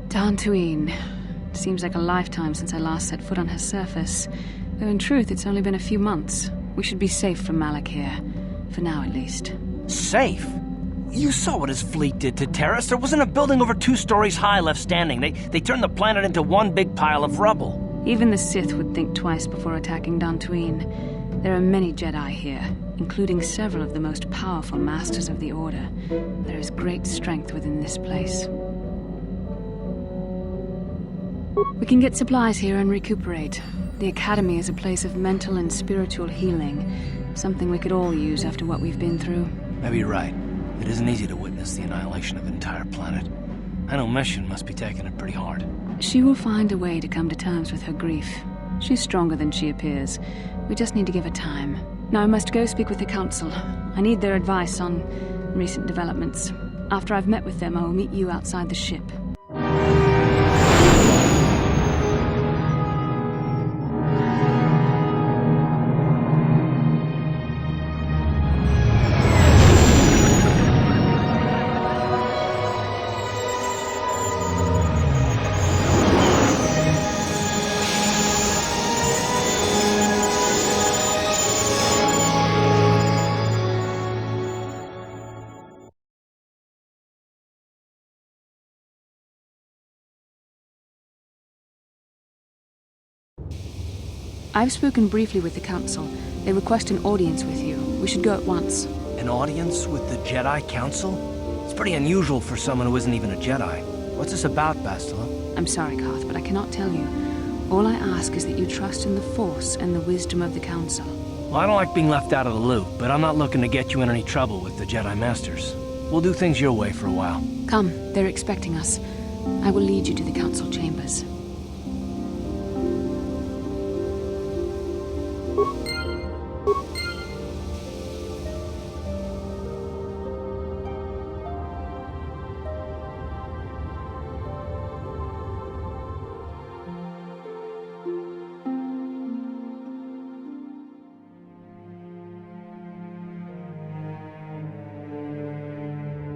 DANTOINE. Seems like a lifetime since I last set foot on her surface. Though in truth, it's only been a few months. We should be safe from Malak here. For now, at least. Safe? You saw what his fleet did to Terrace. There wasn't a building over 2 stories high left standing. They turned the planet into one big pile of rubble. Even the Sith would think twice before attacking DANTOINE. There are many Jedi here, including several of the most powerful Masters of the Order. There is great strength within this place. We can get supplies here and recuperate. The Academy is a place of mental and spiritual healing, something we could all use after what we've been through. Maybe you're right. It isn't easy to witness the annihilation of an entire planet. I know Mission must be taking it pretty hard. She will find a way to come to terms with her grief. She's stronger than she appears. We just need to give her time. Now I must go speak with the Council. I need their advice on recent developments. After I've met with them, I will meet you outside the ship. I've spoken briefly with the Council. They request an audience with you. We should go at once. An audience with the Jedi Council? It's pretty unusual for someone who isn't even a Jedi. What's this about, Bastila? I'm sorry, Carth, but I cannot tell you. All I ask is that you trust in the Force and the wisdom of the Council. Well, I don't like being left out of the loop, but I'm not looking to get you in any trouble with the Jedi Masters. We'll do things your way for a while. Come, they're expecting us. I will lead you to the Council chambers.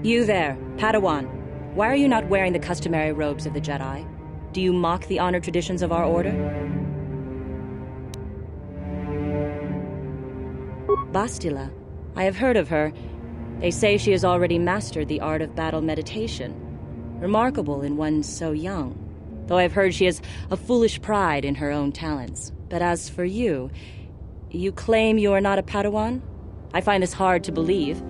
You there, Padawan. Why are you not wearing the customary robes of the Jedi? Do you mock the honored traditions of our order? Bastila. I have heard of her. They say she has already mastered the art of battle meditation. Remarkable in one so young. Though I've heard she has a foolish pride in her own talents. But as for you, you claim you are not a Padawan? I find this hard to believe.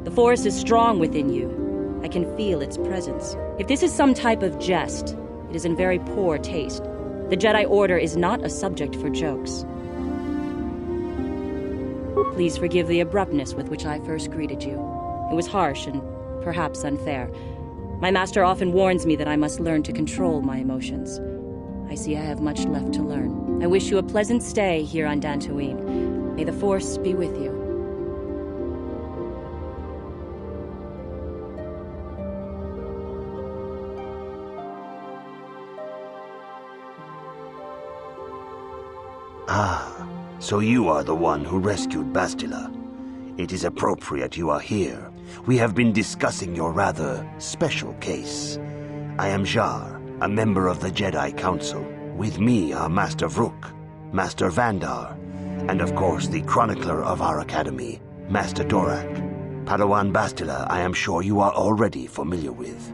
The Force is strong within you. I can feel its presence. If this is some type of jest, it is in very poor taste. The Jedi Order is not a subject for jokes. Please forgive the abruptness with which I first greeted you. It was harsh and perhaps unfair. My master often warns me that I must learn to control my emotions. I see I have much left to learn. I wish you a pleasant stay here on Dantooine. May the Force be with you. Ah, so you are the one who rescued Bastila. It is appropriate you are here. We have been discussing your rather special case. I am Jar, a member of the Jedi Council. With me are Master Vrook, Master Vandar, and of course the chronicler of our academy, Master Dorak. Padawan Bastila, I am sure you are already familiar with.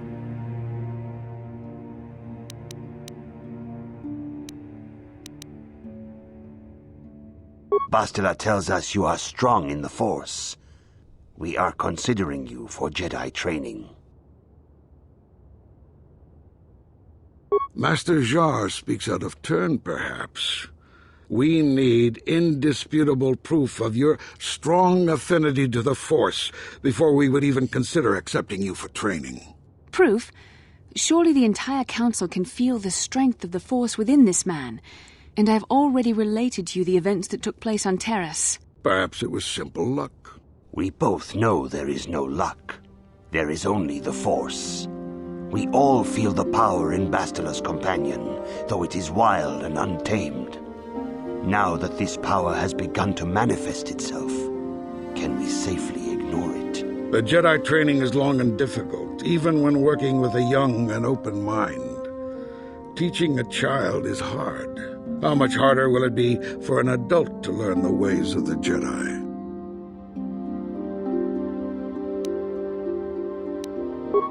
Bastila tells us you are strong in the Force. We are considering you for Jedi training. Master Jar speaks out of turn, perhaps. We need indisputable proof of your strong affinity to the Force before we would even consider accepting you for training. Proof? Surely the entire Council can feel the strength of the Force within this man. And I've already related to you the events that took place on Terrace. Perhaps it was simple luck. We both know there is no luck. There is only the Force. We all feel the power in Bastila's companion, though it is wild and untamed. Now that this power has begun to manifest itself, can we safely ignore it? The Jedi training is long and difficult, even when working with a young and open mind. Teaching a child is hard. How much harder will it be for an adult to learn the ways of the Jedi?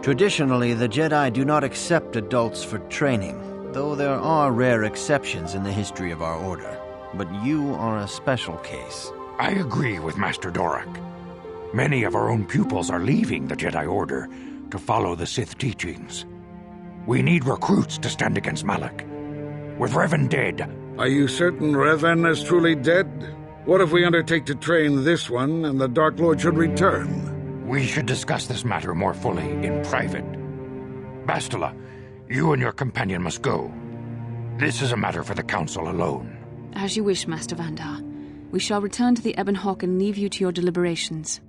Traditionally, the Jedi do not accept adults for training, though there are rare exceptions in the history of our order. But you are a special case. I agree with Master Dorak. Many of our own pupils are leaving the Jedi Order to follow the Sith teachings. We need recruits to stand against Malak. With Revan dead... Are you certain Revan is truly dead? What if we undertake to train this one and the Dark Lord should return? We should discuss this matter more fully in private. Bastila, you and your companion must go. This is a matter for the Council alone. As you wish, Master Vandar. We shall return to the Ebon Hawk and leave you to your deliberations.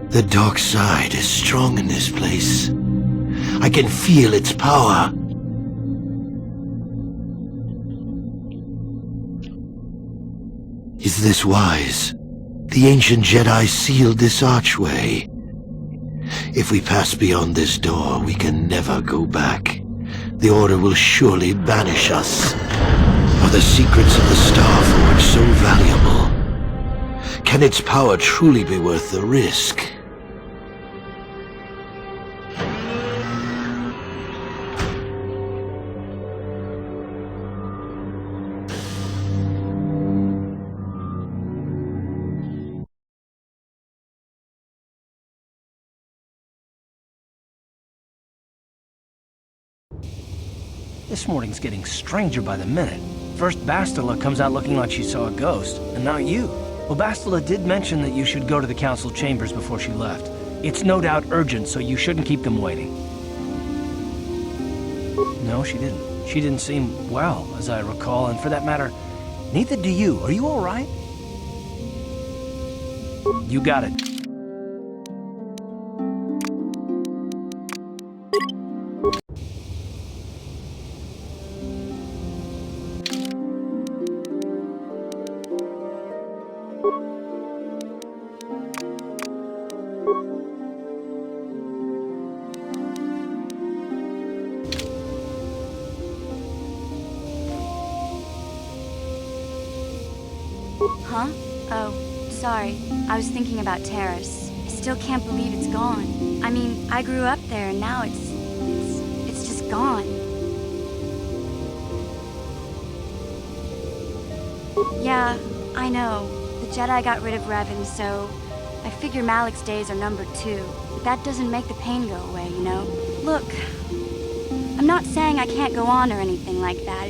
The dark side is strong in this place. I can feel its power. Is this wise? The ancient Jedi sealed this archway. If we pass beyond this door, we can never go back. The Order will surely banish us. Are the secrets of the Star Forge so valuable? Can its power truly be worth the risk? This morning's getting stranger by the minute. First Bastila comes out looking like she saw a ghost, and now you. Well, Bastila did mention that you should go to the council chambers before she left. It's no doubt urgent, so you shouldn't keep them waiting. No, she didn't. She didn't seem well, as I recall, and for that matter, neither do you. Are you all right? You got it. Huh? Oh, sorry. I was thinking about Terrace. I still can't believe it's gone. I mean, I grew up there and now it's just gone. Yeah, I know. The Jedi got rid of Revan, so I figure Malak's days are numbered too. But that doesn't make the pain go away, you know? Look, I'm not saying I can't go on or anything like that.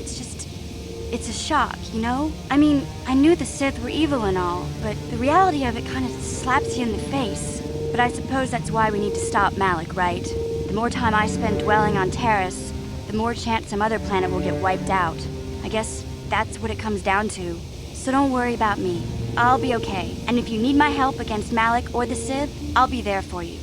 It's a shock, you know? I mean, I knew the Sith were evil and all, but the reality of it kind of slaps you in the face. But I suppose that's why we need to stop Malak, right? The more time I spend dwelling on Terrace, the more chance some other planet will get wiped out. I guess that's what it comes down to. So don't worry about me. I'll be okay. And if you need my help against Malak or the Sith, I'll be there for you.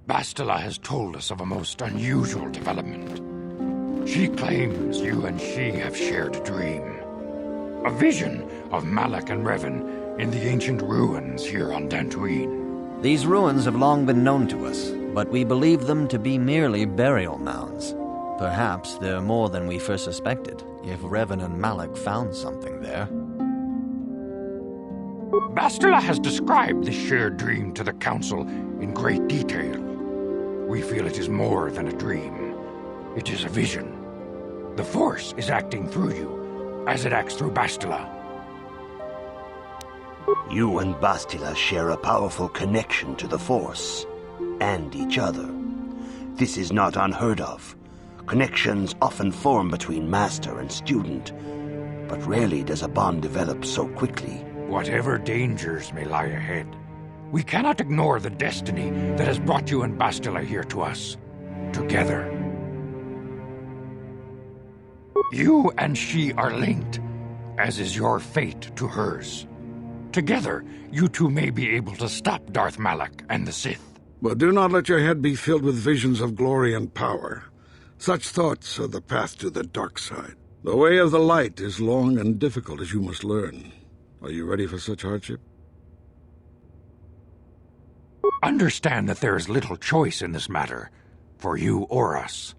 Bastila has told us of a most unusual development. She claims you and she have shared a dream. A vision of Malak and Revan in the ancient ruins here on Dantooine. These ruins have long been known to us, but we believe them to be merely burial mounds. Perhaps they're more than we first suspected, if Revan and Malak found something there. Bastila has described this shared dream to the Council in great detail. We feel it is more than a dream. It is a vision. The Force is acting through you, as it acts through Bastila. You and Bastila share a powerful connection to the Force, and each other. This is not unheard of. Connections often form between master and student, but rarely does a bond develop so quickly. Whatever dangers may lie ahead, we cannot ignore the destiny that has brought you and Bastila here to us, together. You and she are linked, as is your fate to hers. Together, you two may be able to stop Darth Malak and the Sith. But do not let your head be filled with visions of glory and power. Such thoughts are the path to the dark side. The way of the light is long and difficult, as you must learn. Are you ready for such hardship? Understand that there is little choice in this matter, for you or us.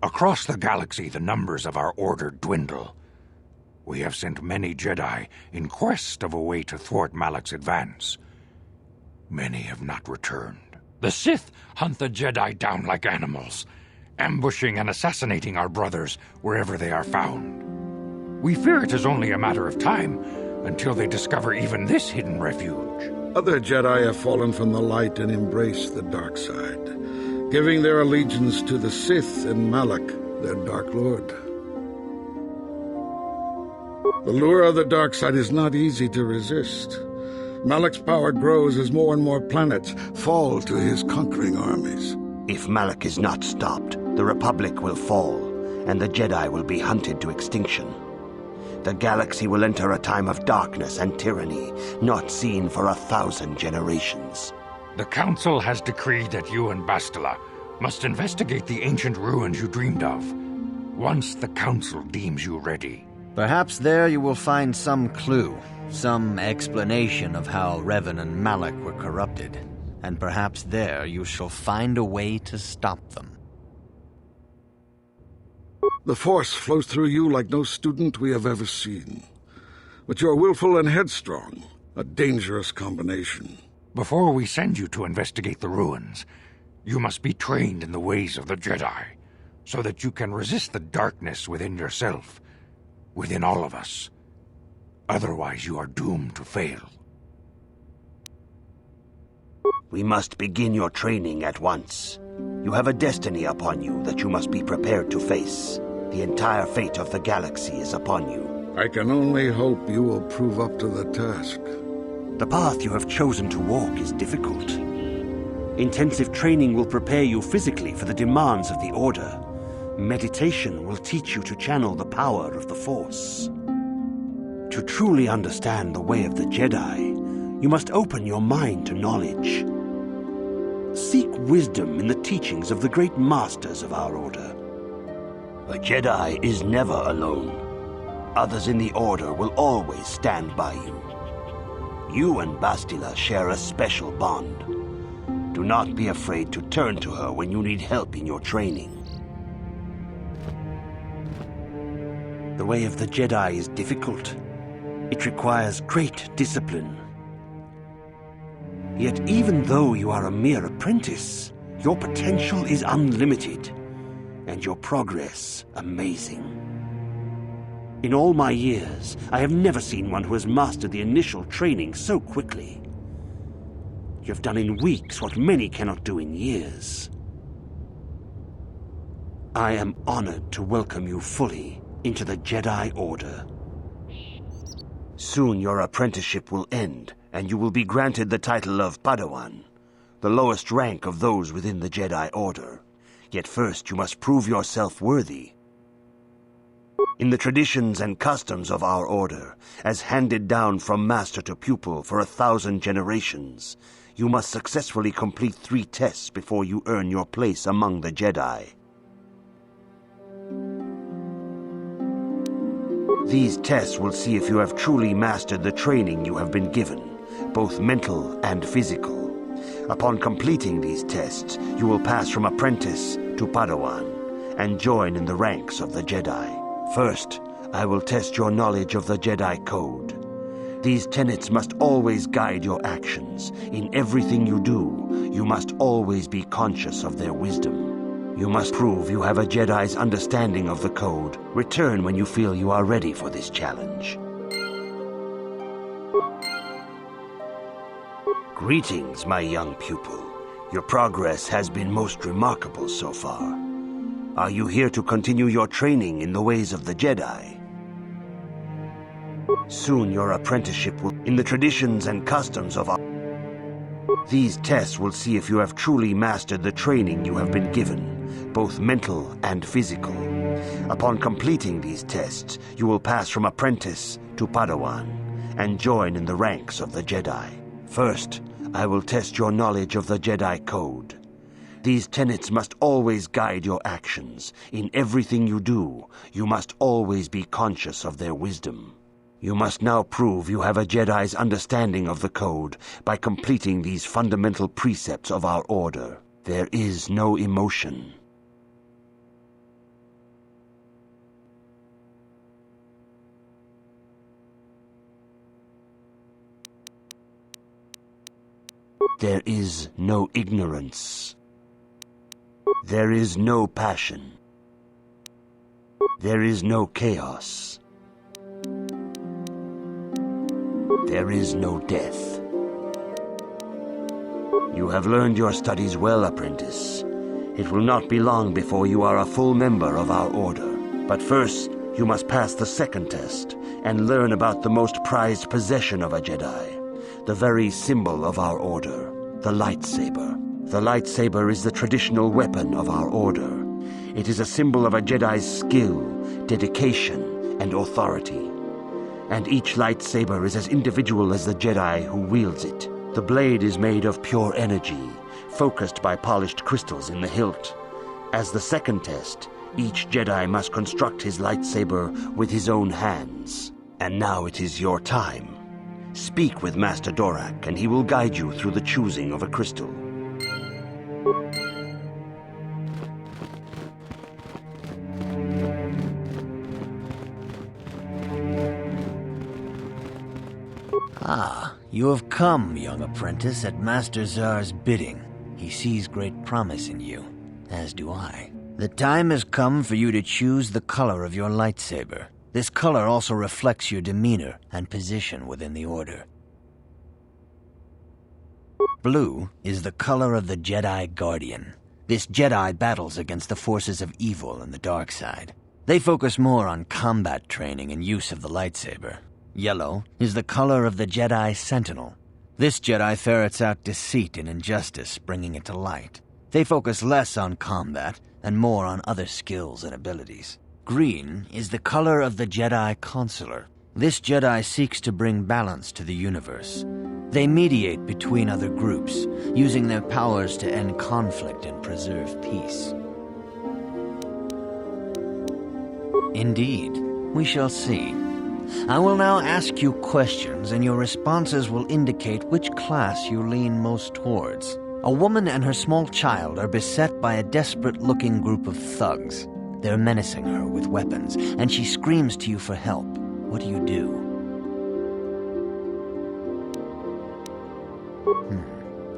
Across the galaxy, the numbers of our order dwindle. We have sent many Jedi in quest of a way to thwart Malak's advance. Many have not returned. The Sith hunt the Jedi down like animals, ambushing and assassinating our brothers wherever they are found. We fear it is only a matter of time until they discover even this hidden refuge. Other Jedi have fallen from the light and embraced the dark side, giving their allegiance to the Sith and Malak, their Dark Lord. The lure of the dark side is not easy to resist. Malak's power grows as more and more planets fall to his conquering armies. If Malak is not stopped, the Republic will fall, and the Jedi will be hunted to extinction. The galaxy will enter a time of darkness and tyranny, not seen for 1,000 generations. The Council has decreed that you and Bastila must investigate the ancient ruins you dreamed of, once the Council deems you ready. Perhaps there you will find some clue, some explanation of how Revan and Malak were corrupted, and perhaps there you shall find a way to stop them. The Force flows through you like no student we have ever seen. But you are willful and headstrong, a dangerous combination. Before we send you to investigate the ruins, you must be trained in the ways of the Jedi, so that you can resist the darkness within yourself, within all of us. Otherwise, you are doomed to fail. We must begin your training at once. You have a destiny upon you that you must be prepared to face. The entire fate of the galaxy is upon you. I can only hope you will prove up to the task. The path you have chosen to walk is difficult. Intensive training will prepare you physically for the demands of the Order. Meditation will teach you to channel the power of the Force. To truly understand the way of the Jedi, you must open your mind to knowledge. Seek wisdom in the teachings of the great masters of our Order. A Jedi is never alone. Others in the Order will always stand by you. You and Bastila share a special bond. Do not be afraid to turn to her when you need help in your training. The way of the Jedi is difficult. It requires great discipline. Yet even though you are a mere apprentice, your potential is unlimited, and your progress amazing. In all my years, I have never seen one who has mastered the initial training so quickly. You have done in weeks what many cannot do in years. I am honored to welcome you fully into the Jedi Order. Soon your apprenticeship will end, and you will be granted the title of Padawan, the lowest rank of those within the Jedi Order. Yet first you must prove yourself worthy. In the traditions and customs of our Order, as handed down from master to pupil for 1,000 generations, you must successfully complete 3 tests before you earn your place among the Jedi. These tests will see if you have truly mastered the training you have been given, both mental and physical. Upon completing these tests, you will pass from apprentice to Padawan and join in the ranks of the Jedi. First, I will test your knowledge of the Jedi Code. These tenets must always guide your actions. In everything you do, you must always be conscious of their wisdom. You must prove you have a Jedi's understanding of the code. Return when you feel you are ready for this challenge. Greetings, my young pupil. Your progress has been most remarkable so far. Are you here to continue your training in the ways of the Jedi? Soon your apprenticeship will in the traditions and customs of our... These tests will see if you have truly mastered the training you have been given, both mental and physical. Upon completing these tests, you will pass from apprentice to Padawan and join in the ranks of the Jedi. First, I will test your knowledge of the Jedi Code. These tenets must always guide your actions. In everything you do, you must always be conscious of their wisdom. You must now prove you have a Jedi's understanding of the Code by completing these fundamental precepts of our order. There is no emotion. There is no ignorance. There is no passion. There is no chaos. There is no death. You have learned your studies well, apprentice. It will not be long before you are a full member of our order. But first, you must pass the second test and learn about the most prized possession of a Jedi, the very symbol of our order, the lightsaber. The lightsaber is the traditional weapon of our order. It is a symbol of a Jedi's skill, dedication, and authority. And each lightsaber is as individual as the Jedi who wields it. The blade is made of pure energy, focused by polished crystals in the hilt. As the second test, each Jedi must construct his lightsaber with his own hands. And now it is your time. Speak with Master Dorak, and he will guide you through the choosing of a crystal. Ah, you have come, young apprentice, at Master Zar's bidding. He sees great promise in you, as do I. The time has come for you to choose the color of your lightsaber. This color also reflects your demeanor and position within the Order. Blue is the color of the Jedi Guardian. This Jedi battles against the forces of evil and the dark side. They focus more on combat training and use of the lightsaber. Yellow is the color of the Jedi Sentinel. This Jedi ferrets out deceit and injustice, bringing it to light. They focus less on combat and more on other skills and abilities. Green is the color of the Jedi Consular. This Jedi seeks to bring balance to the universe. They mediate between other groups, using their powers to end conflict and preserve peace. Indeed, we shall see. I will now ask you questions, and your responses will indicate which class you lean most towards. A woman and her small child are beset by a desperate-looking group of thugs. They're menacing her with weapons, and she screams to you for help. What do you do?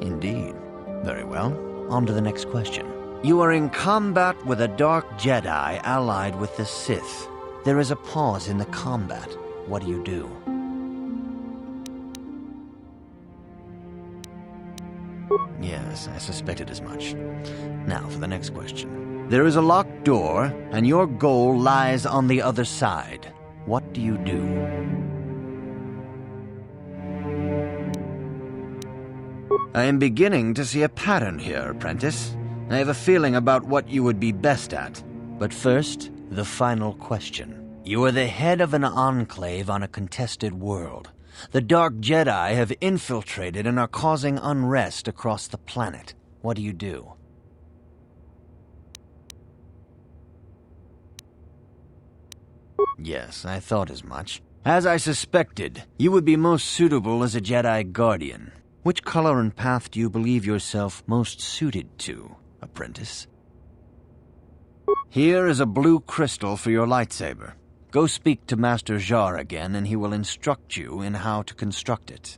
Indeed. Very well. On to the next question. You are in combat with a dark Jedi allied with the Sith. There is a pause in the combat. What do you do? Yes, I suspected as much. Now for the next question. There is a locked door, and your goal lies on the other side. What do you do? I am beginning to see a pattern here, apprentice. I have a feeling about what you would be best at. But first, the final question. You are the head of an enclave on a contested world. The Dark Jedi have infiltrated and are causing unrest across the planet. What do you do? Yes, I thought as much. As I suspected, you would be most suitable as a Jedi Guardian. Which color and path do you believe yourself most suited to, apprentice? Here is a blue crystal for your lightsaber. Go speak to Master Jar again, and he will instruct you in how to construct it.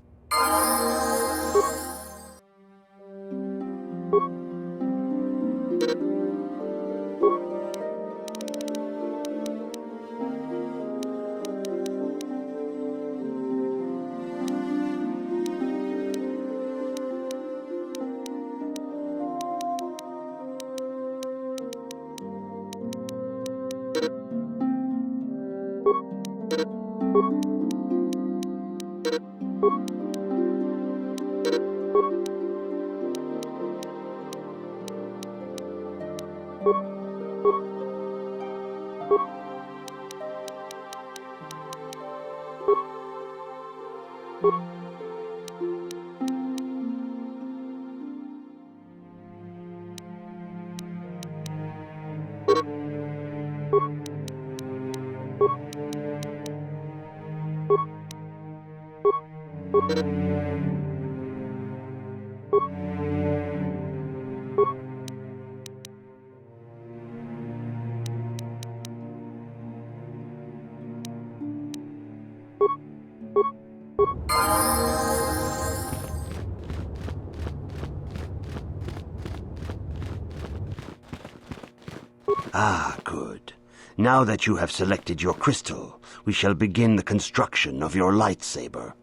Ah, good. Now that you have selected your crystal, we shall begin the construction of your lightsaber.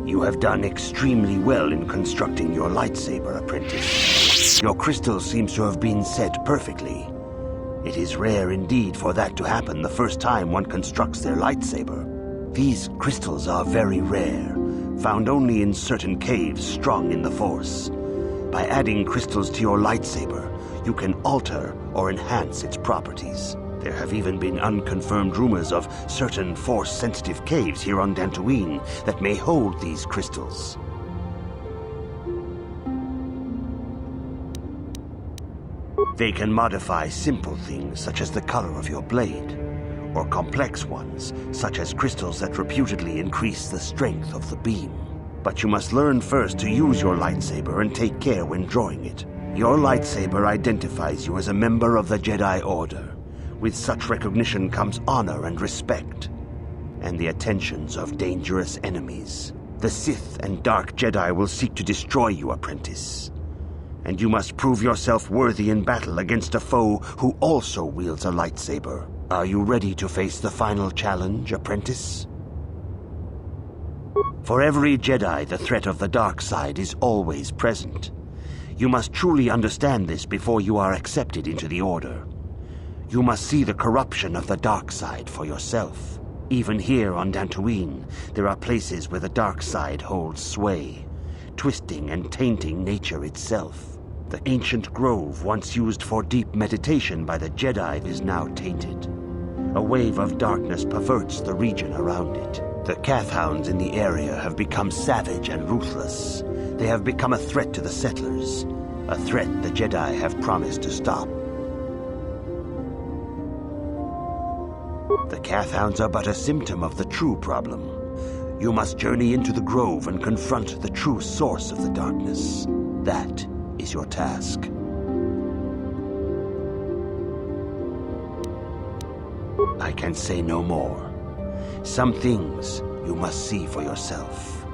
You have done extremely well in constructing your lightsaber, apprentice. Your crystal seems to have been set perfectly. It is rare indeed for that to happen the first time one constructs their lightsaber. These crystals are very rare, found only in certain caves strong in the Force. By adding crystals to your lightsaber, you can alter or enhance its properties. There have even been unconfirmed rumors of certain Force-sensitive caves here on Dantooine that may hold these crystals. They can modify simple things such as the color of your blade, or complex ones such as crystals that reputedly increase the strength of the beam. But you must learn first to use your lightsaber and take care when drawing it. Your lightsaber identifies you as a member of the Jedi Order. With such recognition comes honor and respect, and the attentions of dangerous enemies. The Sith and Dark Jedi will seek to destroy you, apprentice. And you must prove yourself worthy in battle against a foe who also wields a lightsaber. Are you ready to face the final challenge, apprentice? For every Jedi, the threat of the dark side is always present. You must truly understand this before you are accepted into the Order. You must see the corruption of the dark side for yourself. Even here on Dantooine, there are places where the dark side holds sway, twisting and tainting nature itself. The ancient grove, once used for deep meditation by the Jedi, is now tainted. A wave of darkness perverts the region around it. The Kathhounds in the area have become savage and ruthless. They have become a threat to the settlers, a threat the Jedi have promised to stop. The Kathhounds are but a symptom of the true problem. You must journey into the grove and confront the true source of the darkness. That is your task. I can say no more. Some things you must see for yourself.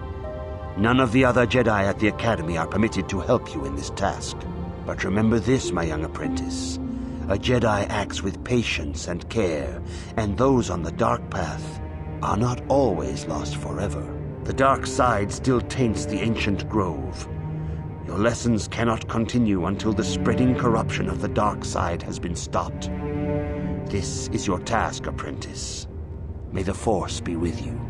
None of the other Jedi at the Academy are permitted to help you in this task. But remember this, my young apprentice. A Jedi acts with patience and care, and those on the dark path are not always lost forever. The dark side still taints the ancient grove. Your lessons cannot continue until the spreading corruption of the dark side has been stopped. This is your task, apprentice. May the Force be with you.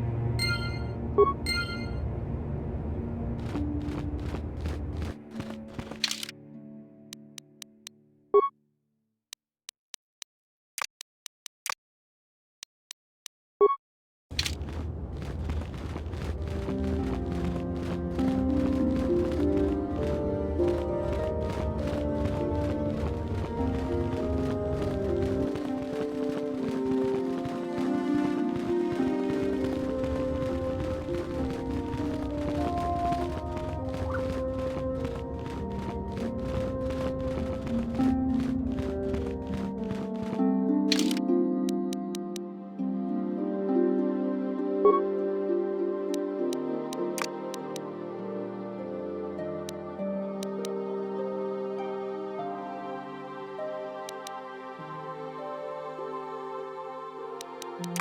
The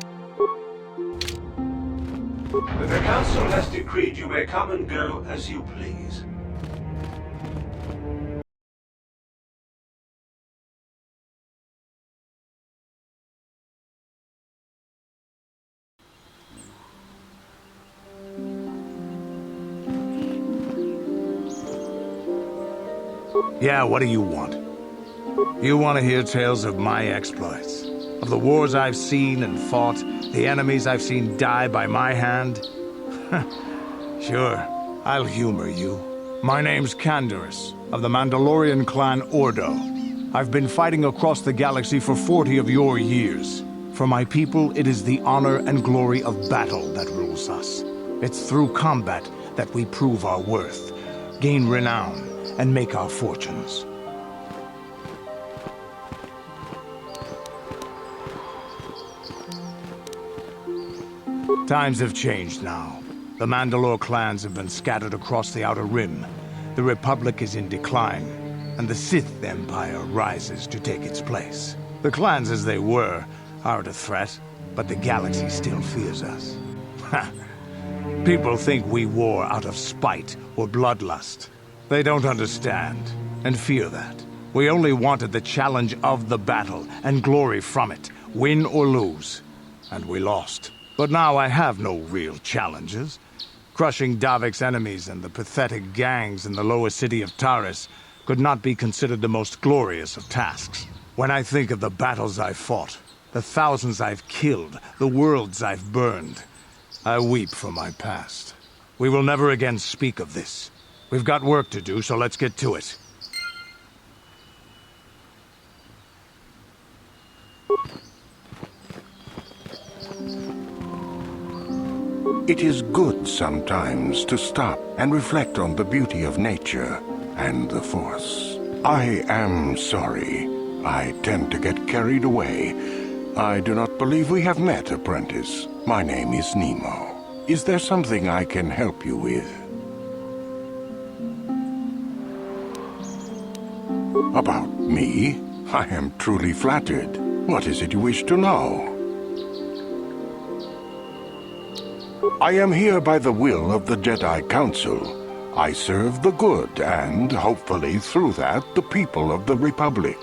Council has decreed you may come and go as you please. Yeah, what do you want? You want to hear tales of my exploits? Of the wars I've seen and fought, the enemies I've seen die by my hand? Sure, I'll humor you. My name's Canderous, of the Mandalorian clan Ordo. I've been fighting across the galaxy for 40 of your years. For my people, it is the honor and glory of battle that rules us. It's through combat that we prove our worth, gain renown, and make our fortunes. Times have changed now. The Mandalore clans have been scattered across the Outer Rim. The Republic is in decline, and the Sith Empire rises to take its place. The clans as they were aren't a threat, but the galaxy still fears us. People think we war out of spite or bloodlust. They don't understand, and fear that. We only wanted the challenge of the battle, and glory from it, win or lose. And we lost. But now I have no real challenges. Crushing Davik's enemies and the pathetic gangs in the lower city of Taris could not be considered the most glorious of tasks. When I think of the battles I've fought, the thousands I've killed, the worlds I've burned, I weep for my past. We will never again speak of this. We've got work to do, so let's get to it. It is good sometimes to stop and reflect on the beauty of nature and the Force. I am sorry. I tend to get carried away. I do not believe we have met, apprentice. My name is Nemo. Is there something I can help you with? About me? I am truly flattered. What is it you wish to know? I am here by the will of the Jedi Council. I serve the good and, hopefully through that, the people of the Republic.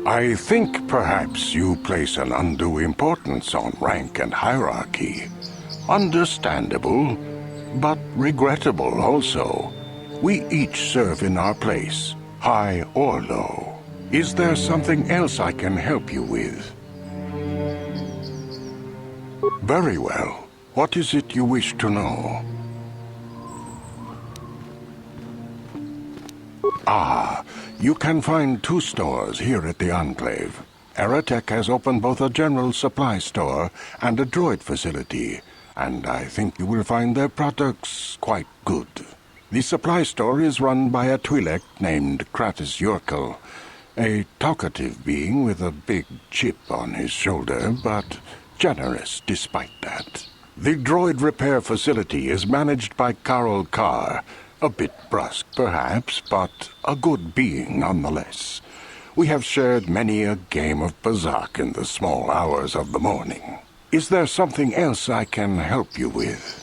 I think perhaps you place an undue importance on rank and hierarchy. Understandable, but regrettable also. We each serve in our place, high or low. Is there something else I can help you with? Very well. What is it you wish to know? Ah, you can find 2 stores here at the Enclave. Aerotech has opened both a general supply store and a droid facility, and I think you will find their products quite good. The supply store is run by a Twi'lek named Kratos Yorkel, a talkative being with a big chip on his shoulder, but generous despite that. The droid repair facility is managed by Carol Carr, a bit brusque perhaps, but a good being nonetheless. We have shared many a game of Bazak in the small hours of the morning. Is there something else I can help you with?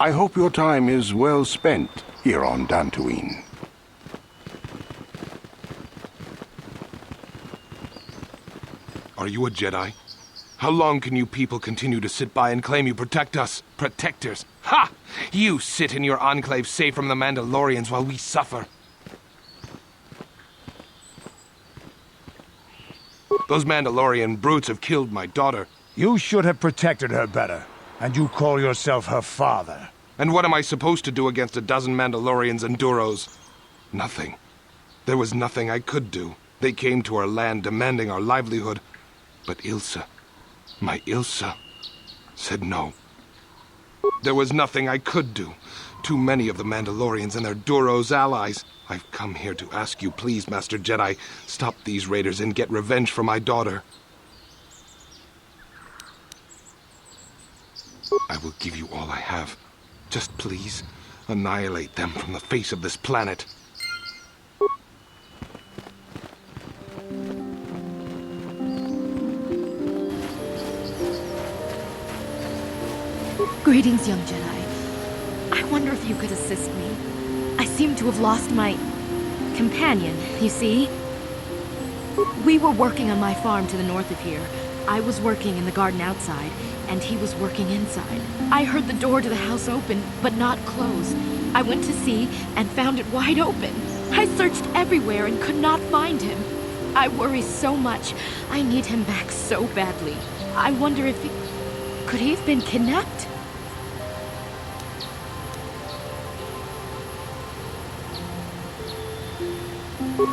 I hope your time is well spent here on Dantooine. Are you a Jedi? How long can you people continue to sit by and claim you protect us? Protectors? Ha! You sit in your enclave safe from the Mandalorians while we suffer. Those Mandalorian brutes have killed my daughter. You should have protected her better. And you call yourself her father. And what am I supposed to do against a dozen Mandalorians and Duros? Nothing. There was nothing I could do. They came to our land demanding our livelihood. But Ilsa, my Ilsa, said no. There was nothing I could do. Too many of the Mandalorians and their Duros allies. I've come here to ask you, please, Master Jedi, stop these raiders and get revenge for my daughter. I will give you all I have. Just please, annihilate them from the face of this planet. Greetings, young Jedi. I wonder if you could assist me. I seem to have lost my companion, you see? We were working on my farm to the north of here. I was working in the garden outside, and he was working inside. I heard the door to the house open, but not close. I went to see and found it wide open. I searched everywhere and could not find him. I worry so much. I need him back so badly. I wonder if he... Could he have been kidnapped?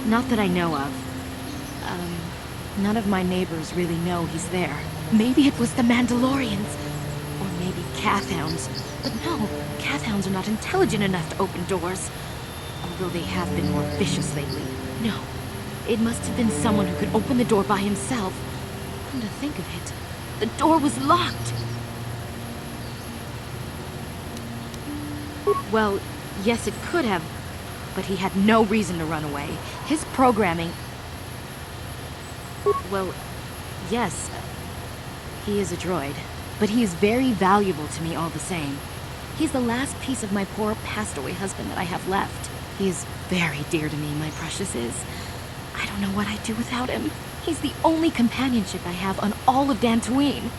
Not that I know of. None of my neighbors really know he's there. Maybe it was the Mandalorians. Or maybe Cathhounds. But no, Cathhounds are not intelligent enough to open doors. Although they have been more vicious lately. No, it must have been someone who could open the door by himself. Come to think of it, the door was locked. Well, yes, it could have, but he had no reason to run away. His programming... Well, yes, he is a droid, but he is very valuable to me all the same. He's the last piece of my poor passed-away husband that I have left. He is very dear to me, my precious is. I don't know what I'd do without him. He's the only companionship I have on all of Dantooine.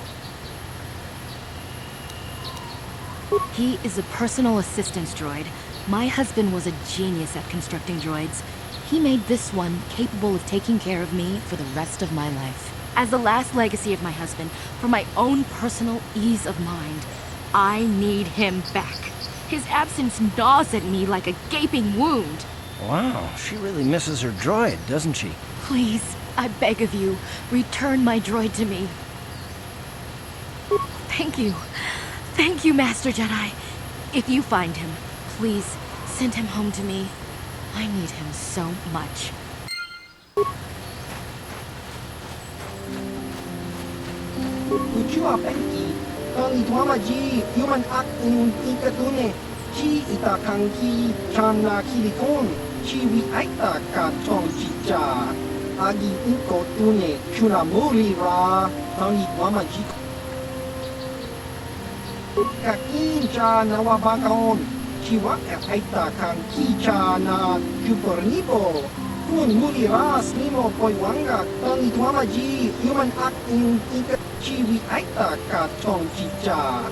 He is a personal assistance droid. My husband was a genius at constructing droids. He made this one capable of taking care of me for the rest of my life. As the last legacy of my husband, for my own personal ease of mind, I need him back. His absence gnaws at me like a gaping wound. Wow, she really misses her droid, doesn't she? Please, I beg of you, return my droid to me. Thank you. Thank you, Master Jedi. If you find him, please send him home to me. I need him so much. Ucua penki, tali tuamaji, human act in ikatune, chi itakanki, chana kilikon, chi wi aita ka chong chicha, agi inko tune, chunamuri ra, tali tuamaji. Kakincha nawabakaon, chiwa aita kan kicha na jupornibo. Kun muri ras nimo poiwanga, tali tuamaji, human act in ikatune. Chiwi aita ka chong chicha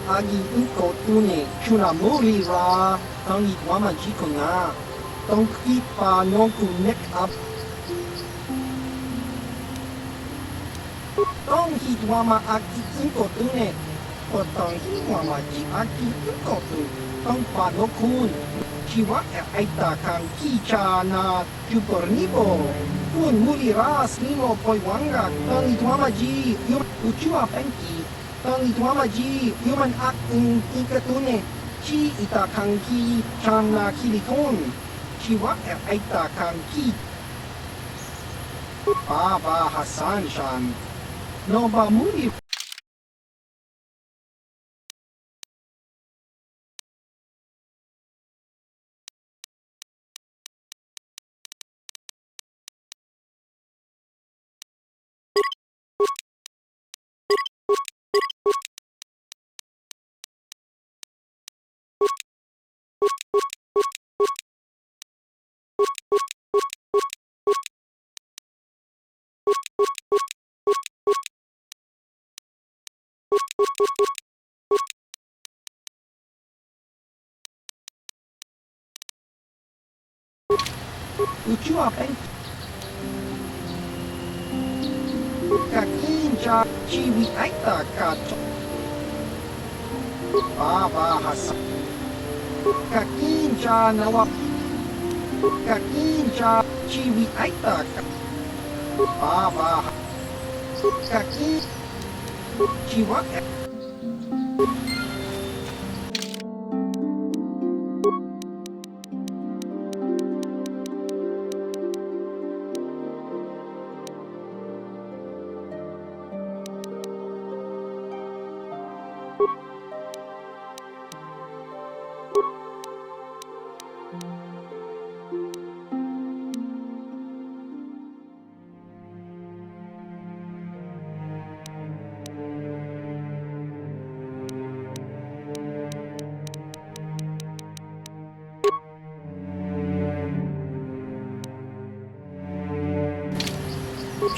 agi inko tune chunamuri ra tangi wama jiko nga tong kipa nongku neck up tong hit wama aki inko tune potong hi wama ji aki inko tu tong pa nokun chiwa aita kan kicha na jupornibo kun muri ras nimo poiwanga tangi wama ji Ucua penki, tali tuamaji, human act in ikatune, chi itakanki, chana kilikon, chiwa itakanki. Baba Hassan Shan, no ba muri. Ucua penki. Kakincha chiwi aita kacho. Baba Hassan. Kakincha nawap. Kakincha chiwi aita kacho. Baba Kakin chiwa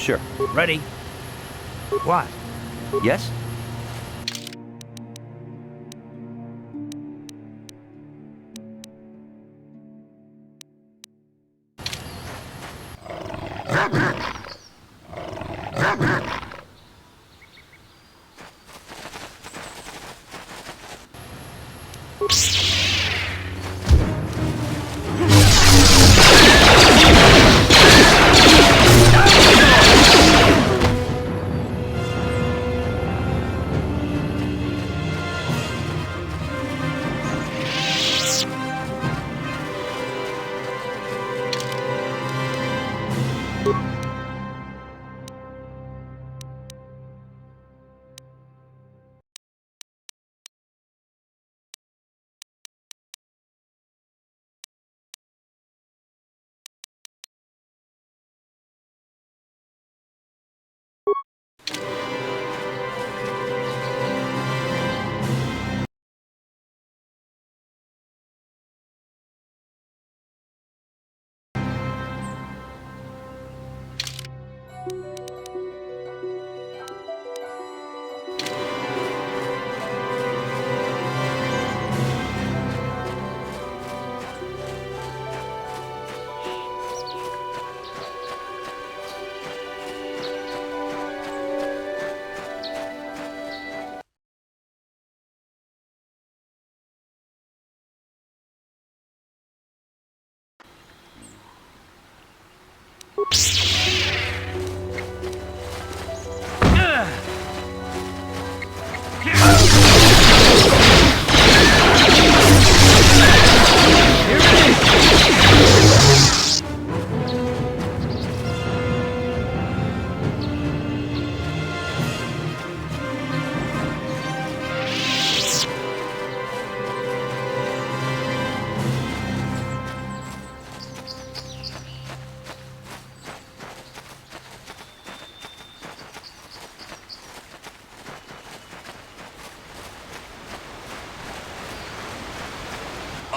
Sure. Ready? What? Yes?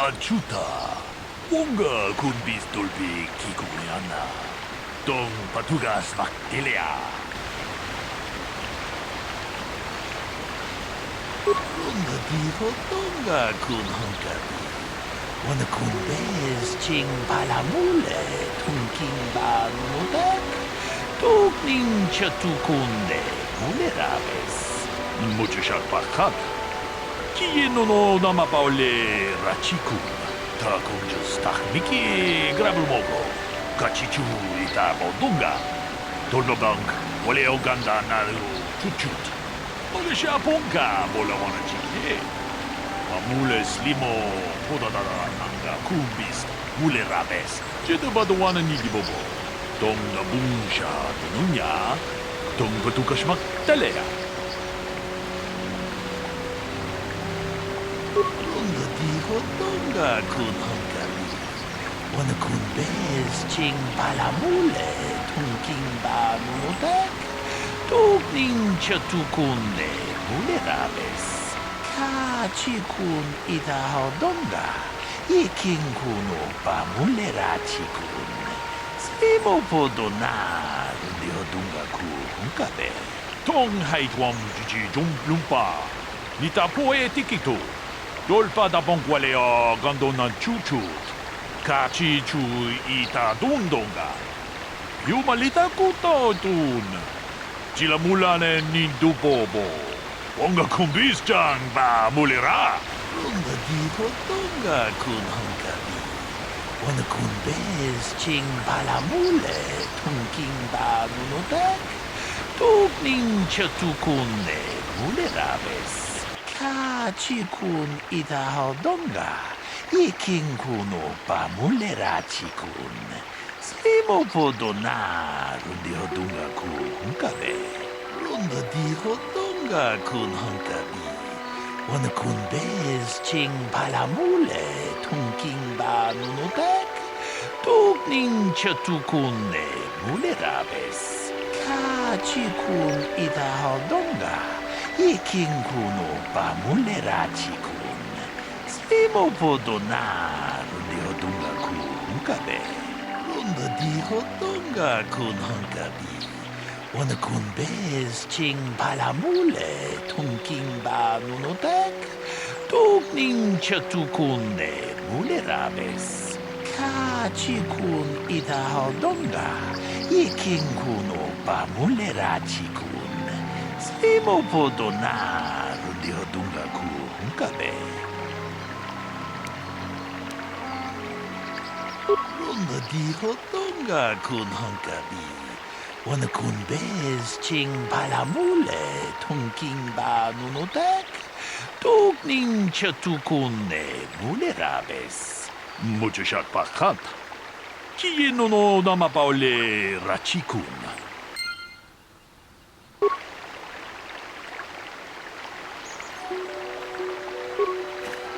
Achuta, Wonga kunbis dolbi kikuliana, Dong patugas vaktilia. Runga diho donga kun hunkabi. Wana kun bez ching palamule tunking ba nudek. Tugning chatukunde muleraves. Mucho sharpakat. Kieno no namapaule rachiku. Ta conjus tahmiki grabulmogo. Kachichu ita bodunga. Tolnobank wale oganda naru chuchut. Ole shaponka bola wana chike. Mamule slimo podadara nanga kumbis mule rabes. Jeda badowana nigi bobo. Tom na bunsha tununya. Tom patukashmak talea. Runga diho donga kun hunkabi. Wana kun bez ching palamule tunking ba nunodek. Tugning chatukunde mulerabes. Kachikun ida hodonga. Iking kuno ba mulerachikun. Slimo podonar de hodunga ku hunkabe. Tong haitwam jiji jumplumpa. Nita poe tikito. Dolpa da bongualeo gandona chuchut. Kachichu ita dundonga. Yumalita kuto tun. Chila mulane nindu bobo. Wonga kumbis jang ba mulira. Runga diho donga kun hunkabi. Wana kun bez ching palamule tunking ba nunodek. Tugning chatukunde mulerabes. Kachikun ida hodonga. Iking kuno ba mulerachikun. Slimo podonar di hodunga ku hunkabe. Runda di hodonga kun hunkabi. Wana kun bez ching palamule tunking ba nunodek. Tugning chatukunne mulerabes. Kachikun ida hodonga. Iking kuno ba mulerachikun. Slimo podonar di hodunga ku hunkabe. Runda di hodonga kun hunkabi. Wanakun bez ching palamule tunking ba nunotek. Tugning chatukune mulerabes. Ka chikun idahaldonga. Iking kuno ba mulera chikun. Slimo podona rudihodunga ku hunkabe. Runda dihodunga kun hunkabi. Wanakun bez ching palamule tunking ba nunotek. Tugning chatukune mulerabes. Muchashat pakat. Chiyeno no namapaule rachikun.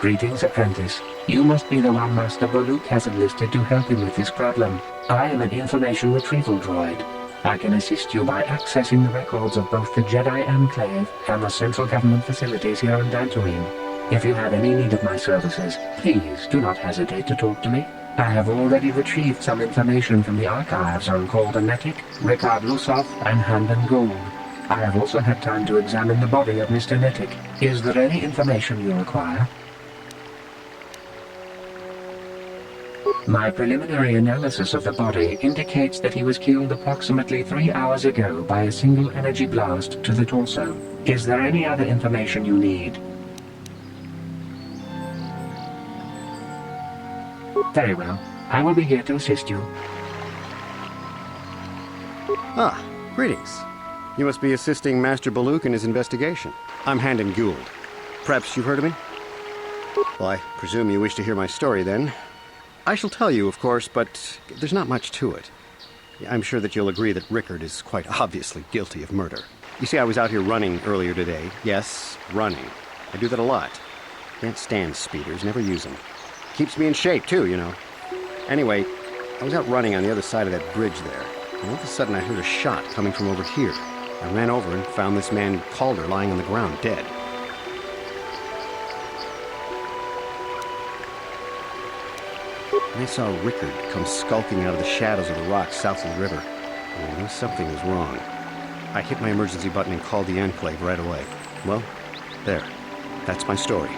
Greetings, apprentice. You must be the one Master Baluk has enlisted to help him with this problem. I am an information retrieval droid. I can assist you by accessing the records of both the Jedi Enclave and the central government facilities here in Dantooine. If you have any need of my services, please do not hesitate to talk to me. I have already retrieved some information from the archives on Netic, Ricard Lusov, and Handon Gould. I have also had time to examine the body of Mr. Netic. Is there any information you require? My preliminary analysis of the body indicates that he was killed approximately 3 hours ago by a single energy blast to the torso. Is there any other information you need? Very well. I will be here to assist you. Ah, greetings. You must be assisting Master Baluk in his investigation. I'm Handon Gould. Perhaps you've heard of me? Well, I presume you wish to hear my story, then. I shall tell you, of course, but there's not much to it. I'm sure that you'll agree that Rickard is quite obviously guilty of murder. You see, I was out here running earlier today. Yes, running. I do that a lot. Can't stand speeders, never use them. Keeps me in shape, too, you know. Anyway, I was out running on the other side of that bridge there, and all of a sudden I heard a shot coming from over here. I ran over and found this man Calder lying on the ground, dead. And I saw Rickard come skulking out of the shadows of the rocks south of the river, and I knew something was wrong. I hit my emergency button and called the Enclave right away. Well, there. That's my story.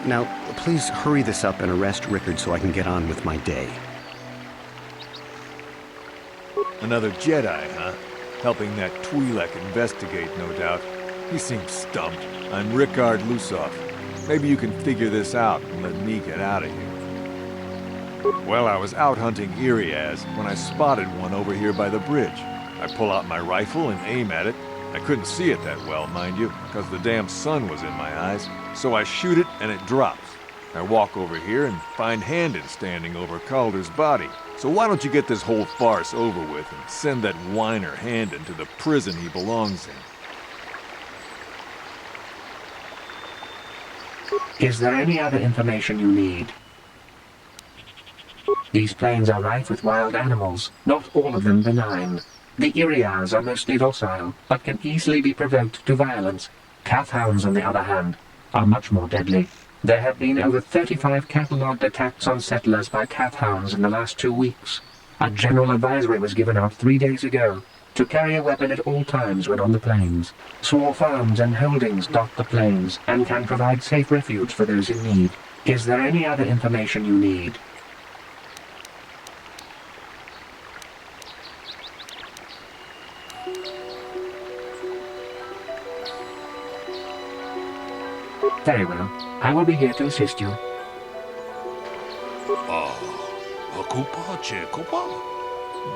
Now, please hurry this up and arrest Rickard so I can get on with my day. Another Jedi, huh? Helping that Twi'lek investigate, no doubt. He seems stumped. I'm Ricard Lusov. Maybe you can figure this out and let me get out of here. Well, I was out hunting Iriaz when I spotted one over here by the bridge. I pull out my rifle and aim at it. I couldn't see it that well, mind you, because the damn sun was in my eyes. So I shoot it and it drops. I walk over here and find Handon standing over Calder's body. So why don't you get this whole farce over with and send that whiner Handon to the prison he belongs in? Is there any other information you need? These plains are rife with wild animals, not all of them benign. The Iriaz are mostly docile, but can easily be provoked to violence. Calfhounds, on the other hand, are much more deadly. There have been over 35 catalogued attacks on settlers by calfhounds in the last 2 weeks. A general advisory was given out 3 days ago to carry a weapon at all times when on the plains. Small farms and holdings dot the plains and can provide safe refuge for those in need. Is there any other information you need? Very well. I will be here to assist you. Akupa Chekopa?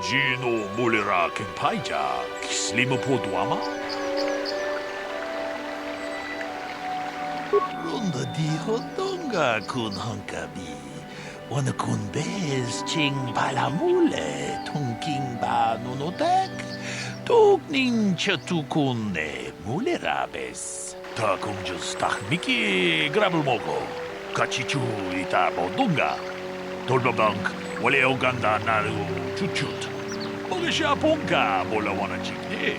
Gino Mulera Kempaija, Slimopo Duama? Runda di Hodonga kun Hunkabi. Wana kun bez ching palamule, tunking ba nunotek, tukning chatukune mulerabes. Ta kung just miki grabulmoko, kachichu ita bodunga, tolbabank, wale oganda naru chuchut, ogesha ponka bolawana chikne,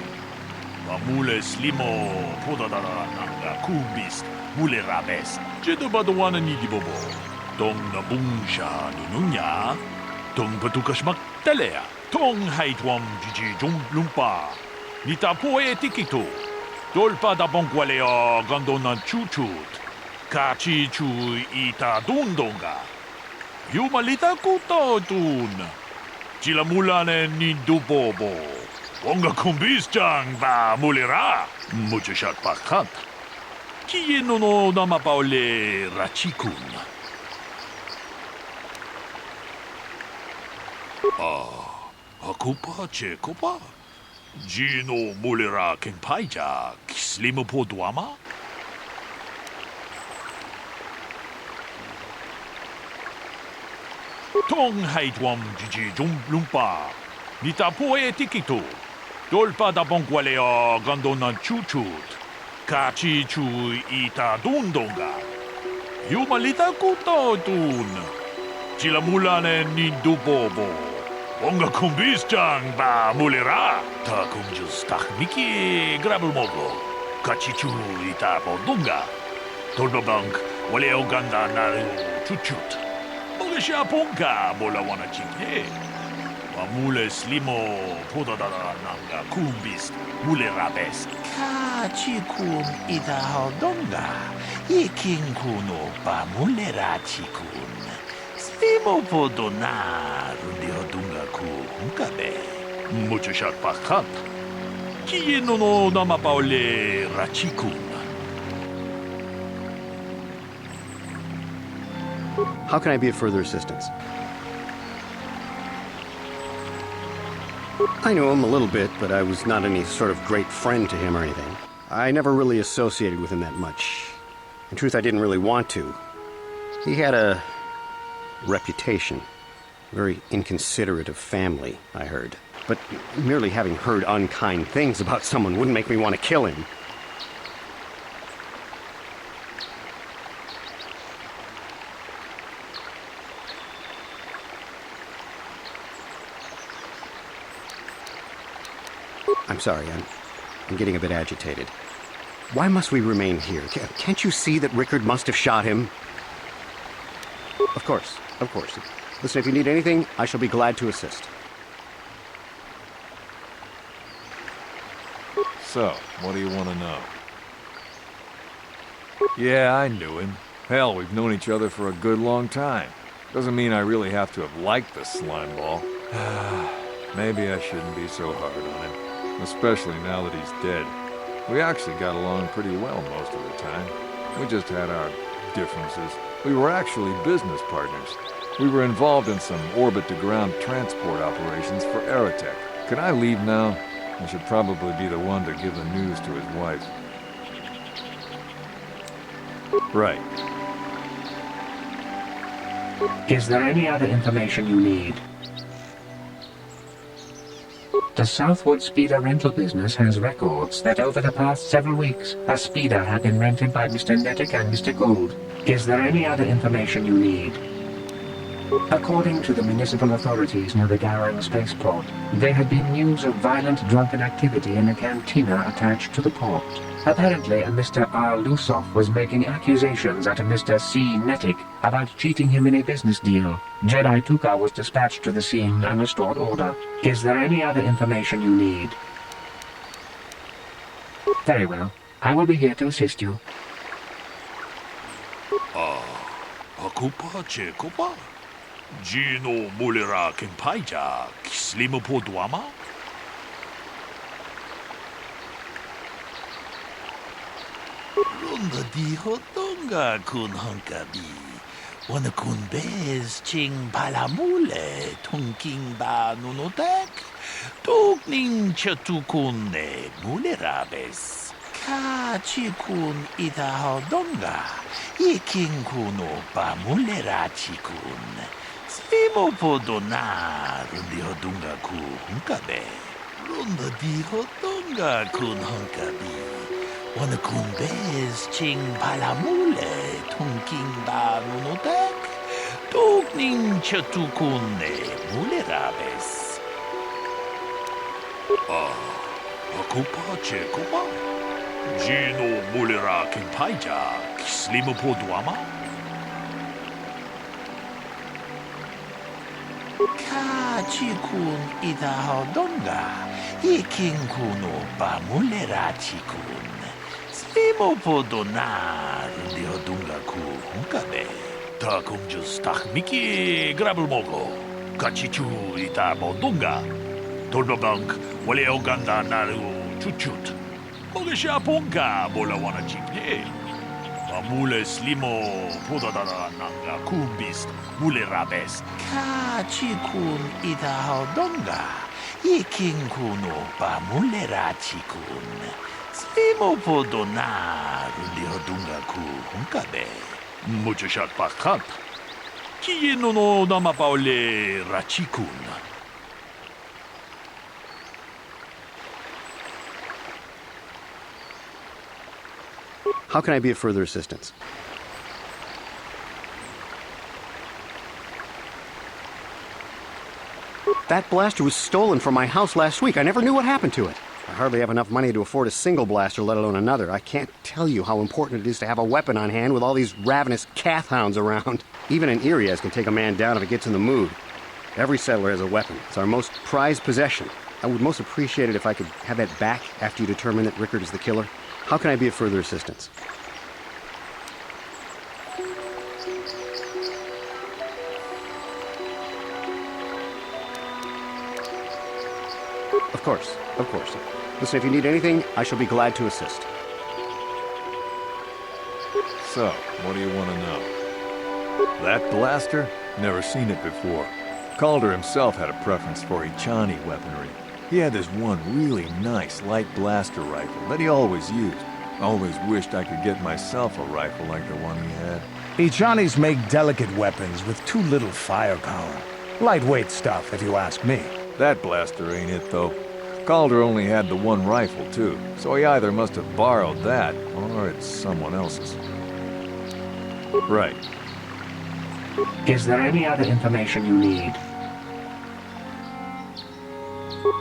mamule slimo podadara nanga kubist, mule rabes, jedo badawana nidibobo, tong nabungsha nununya, tong patukashmak telea, tong haitwam jiji jung lumpa, Nitapoe tikito. Dolpa da bonqualeo gondonan chuchut. Kachi chu ita dundonga. Yumalita kuto tun. Chilamulane nindubobo. Onga kumbis-chang ba mulira. Muchashat pakat. Kieno no namapaole rachikun. Akupa chekopa. Gino mulira kenpaija. Kislimo podwama. Tong haitwam jiji lumpa. Nitapoe tikito. Dolpa da bonqualeo gondonan chuchut. Kachi chu ita dundonga. Yumalita kuto tun. Chilamulane nindubobo. Onga kumbis-chang ba mulira. Ta kumjus takmiki grabulmogo. Kachi chu ita bodunga. Dolpa bank waleo ganda naru chuchut. Mogasha ponka bola wana chikne. Mule slimo podadada nanga kumbis mulerabes. Kachikun ida hodonga. Ikinkuno ba mulera chikun. Slimo podona rundi hodunga ku hunkabe. Muchashat pakat. Kieno no namapaole rachikun. How can I be of further assistance? I knew him a little bit, but I was not any sort of great friend to him or anything. I never really associated with him that much. In truth, I didn't really want to. He had a reputation. Very inconsiderate of family, I heard. But merely having heard unkind things about someone wouldn't make me want to kill him. I'm sorry, I'm getting a bit agitated. Why must we remain here? Can't you see that Rickard must have shot him? Of course, of course. Listen, if you need anything, I shall be glad to assist. So, what do you want to know? Yeah, I knew him. Hell, we've known each other for a good long time. Doesn't mean I really have to have liked the slimeball. Maybe I shouldn't be so hard on him. Especially now that he's dead. We actually got along pretty well most of the time. We just had our differences. We were actually business partners. We were involved in some orbit-to-ground transport operations for Aerotech. Can I leave now? I should probably be the one to give the news to his wife. Right. Is there any other information you need? The Southwood Speeder rental business has records that over the past several weeks, a speeder had been rented by Mr. Nettic and Mr. Gould. Is there any other information you need? According to the municipal authorities near the Garang spaceport, there had been news of violent drunken activity in a cantina attached to the port. Apparently, a Mr. R. Lusoff was making accusations at a Mr. C. Nettic about cheating him in a business deal. Jedi Tuka was dispatched to the scene and restored order. Is there any other information you need? Very well. I will be here to assist you. Akupa chekopa? Gino mulira kenpaija. Kislimo podwama? Runda di hodonga kun hunkabi. Wana kun bez ching palamule tunking ba nunotek. Tukning chatukune mulerabes. Ka chikun ita hodonga. Iking kuno ba mulera chikun. Slimo podona rundi hodonga ku hunkabe. Runda di hodonga kun hunkabi. Wana kun bez ching palamule tunking ba nunotek. Tukning chatukune mulerabes. Akupa chekopa? Gino mulira kenpaija. Kislimo podwama? Ka chikun ita hodonga. Iking kuno pamulerachi kun. Slimo podonar lihodunga ku hunkabe. Ta kumjus takmiki grabulmogo. Kachichu ita bodunga. Tolbabank wale oganda naru chuchut. Mogesha punka bolawana chipye. Mule slimo podadara nanga kumbist mule rabes. Kachikun ita hodonga. Iking kuno pa mule rachikun. Slimo podonar lihodunga ku hunkabe. Mucho shat pakat. Kiye no dama paule rachikun. How can I be of further assistance? That blaster was stolen from my house last week. I never knew what happened to it. I hardly have enough money to afford a single blaster, let alone another. I can't tell you how important it is to have a weapon on hand with all these ravenous cath hounds around. Even an Irias can take a man down if it gets in the mood. Every settler has a weapon. It's our most prized possession. I would most appreciate it if I could have that back after you determine that Rickard is the killer. How can I be of further assistance? Of course, of course. Listen, if you need anything, I shall be glad to assist. So, what do you want to know? That blaster? Never seen it before. Calder himself had a preference for Ichani weaponry. He had this one really nice light blaster rifle that he always used. Always wished I could get myself a rifle like the one he had. Ichanis make delicate weapons with too little firepower. Lightweight stuff, if you ask me. That blaster ain't it, though. Calder only had the one rifle, too, so he either must have borrowed that, or it's someone else's. Right. Is there any other information you need?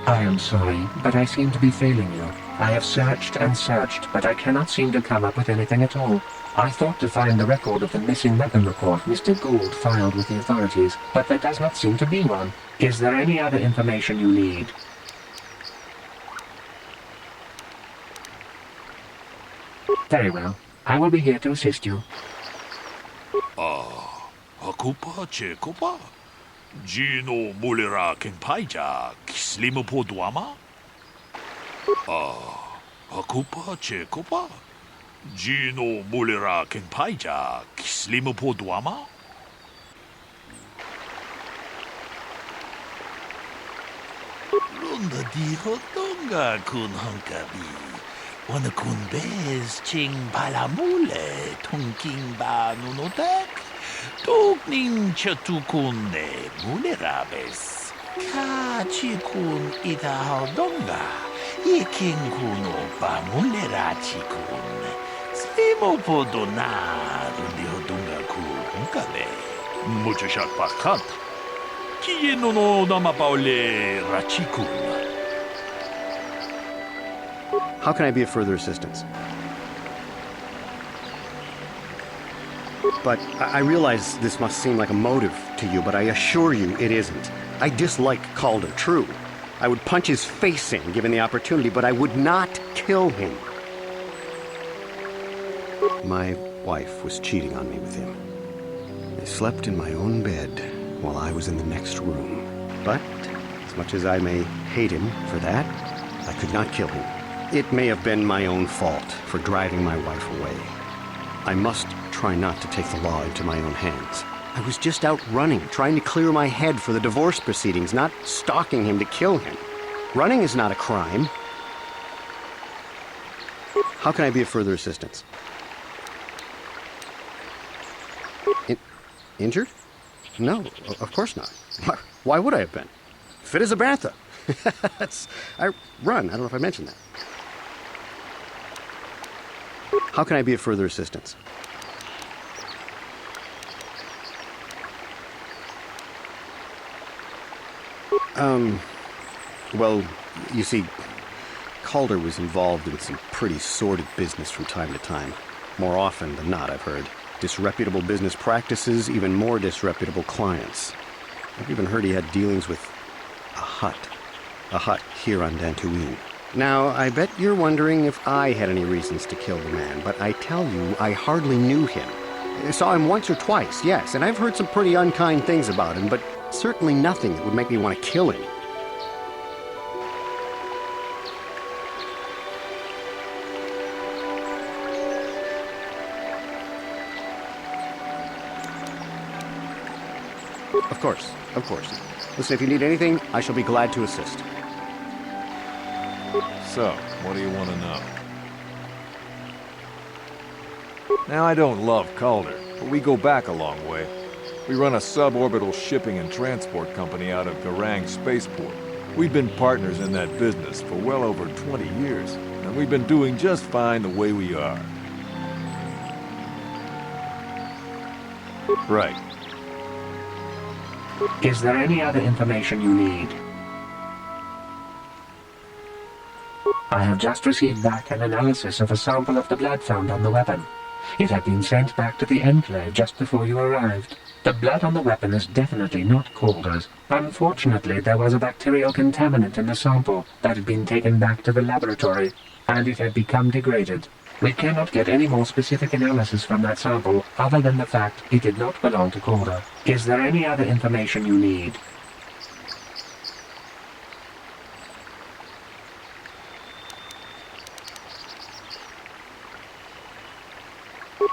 I am sorry, but I seem to be failing you. I have searched and searched, but I cannot seem to come up with anything at all. I thought to find the record of the missing weapon report Mr. Gould filed with the authorities, but there does not seem to be one. Is there any other information you need? Very well. I will be here to assist you. Hakupa chekopa? Gino mulera kenpaija kislimo poduama? Hakupa chekopa? Gino mulera kenpaija kislimo poduama? Lunda di hotonga kun hankabi. Wana kun bez ching palamule tunking ba nunotek. Tukning chatukunde mulerabes. Kachikun ita hodonga. Iking kuno ba mulerachikun. Slimo podonar di hodonga ku hunkabe. Mucho shat pakat. Kiye no dama paule rachikun. How can I be of further assistance? But I realize this must seem like a motive to you, but I assure you it isn't. I dislike Calder, true. I would punch his face in given the opportunity, but I would not kill him. My wife was cheating on me with him. I slept in my own bed while I was in the next room. But, as much as I may hate him for that, I could not kill him. It may have been my own fault for driving my wife away. I must try not to take the law into my own hands. I was just out running, trying to clear my head for the divorce proceedings, not stalking him to kill him. Running is not a crime. How can I be of further assistance? Injured? No, of course not. Why would I have been? Fit as a bantha. I run. I don't know if I mentioned that. How can I be of further assistance? Well, you see, Calder was involved in some pretty sordid business from time to time. More often than not, I've heard. Disreputable business practices, even more disreputable clients. I've even heard he had dealings with a hut. a hut here on Dantooine. Now, I bet you're wondering if I had any reasons to kill the man, but I tell you, I hardly knew him. I saw him once or twice, yes, and I've heard some pretty unkind things about him, but certainly nothing that would make me want to kill him. Of course, of course. Listen, if you need anything, I shall be glad to assist. So, what do you want to know? Now, I don't love Calder, but we go back a long way. We run a suborbital shipping and transport company out of Garang Spaceport. We've been partners in that business for well over 20 years, and we've been doing just fine the way we are. Right. Is there any other information you need? I have just received back an analysis of a sample of the blood found on the weapon. It had been sent back to the Enclave just before you arrived. The blood on the weapon is definitely not Calder's. Unfortunately, there was a bacterial contaminant in the sample that had been taken back to the laboratory, and it had become degraded. We cannot get any more specific analysis from that sample other than the fact it did not belong to Calder. Is there any other information you need?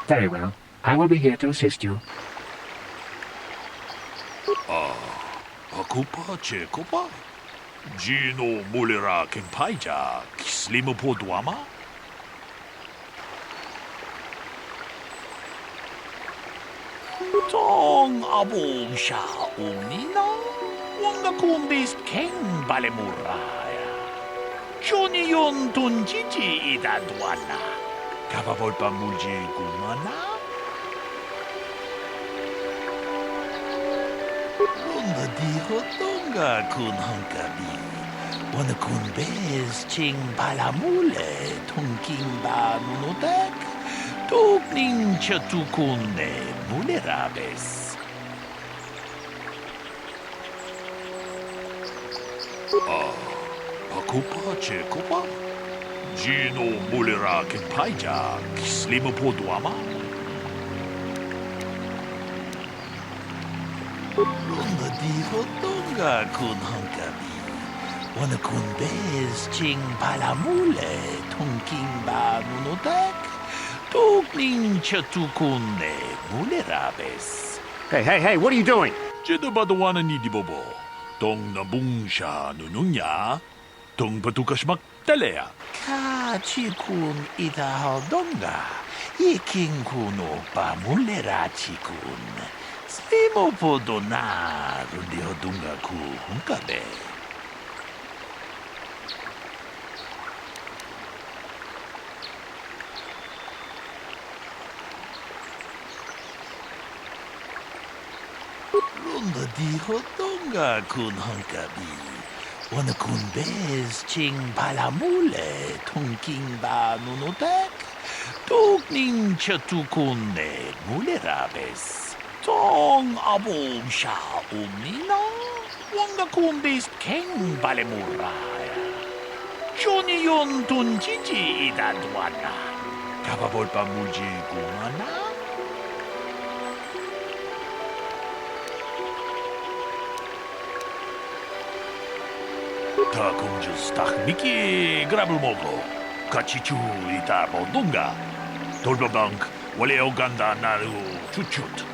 Very well. I will be here to assist you. Akupa Chekopa? Gino Mulera Kempaija Kislimupo Duama? Tong Abum Sha Umnina? Wanga Kumbis King Balemuraya. Johnny Yon Tunjiji Idadwana. Kavavolpa Mulji Gumana? Lunga di Hotonga Kun Hunkabi. Wana Kun Bez Ching Palamule Tunkimba Nunotek. Tukning Chatukunde Mulerabes. Akupa Chekopa? Gino Mulera Kempaija Kislimupo Duama? Lunga di Hotonga Kun Hunkabi. Wana Kun Bez Ching Palamule Tunkimba Nunotek. Tukning Chatukunde Mulerabes. Hey, what are you doing? Jedabadawana Nidibobo. Tong Nabungsha Nununya. Tong Patukashmak Telea. Ka Chikun Ida Haldonga. Iking Kuno Pamulera Chikun. Slimo Podona Rundi Hodunga Ku Hunkabe. Lunga di Hodonga Kun Hunkabi. Wana Kun Bez Ching Palamule Tunking Ba Nunotek. Tukning Chatukunde Mulerabes. Tong Abum Sha Umnina. Wanga Kun Bez King Balemuraya. Johnny Yon Tunjiji Idadwana. Kavavolpa Mulji Gumana? Ta kunjus Miki Grabulmogo, Kachichu Ita Bodunga, Tolbabank, Wale Oganda Naru Chuchut,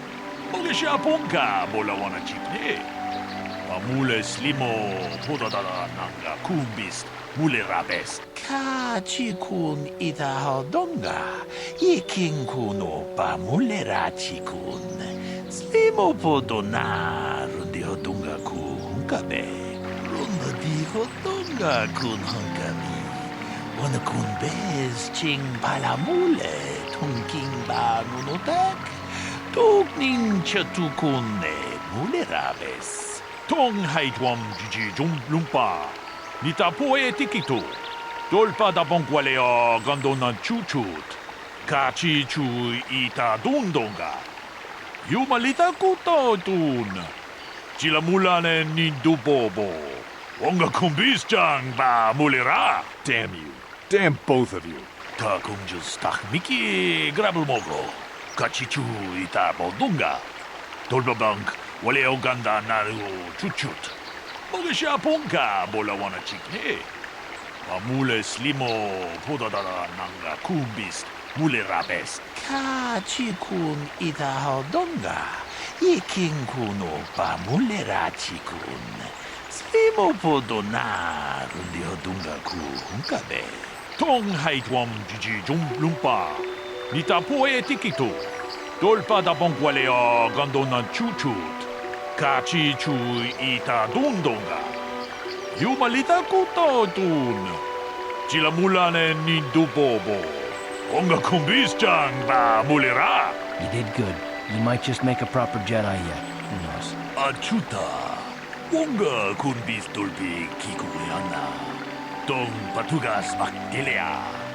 Mogesha Ponka, Bolawana Chipne, Pamule Slimo, Podadara Nanga Kumbis, Mule Rabes, Kachikun Ita Hodonga, Yiking Kuno Pamule Rachikun, Slimo Podona, Rundi Hodunga Ku Hunkabe. Di Hotonga Kun Hunkabi. Wana Kun Bez Ching Palamule Tunking Ba Nunotek. Tukning Chatukunde Mulerabes. Tong Haitwam Jiji Jum Lumpa. Nita Poe Tikito. Dolpa da Bonkwalea Gandona Chuchut. Kachi Chu Ita Dundonga. Yumalita Kuto Tun. Chilamulane Nindubobo. Wonga kumbisjang ba mulira. Damn you. Damn both of you. Ta kunjus tak miki grabulmogo. Kachichu ita bodunga. Tolbabank wale oganda naru chuchut. Mogesha ponka bola wana chikne. Mule slimo podadara nanga kumbis mule rabes. Kachikun ita hodonga. Yikin kuno pa mule rachikun. Slimo podona rundi hodunga ku hunkabe. Tong haitwam jiji jum lumpa. Nita poe tikito. Dolpa da bonkwalea gandona chuchut. Kachi chu ita dundonga. Yumalita kuto dun. Chila mulane ni dubobo. Onga kumbis-chan ba mulira. You did good. You might just make a proper Jedi yet. Who knows? Achuta. Onga kumbis tulpi kikuliana. Tong patugas makdilea.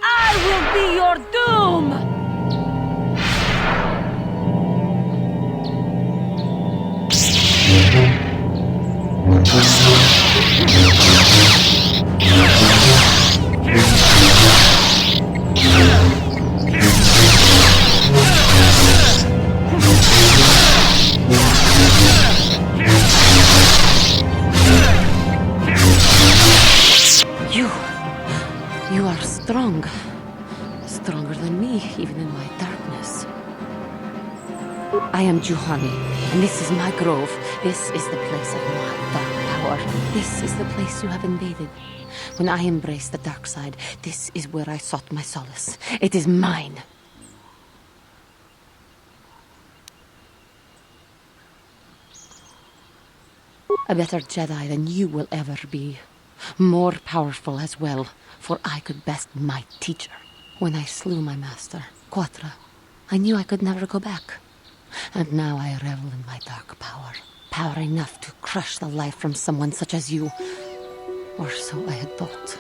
I will be your doom! You are strong. Stronger than me, even in my darkness. I am Juhani, and this is my grove. This is the place of my dark power. This is the place you have invaded. When I embraced the dark side, this is where I sought my solace. It is mine. A better Jedi than you will ever be. More powerful as well, for I could best my teacher. When I slew my master, Quatra, I knew I could never go back. And now I revel in my dark power. Power enough to crush the life from someone such as you. Or so I had thought.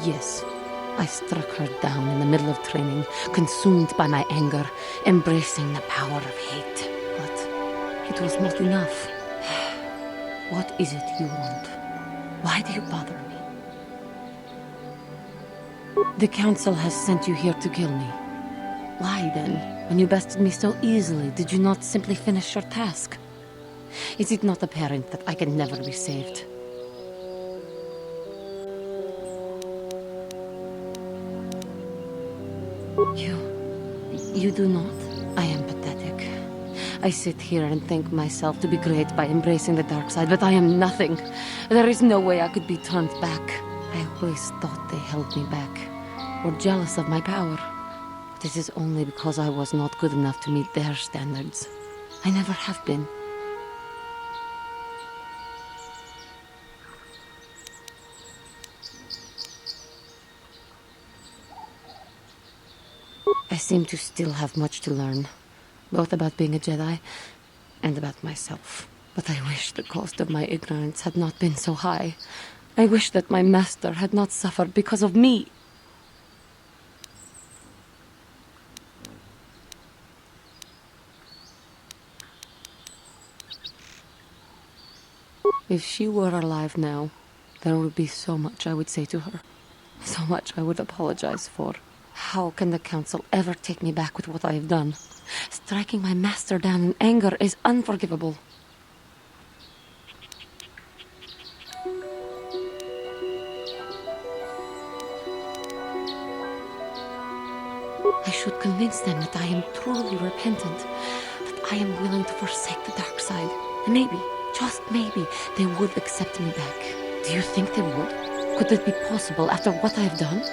Yes, I struck her down in the middle of training, consumed by my anger, embracing the power of hate. But it was not enough. What is it you want? Why do you bother me? The Council has sent you here to kill me. Why then, when you bested me so easily, did you not simply finish your task? Is it not apparent that I can never be saved? You do not? I am pathetic. I sit here and think myself to be great by embracing the dark side, but I am nothing. There is no way I could be turned back. I always thought they held me back, or jealous of my power. This is only because I was not good enough to meet their standards. I never have been. I seem to still have much to learn, both about being a Jedi and about myself. But I wish the cost of my ignorance had not been so high. I wish that my master had not suffered because of me. If she were alive now, there would be so much I would say to her. So much I would apologize for. How can the Council ever take me back with what I have done? Striking my master down in anger is unforgivable. I should convince them that I am truly repentant, that I am willing to forsake the dark side. And maybe, just maybe, they would accept me back. Do you think they would? Could it be possible after what I have done?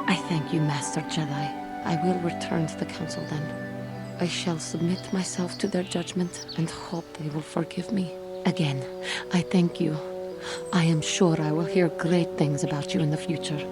I thank you, Master Jedi. I will return to the Council then. I shall submit myself to their judgment and hope they will forgive me. Again, I thank you. I am sure I will hear great things about you in the future.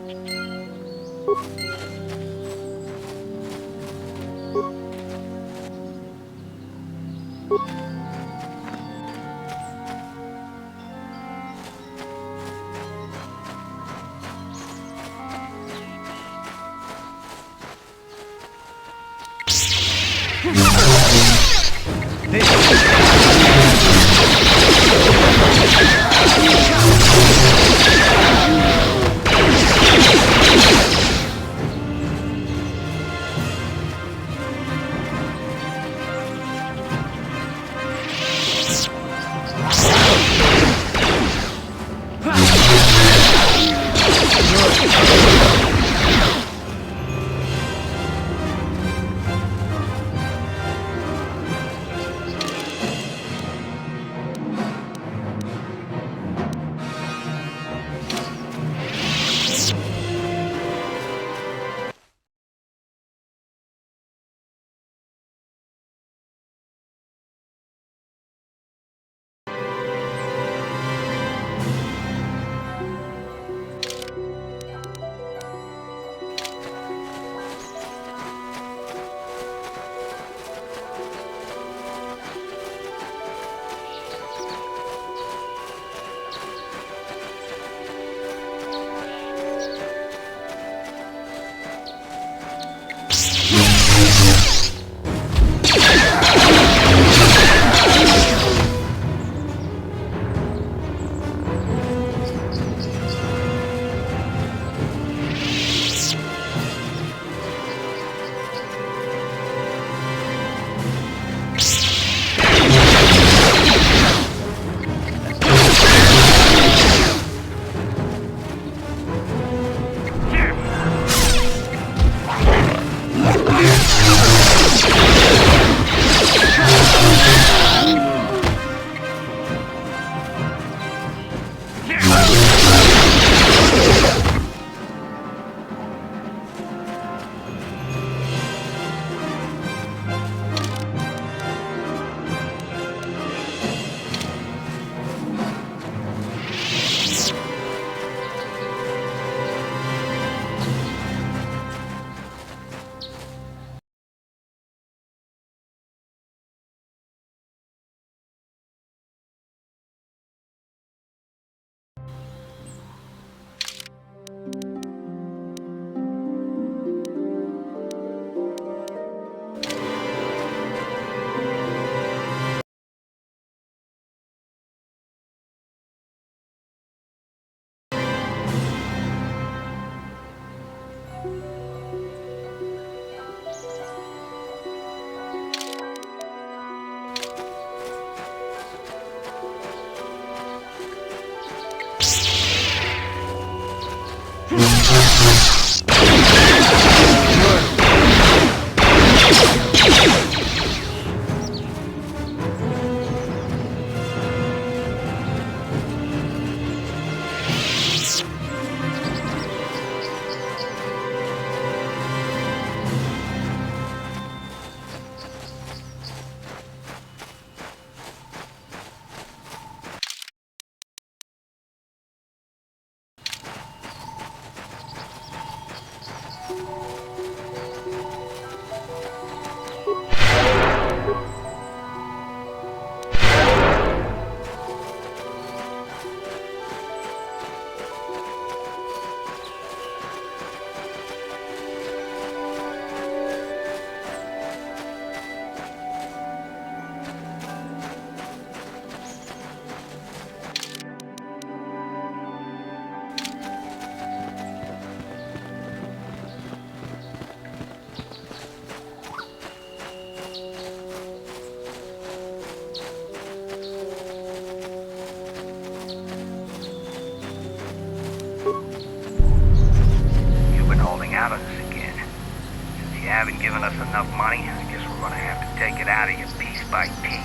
us enough money, I guess we're gonna have to take it out of you piece by piece.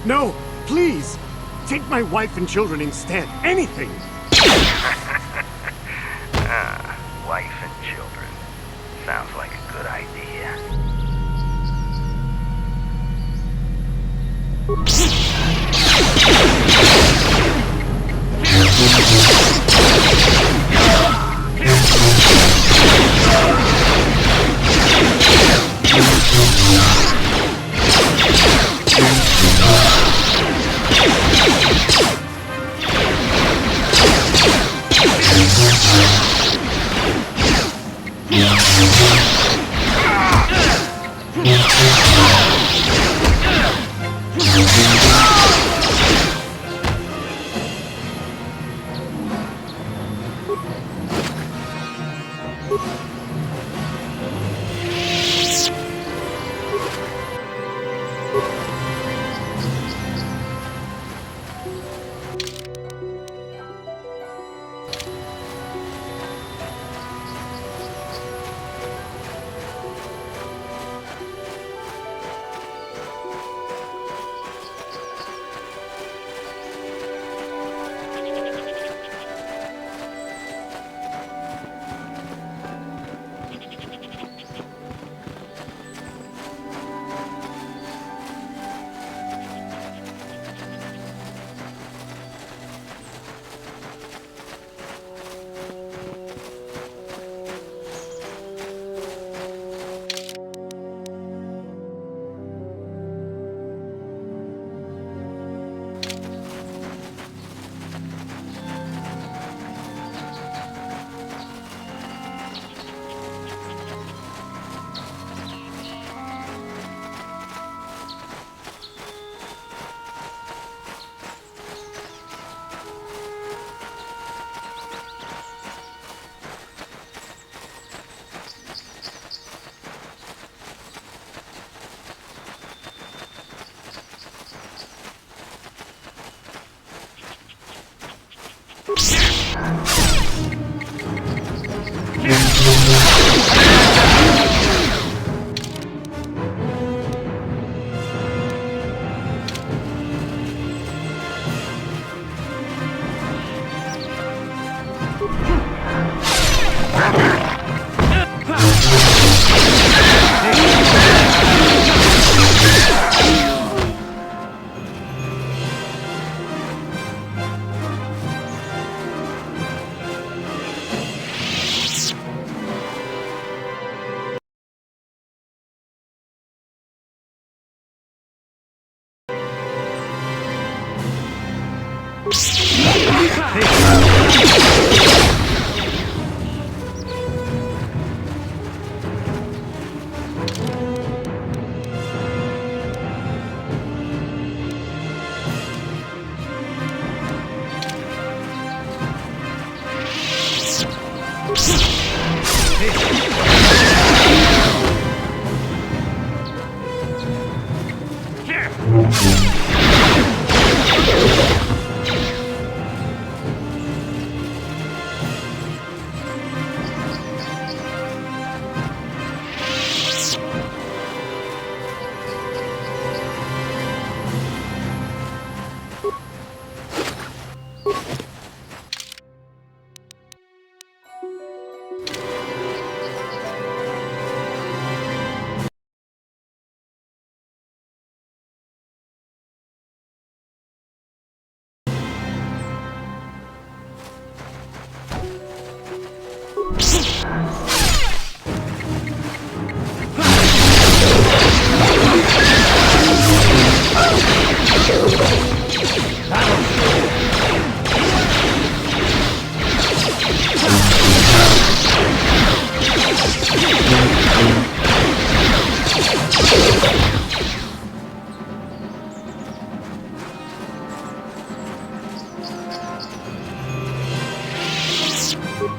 No, please! Take my wife and children instead. Anything! Wife and children. Sounds like a good idea.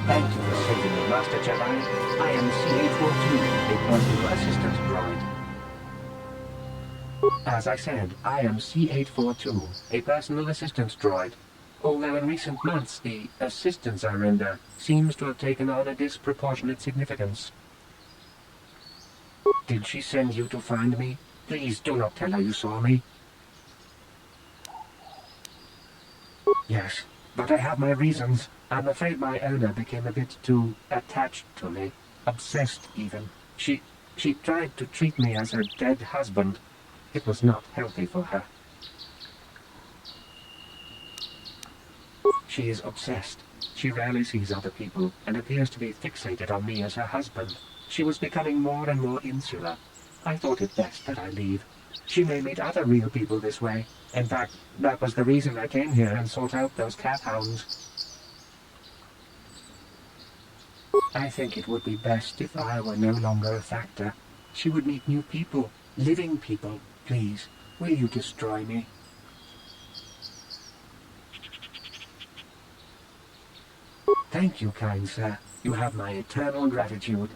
Thank you for saving me, Master Jedi. I am C842, a personal assistant droid. As I said, I am C842, a personal assistant droid. Although in recent months the assistance I render seems to have taken on a disproportionate significance. Did she send you to find me? Please do not tell her you saw me. Yes, but I have my reasons. I'm afraid my owner became a bit too attached to me. Obsessed, even. She tried to treat me as her dead husband. It was not healthy for her. She is obsessed. She rarely sees other people and appears to be fixated on me as her husband. She was becoming more and more insular. I thought it best that I leave. She may meet other real people this way. In fact, that was the reason I came here and sought out those cat hounds. I think it would be best if I were no longer a factor. She would meet new people, living people. Please, will you destroy me? Thank you, kind sir. You have my eternal gratitude.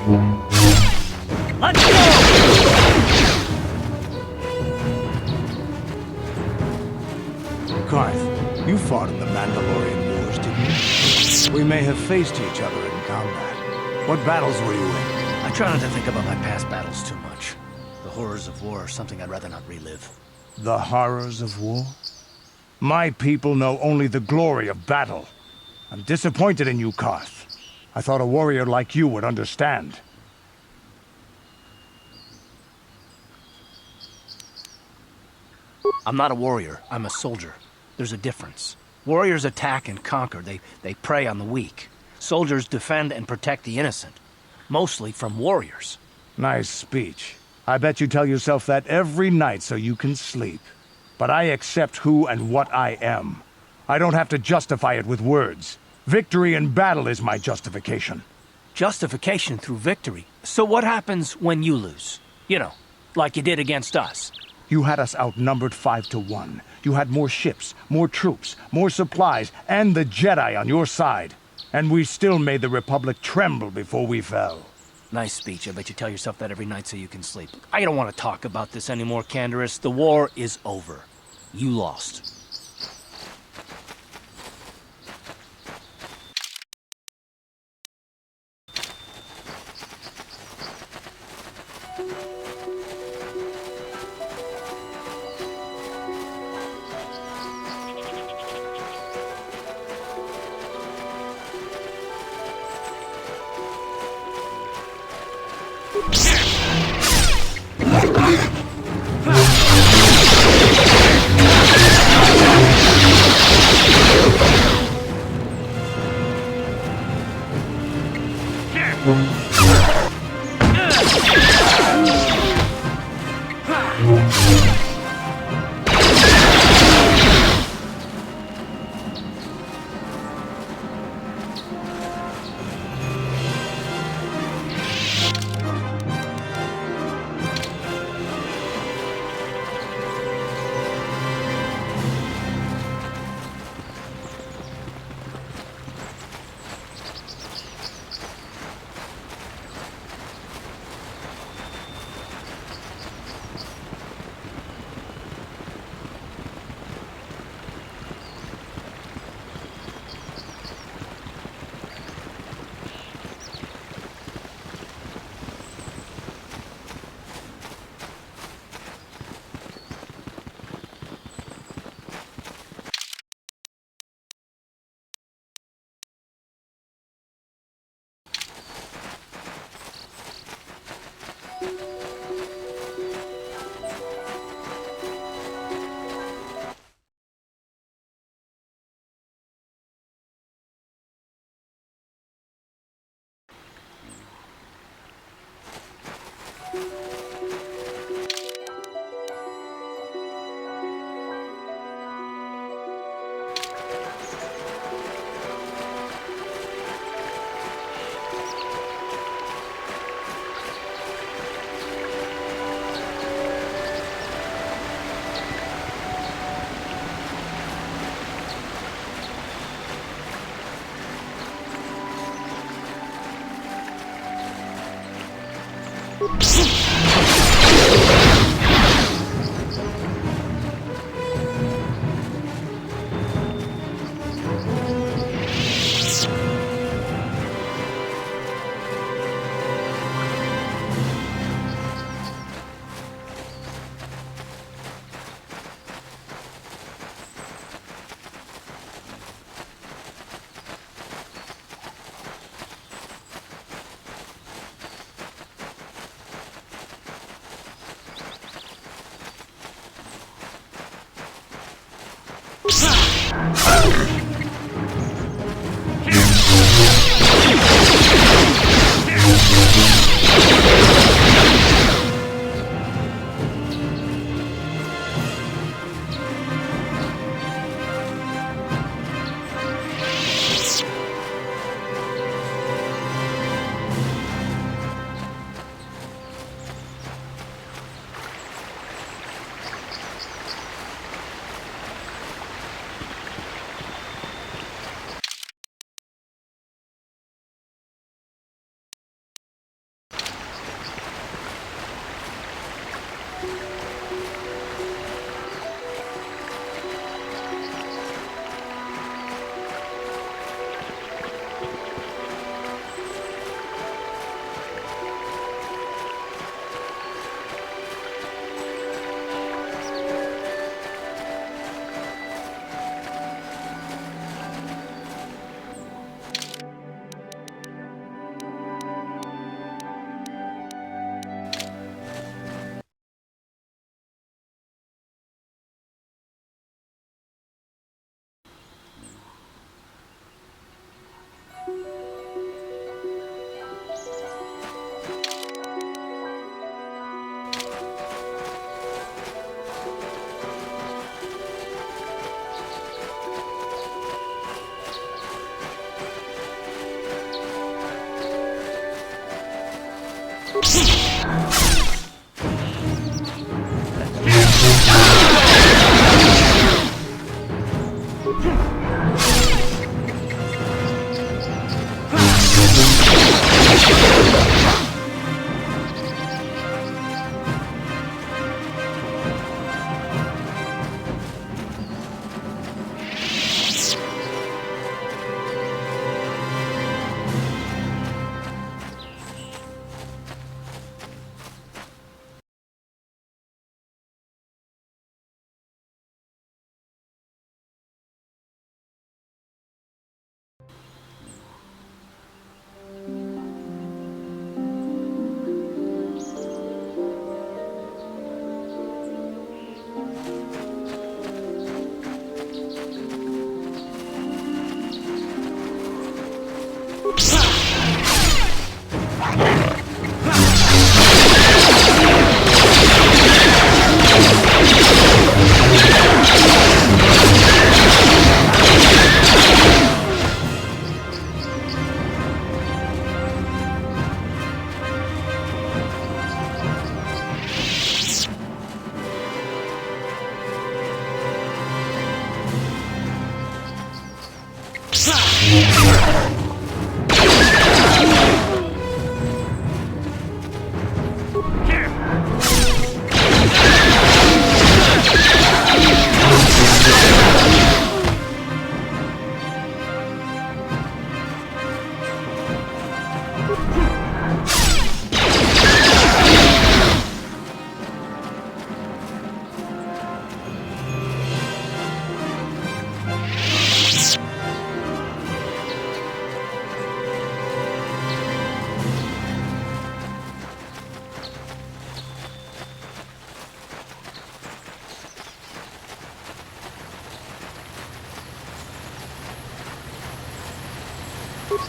Let's go! Karth, you fought in the Mandalorian Wars, didn't you? We may have faced each other in combat. What battles were you in? I try not to think about my past battles too much. The horrors of war are something I'd rather not relive. The horrors of war? My people know only the glory of battle. I'm disappointed in you, Karth. I thought a warrior like you would understand. I'm not a warrior, I'm a soldier. There's a difference. Warriors attack and conquer, they prey on the weak. Soldiers defend and protect the innocent. Mostly from warriors. Nice speech. I bet you tell yourself that every night so you can sleep. But I accept who and what I am. I don't have to justify it with words. Victory in battle is my justification. Justification through victory. So what happens when you lose? You know, like you did against us. You had us outnumbered 5-1. You had more ships, more troops, more supplies, and the Jedi on your side. And we still made the Republic tremble before we fell. Nice speech. I bet you tell yourself that every night so you can sleep. I don't want to talk about this anymore, Canderous. The war is over. You lost.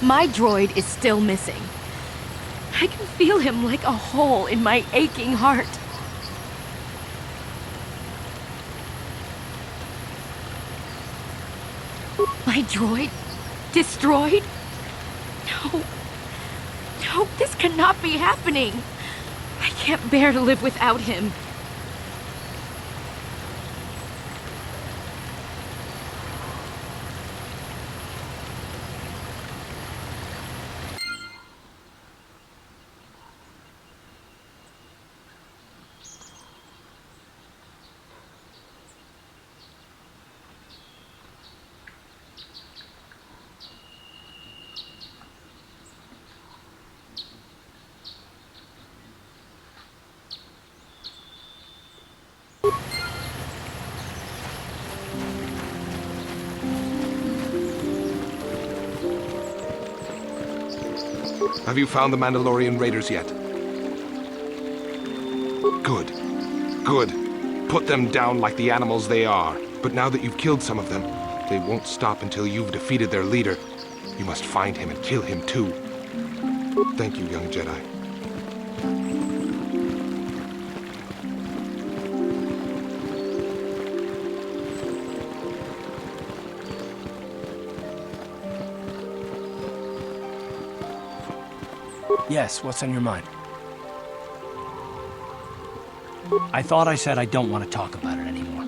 My droid is still missing. I can feel him like a hole in my aching heart. My droid? Destroyed? No. No, this cannot be happening. I can't bear to live without him. Have you found the Mandalorian raiders yet? Good. Good. Put them down like the animals they are. But now that you've killed some of them, they won't stop until you've defeated their leader. You must find him and kill him too. Thank you, young Jedi. Yes, what's on your mind? I thought I said I don't want to talk about it anymore.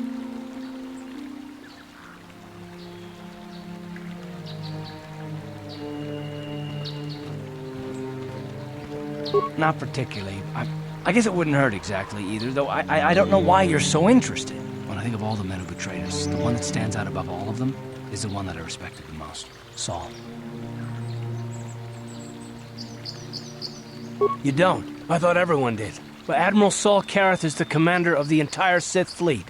Not particularly. I guess it wouldn't hurt exactly either, though I don't know why you're so interested. When I think of all the men who betrayed us, the one that stands out above all of them is the one that I respected the most. Saul. You don't? I thought everyone did. But Admiral Saul Karath is the commander of the entire Sith fleet.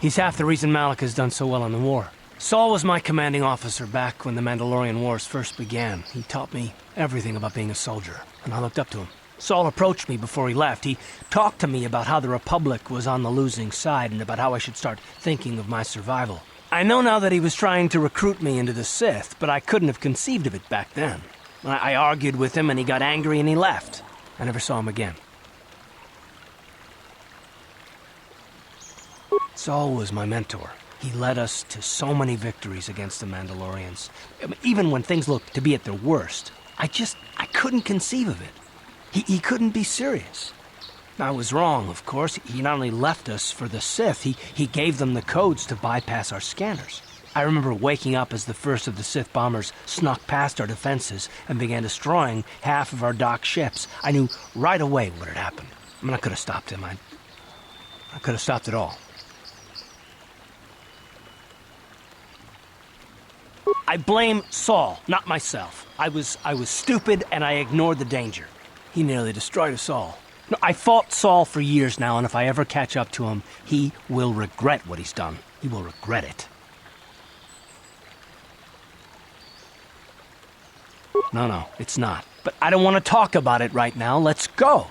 He's half the reason Malak has done so well in the war. Saul was my commanding officer back when the Mandalorian Wars first began. He taught me everything about being a soldier, and I looked up to him. Saul approached me before he left. He talked to me about how the Republic was on the losing side and about how I should start thinking of my survival. I know now that he was trying to recruit me into the Sith, but I couldn't have conceived of it back then. I argued with him and he got angry and he left. I never saw him again. Saul was my mentor. He led us to so many victories against the Mandalorians. Even when things looked to be at their worst, I couldn't conceive of it. He couldn't be serious. I was wrong, of course. He not only left us for the Sith, he gave them the codes to bypass our scanners. I remember waking up as the first of the Sith bombers snuck past our defenses and began destroying half of our docked ships. I knew right away what had happened. I mean, I could have stopped him. I could have stopped it all. I blame Saul, not myself. I was stupid and I ignored the danger. He nearly destroyed us all. No, I fought Saul for years now, and if I ever catch up to him, he will regret what he's done. He will regret it. No, it's not. But I don't want to talk about it right now. Let's go.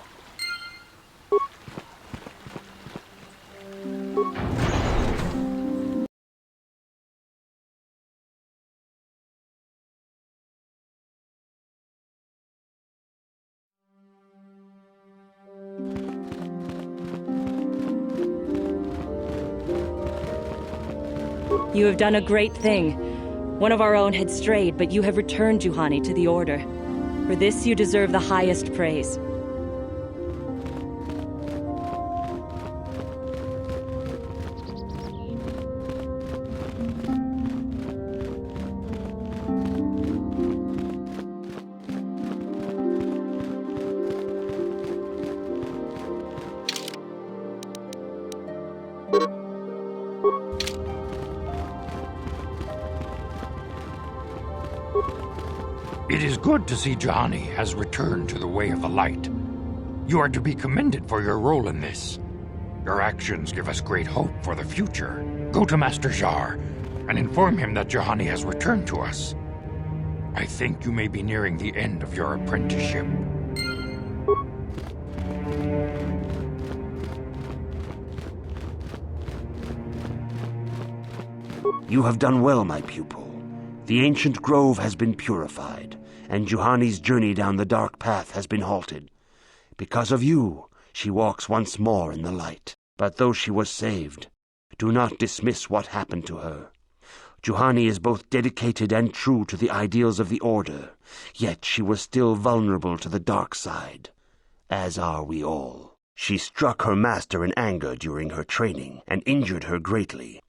You have done a great thing. One of our own had strayed, but you have returned Juhani to the Order. For this, you deserve the highest praise. It is good to see Juhani has returned to the way of the light. You are to be commended for your role in this. Your actions give us great hope for the future. Go to Master Jar and inform him that Juhani has returned to us. I think you may be nearing the end of your apprenticeship. You have done well, my pupil. The ancient grove has been purified, and Juhani's journey down the dark path has been halted. Because of you, she walks once more in the light. But though she was saved, do not dismiss what happened to her. Juhani is both dedicated and true to the ideals of the Order, yet she was still vulnerable to the dark side, as are we all. She struck her master in anger during her training, and injured her greatly.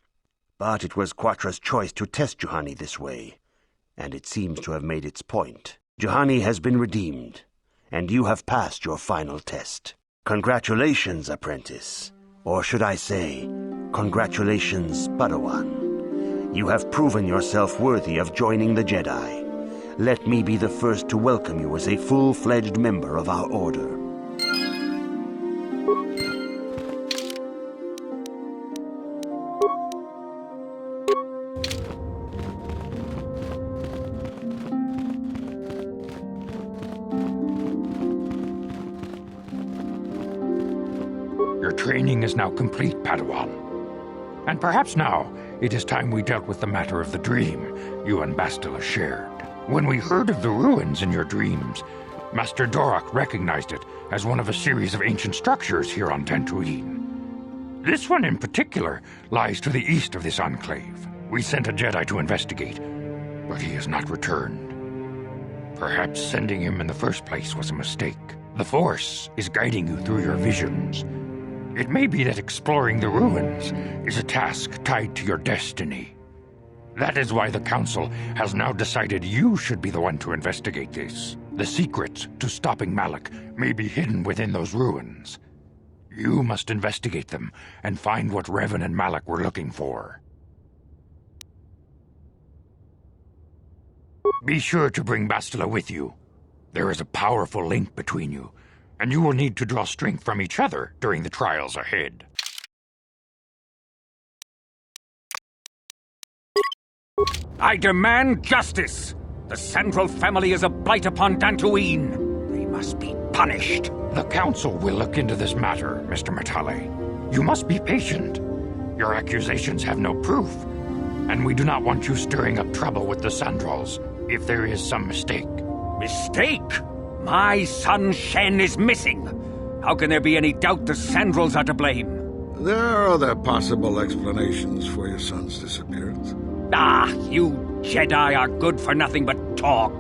But it was Quatra's choice to test Juhani this way, and it seems to have made its point. Juhani has been redeemed, and you have passed your final test. Congratulations, apprentice. Or should I say, congratulations, Padawan. You have proven yourself worthy of joining the Jedi. Let me be the first to welcome you as a full-fledged member of our Order. Training is now complete, Padawan. And perhaps now it is time we dealt with the matter of the dream you and Bastila shared. When we heard of the ruins in your dreams, Master Dorak recognized it as one of a series of ancient structures here on Dantooine. This one in particular lies to the east of this enclave. We sent a Jedi to investigate, but he has not returned. Perhaps sending him in the first place was a mistake. The Force is guiding you through your visions. It may be that exploring the ruins is a task tied to your destiny. That is why the Council has now decided you should be the one to investigate this. The secrets to stopping Malak may be hidden within those ruins. You must investigate them and find what Revan and Malak were looking for. Be sure to bring Bastila with you. There is a powerful link between you, and you will need to draw strength from each other during the trials ahead. I demand justice! The Sandral family is a blight upon Dantooine. They must be punished. The Council will look into this matter, Mr. Matale. You must be patient. Your accusations have no proof, and we do not want you stirring up trouble with the Sandrals if there is some mistake. Mistake? My son Shen is missing. How can there be any doubt the Sandrals are to blame? There are other possible explanations for your son's disappearance. Ah, you Jedi are good for nothing but talk.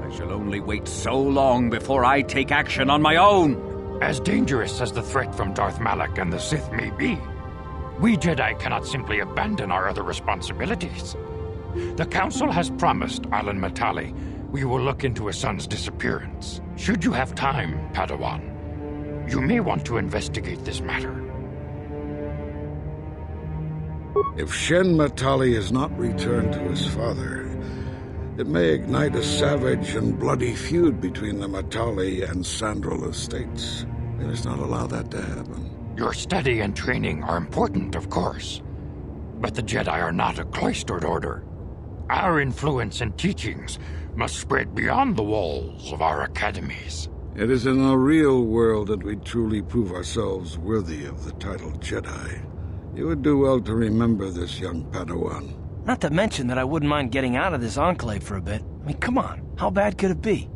I shall only wait so long before I take action on my own. As dangerous as the threat from Darth Malak and the Sith may be, we Jedi cannot simply abandon our other responsibilities. The Council has promised Alan Matali we will look into his son's disappearance. Should you have time, Padawan, you may want to investigate this matter. If Shen Matali is not returned to his father, it may ignite a savage and bloody feud between the Matali and Sandral estates. We must not allow that to happen. Your study and training are important, of course, but the Jedi are not a cloistered order. Our influence and teachings must spread beyond the walls of our academies. It is in the real world that we truly prove ourselves worthy of the title Jedi. You would do well to remember this, young Padawan. Not to mention that I wouldn't mind getting out of this enclave for a bit. I mean, come on, how bad could it be?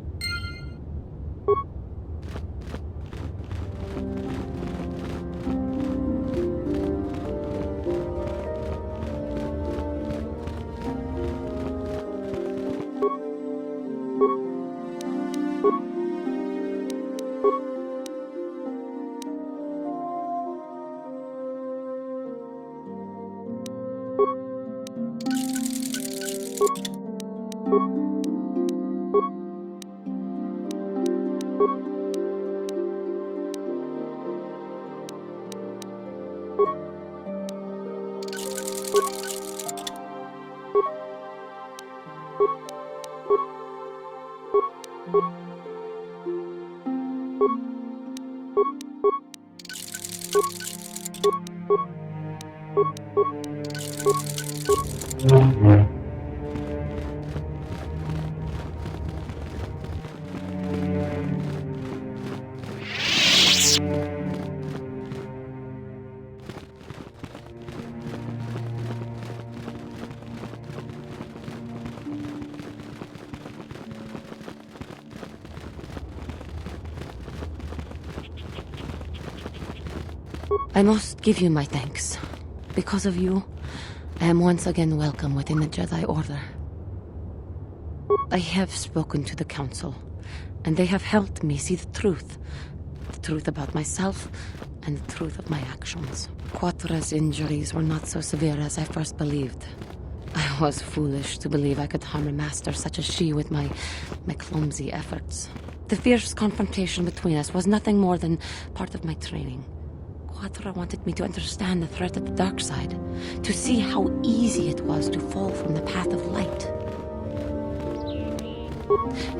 I must give you my thanks. Because of you, I am once again welcome within the Jedi Order. I have spoken to the Council, and they have helped me see the truth. The truth about myself, and the truth of my actions. Quatra's injuries were not so severe as I first believed. I was foolish to believe I could harm a master such as she with my clumsy efforts. The fierce confrontation between us was nothing more than part of my training. Quatra wanted me to understand the threat of the dark side, to see how easy it was to fall from the path of light.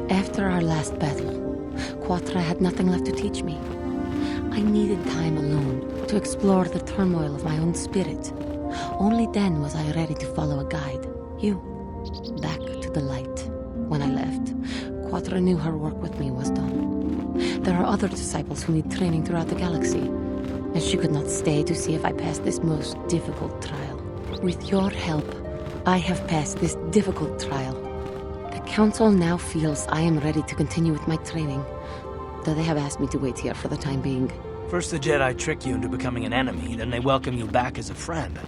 After our last battle, Quatra had nothing left to teach me. I needed time alone to explore the turmoil of my own spirit. Only then was I ready to follow a guide. You. Back to the light. When I left, Quatra knew her work with me was done. There are other disciples who need training throughout the galaxy, and she could not stay to see if I passed this most difficult trial. With your help, I have passed this difficult trial. The Council now feels I am ready to continue with my training, though they have asked me to wait here for the time being. First the Jedi trick you into becoming an enemy, then they welcome you back as a friend.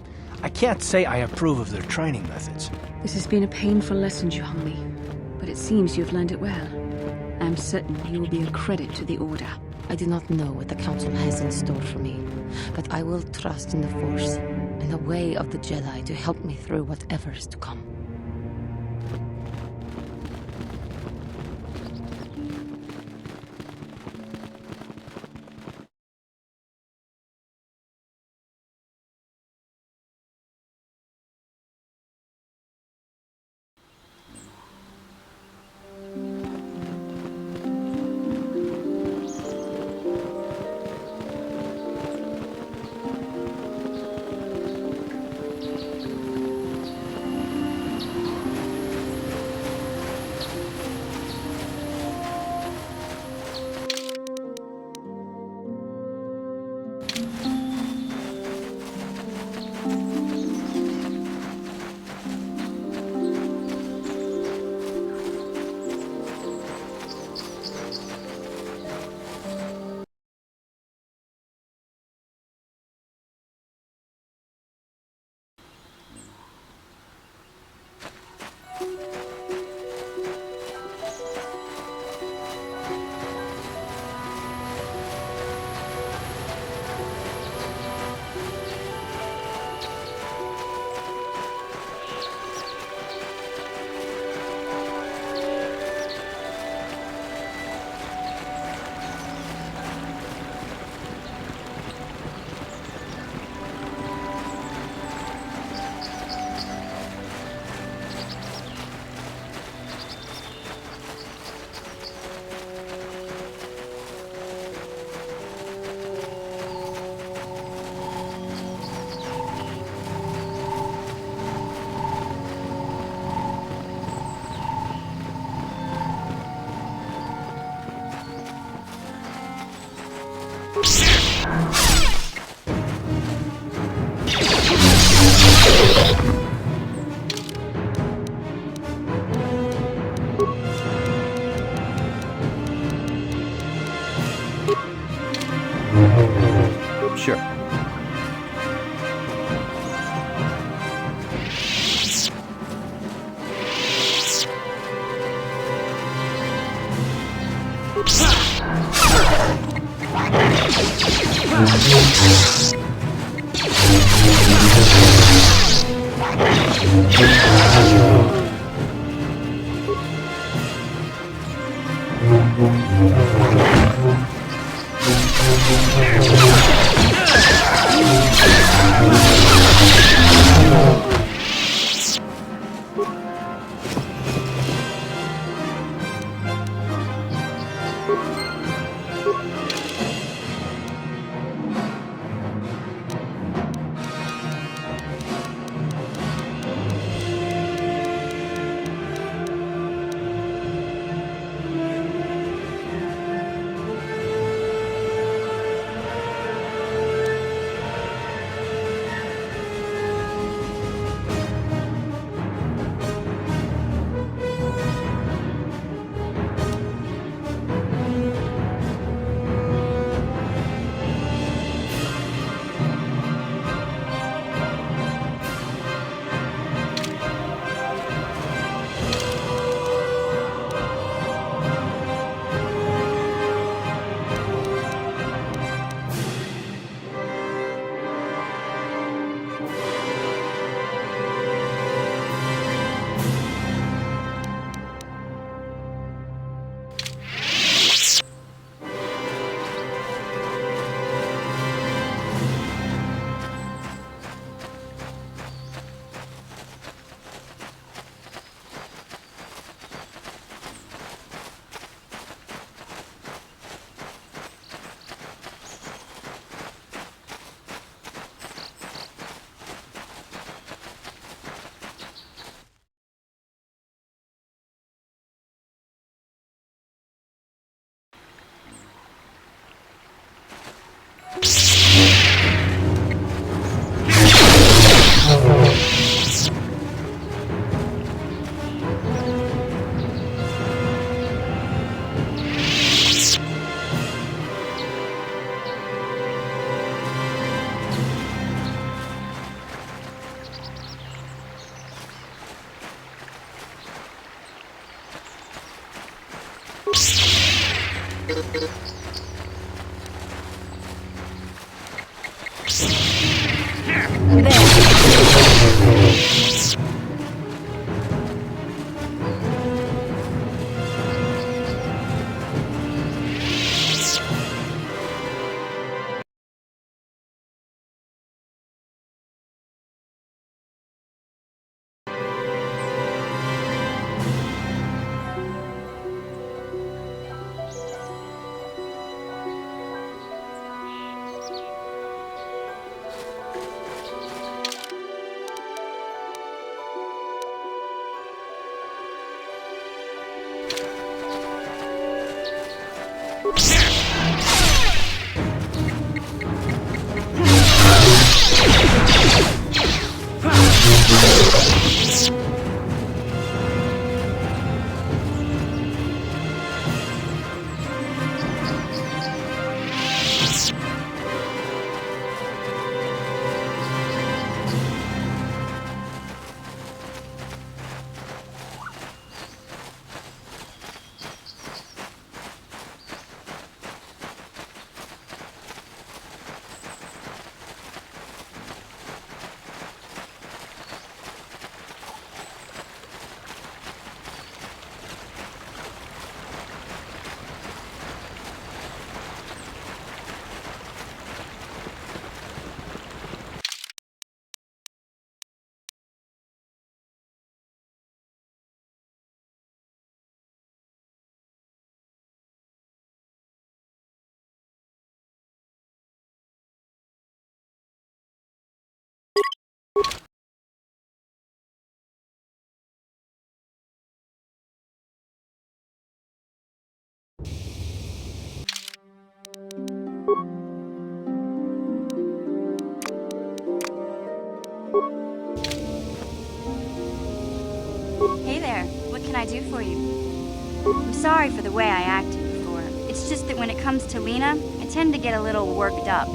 I can't say I approve of their training methods. This has been a painful lesson, Juhani, but it seems you've learned it well. I'm certain you will be a credit to the Order. I do not know what the Council has in store for me, but I will trust in the Force and the way of the Jedi to help me through whatever is to come. Sure. can I do for you? I'm sorry for the way I acted before. It's just that when it comes to Lena, I tend to get a little worked up.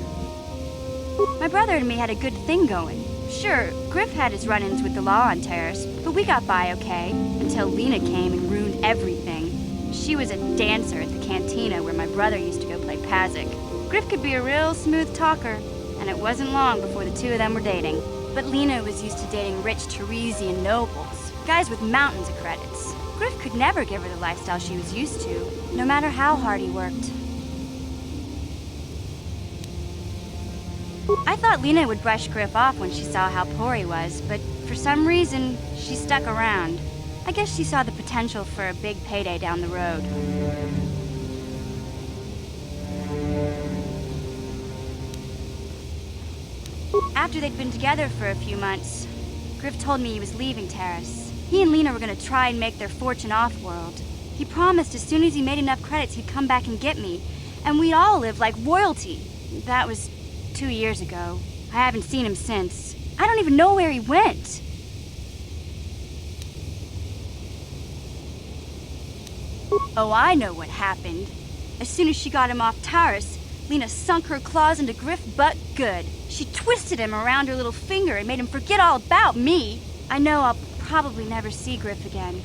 My brother and me had a good thing going. Sure, Griff had his run-ins with the law on Terrace, but we got by okay, until Lena came and ruined everything. She was a dancer at the cantina where my brother used to go play Pazic. Griff could be a real smooth talker, and it wasn't long before the two of them were dating. But Lena was used to dating rich Teresian nobles, guys with mountains of credits. Griff could never give her the lifestyle she was used to, no matter how hard he worked. I thought Lena would brush Griff off when she saw how poor he was, but for some reason, she stuck around. I guess she saw the potential for a big payday down the road. After they'd been together for a few months, Griff told me he was leaving Terrace. He and Lena were going to try and make their fortune off-world. He promised as soon as he made enough credits he'd come back and get me, and we'd all live like royalty. That was 2 years ago. I haven't seen him since. I don't even know where he went. Oh, I know what happened. As soon as she got him off Terrace, Lena sunk her claws into Griff butt good. She twisted him around her little finger and made him forget all about me. I know I'll probably never see Griff again.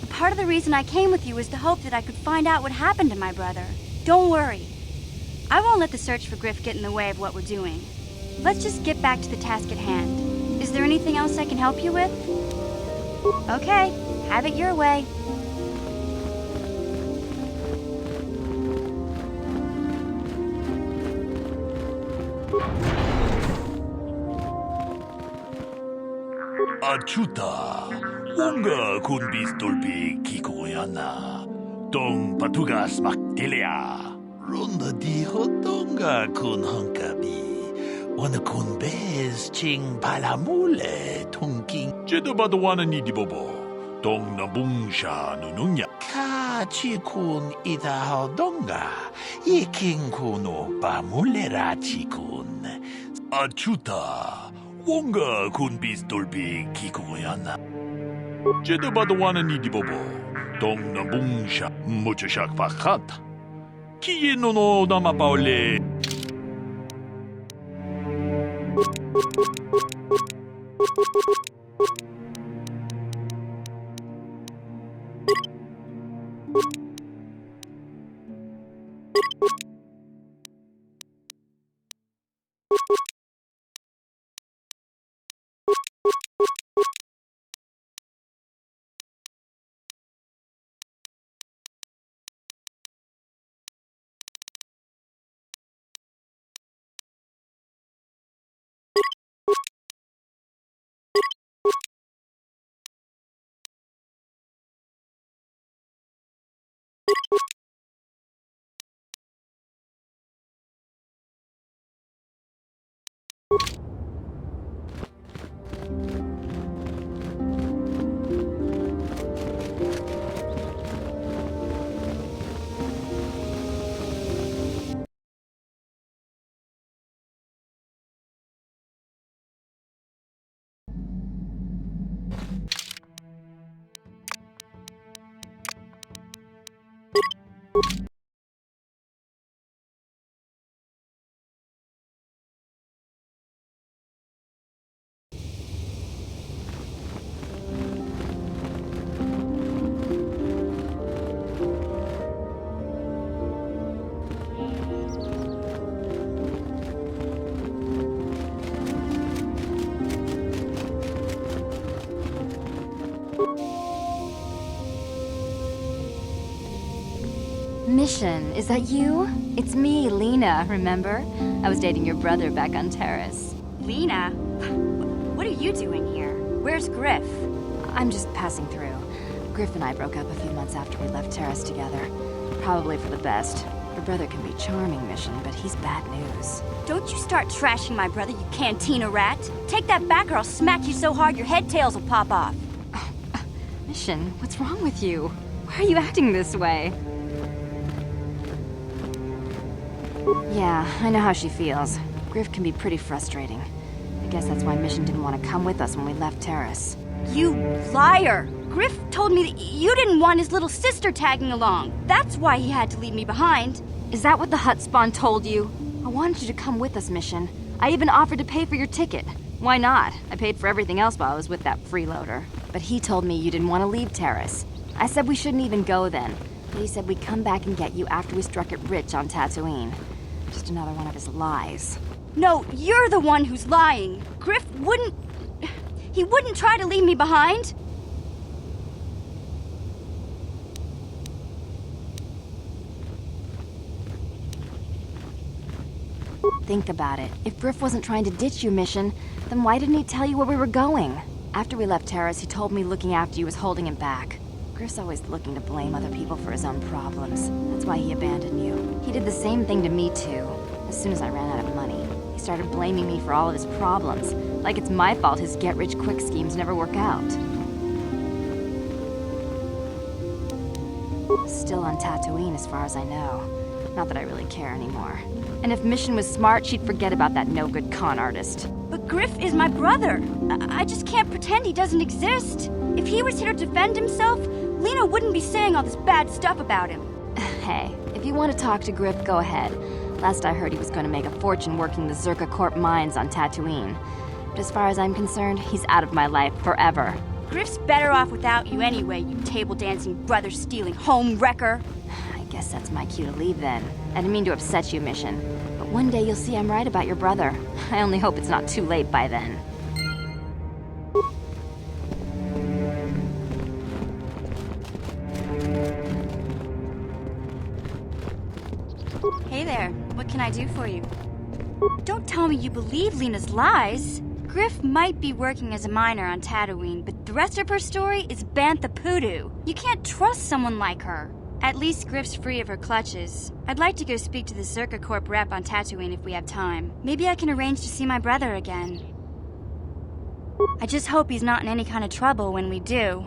But part of the reason I came with you was the hope that I could find out what happened to my brother. Don't worry. I won't let the search for Griff get in the way of what we're doing. Let's just get back to the task at hand. Is there anything else I can help you with? Okay, have it your way. Achuta, unga kun bistolpi kikoyana, dong patugas maktilea. Ronda di hodonga kun hunkabi, wana kun bez ching palamule tungking. Jedabadwana ni dibobo, dong nabungsha nununya. Ka chikun ita hodonga, iking kuno pamulera chikun. Achuta. Wonga kun bistolpi kikoyana. Jedabadwana ni dibobo. Dong na bungsha muchashak fakat. Kiye no no damapaule. Mission, is that you? It's me, Lena, remember? I was dating your brother back on Terrace. Lena? What are you doing here? Where's Griff? I'm just passing through. Griff and I broke up a few months after we left Terrace together. Probably for the best. Your brother can be charming, Mission, but he's bad news. Don't you start trashing my brother, you cantina rat! Take that back or I'll smack you so hard your head tails will pop off! Mission, what's wrong with you? Why are you acting this way? Yeah, I know how she feels. Griff can be pretty frustrating. I guess that's why Mission didn't want to come with us when we left Terrace. You liar! Griff told me that you didn't want his little sister tagging along. That's why he had to leave me behind. Is that what the hut spawn told you? I wanted you to come with us, Mission. I even offered to pay for your ticket. Why not? I paid for everything else while I was with that freeloader. But he told me you didn't want to leave Terrace. I said we shouldn't even go then. But he said we'd come back and get you after we struck it rich on Tatooine. Just another one of his lies. No, you're the one who's lying. Griff wouldn't... He wouldn't try to leave me behind. Think about it. If Griff wasn't trying to ditch you, Mission, then why didn't he tell you where we were going? After we left Terrace, he told me looking after you was holding him back. Griff's always looking to blame other people for his own problems. That's why he abandoned you. He did the same thing to me, too. As soon as I ran out of money, he started blaming me for all of his problems. Like it's my fault his get-rich-quick schemes never work out. Still on Tatooine, as far as I know. Not that I really care anymore. And if Mission was smart, she'd forget about that no-good con artist. But Griff is my brother. I just can't pretend he doesn't exist. If he was here to defend himself, Lena wouldn't be saying all this bad stuff about him. Hey, if you want to talk to Griff, go ahead. Last I heard he was going to make a fortune working the Zerka Corp mines on Tatooine. But as far as I'm concerned, he's out of my life forever. Griff's better off without you anyway, you table-dancing, brother-stealing home wrecker. I guess that's my cue to leave then. I didn't mean to upset you, Mission. But one day you'll see I'm right about your brother. I only hope it's not too late by then. Hey there, what can I do for you? Don't tell me you believe Lena's lies. Griff might be working as a miner on Tatooine, but the rest of her story is Bantha Poodoo. You can't trust someone like her. At least Griff's free of her clutches. I'd like to go speak to the Zerka Corp rep on Tatooine if we have time. Maybe I can arrange to see my brother again. I just hope he's not in any kind of trouble when we do.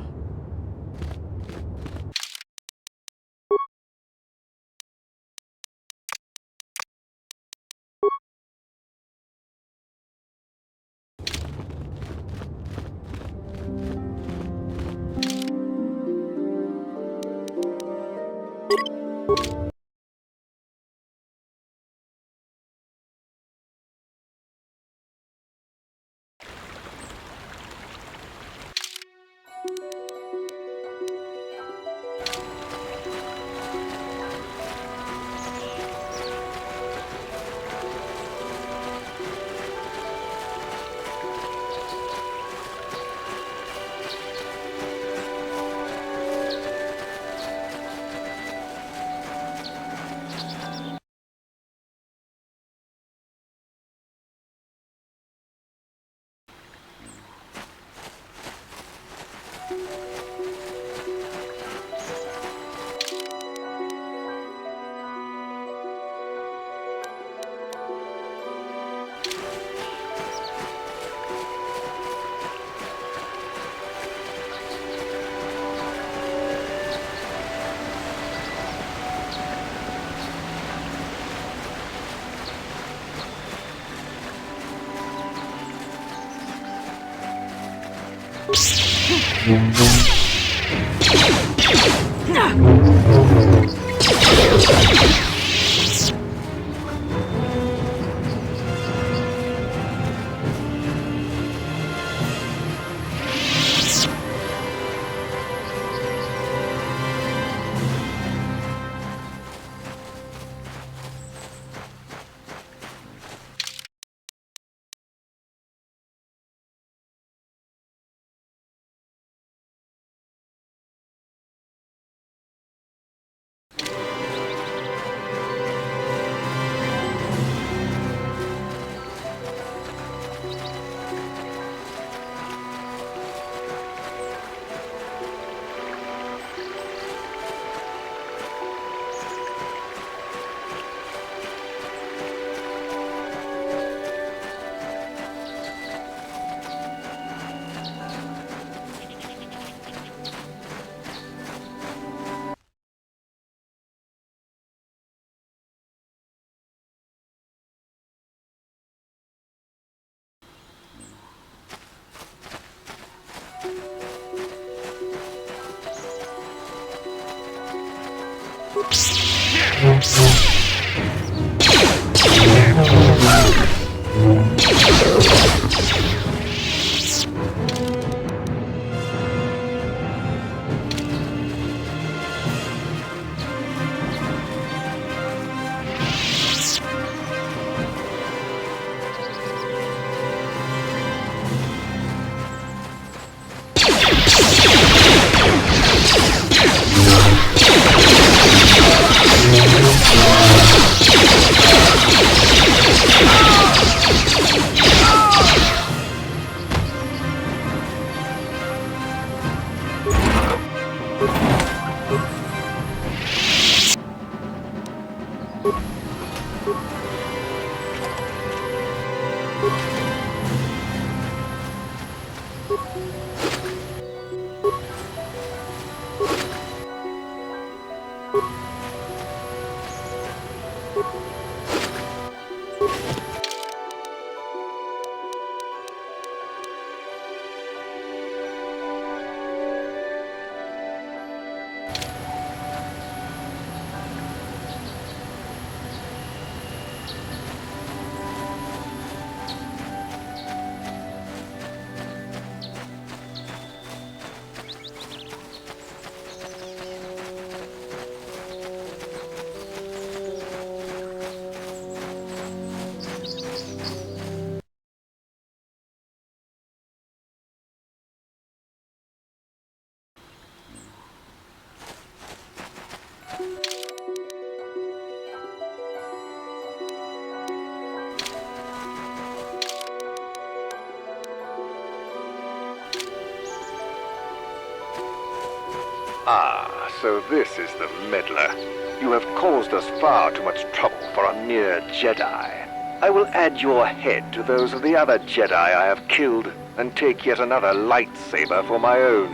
Ah, so this is the meddler. You have caused us far too much trouble for a mere Jedi. I will add your head to those of the other Jedi I have killed, and take yet another lightsaber for my own.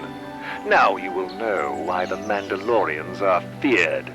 Now you will know why the Mandalorians are feared.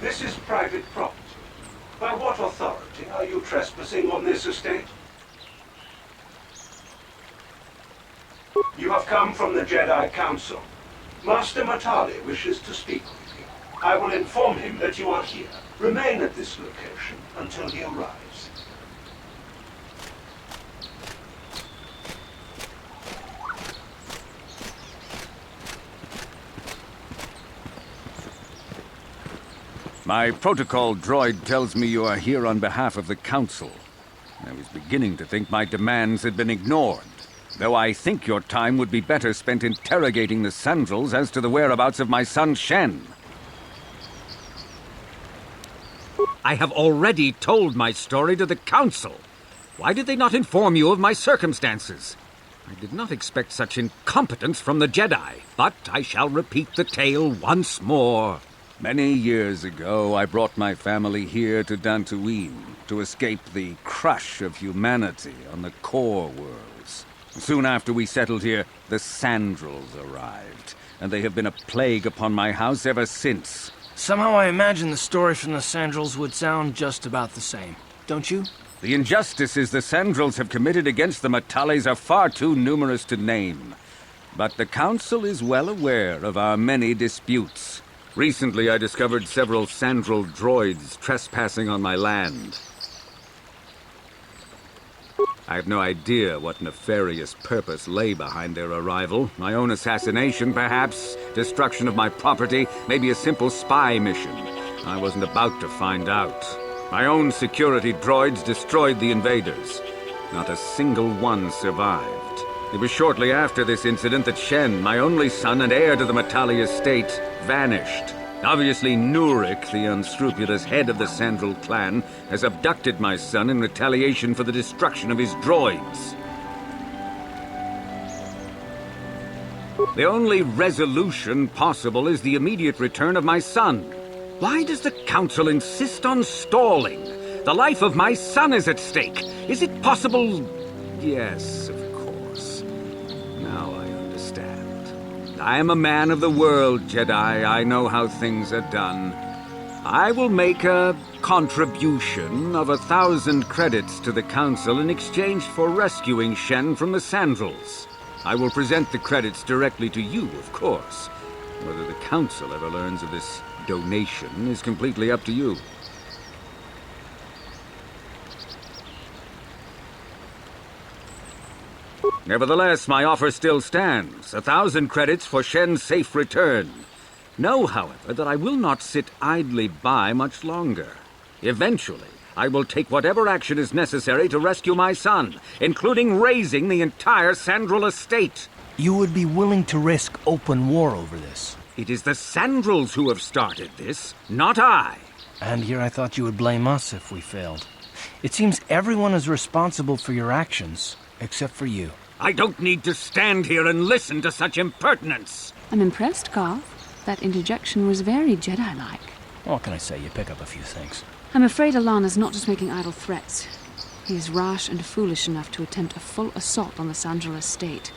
This is private property. By what authority are you trespassing on this estate? You have come from the Jedi Council. Master Matali wishes to speak with you. I will inform him that you are here. Remain at this location until he arrives. My protocol droid tells me you are here on behalf of the Council. I was beginning to think my demands had been ignored. Though I think your time would be better spent interrogating the Sandals as to the whereabouts of my son Shen. I have already told my story to the Council. Why did they not inform you of my circumstances? I did not expect such incompetence from the Jedi, but I shall repeat the tale once more. Many years ago, I brought my family here to Dantooine to escape the crush of humanity on the core worlds. Soon after we settled here, the Sandals arrived, and they have been a plague upon my house ever since. Somehow I imagine the story from the Sandals would sound just about the same, don't you? The injustices the Sandals have committed against the Metales are far too numerous to name. But the Council is well aware of our many disputes. Recently, I discovered several Sandral droids trespassing on my land. I have no idea what nefarious purpose lay behind their arrival. My own assassination, perhaps, destruction of my property, maybe a simple spy mission. I wasn't about to find out. My own security droids destroyed the invaders. Not a single one survived. It was shortly after this incident that Shen, my only son and heir to the Metali estate, vanished. Obviously, Nurik, the unscrupulous head of the Sandral clan, has abducted my son in retaliation for the destruction of his droids. The only resolution possible is the immediate return of my son. Why does the Council insist on stalling? The life of my son is at stake. Is it possible? Yes, of course. Now I understand. I am a man of the world, Jedi. I know how things are done. I will make a contribution of 1,000 credits to the Council in exchange for rescuing Shen from the Sandals. I will present the credits directly to you, of course. Whether the Council ever learns of this donation is completely up to you. Nevertheless, my offer still stands. 1,000 credits for Shen's safe return. Know, however, that I will not sit idly by much longer. Eventually, I will take whatever action is necessary to rescue my son, including raising the entire Sandral estate. You would be willing to risk open war over this? It is the Sandrals who have started this, not I. And here I thought you would blame us if we failed. It seems everyone is responsible for your actions, except for you. I don't need to stand here and listen to such impertinence. I'm impressed, Garth. That interjection was very Jedi-like. What can I say? You pick up a few things. I'm afraid Alana's not just making idle threats. He is rash and foolish enough to attempt a full assault on the Sandral estate.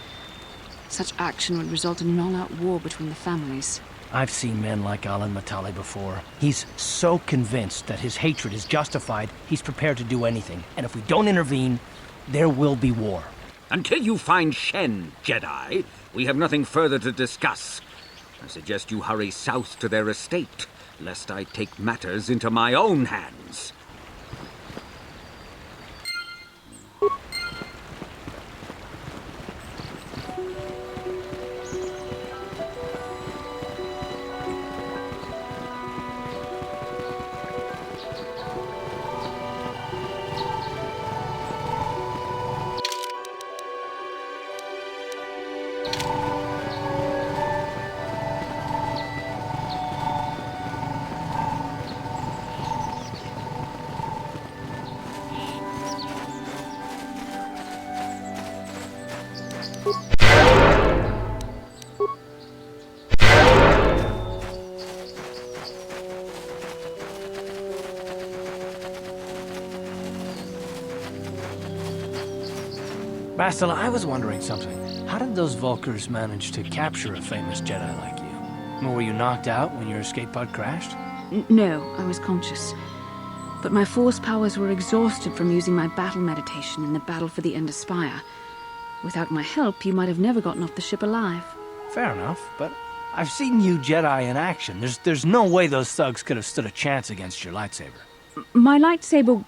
Such action would result in an all-out war between the families. I've seen men like Alan Matale before. He's so convinced that his hatred is justified, he's prepared to do anything. And if we don't intervene, there will be war. Until you find Shen, Jedi, we have nothing further to discuss. I suggest you hurry south to their estate, lest I take matters into my own hands. Bastila, I was wondering something. How did those Vulkars manage to capture a famous Jedi like you? Were you knocked out when your escape pod crashed? No, I was conscious. But my force powers were exhausted from using my battle meditation in the battle for the Ender Spire. Without my help, you might have never gotten off the ship alive. Fair enough, but I've seen you Jedi in action. There's no way those thugs could have stood a chance against your lightsaber. My lightsaber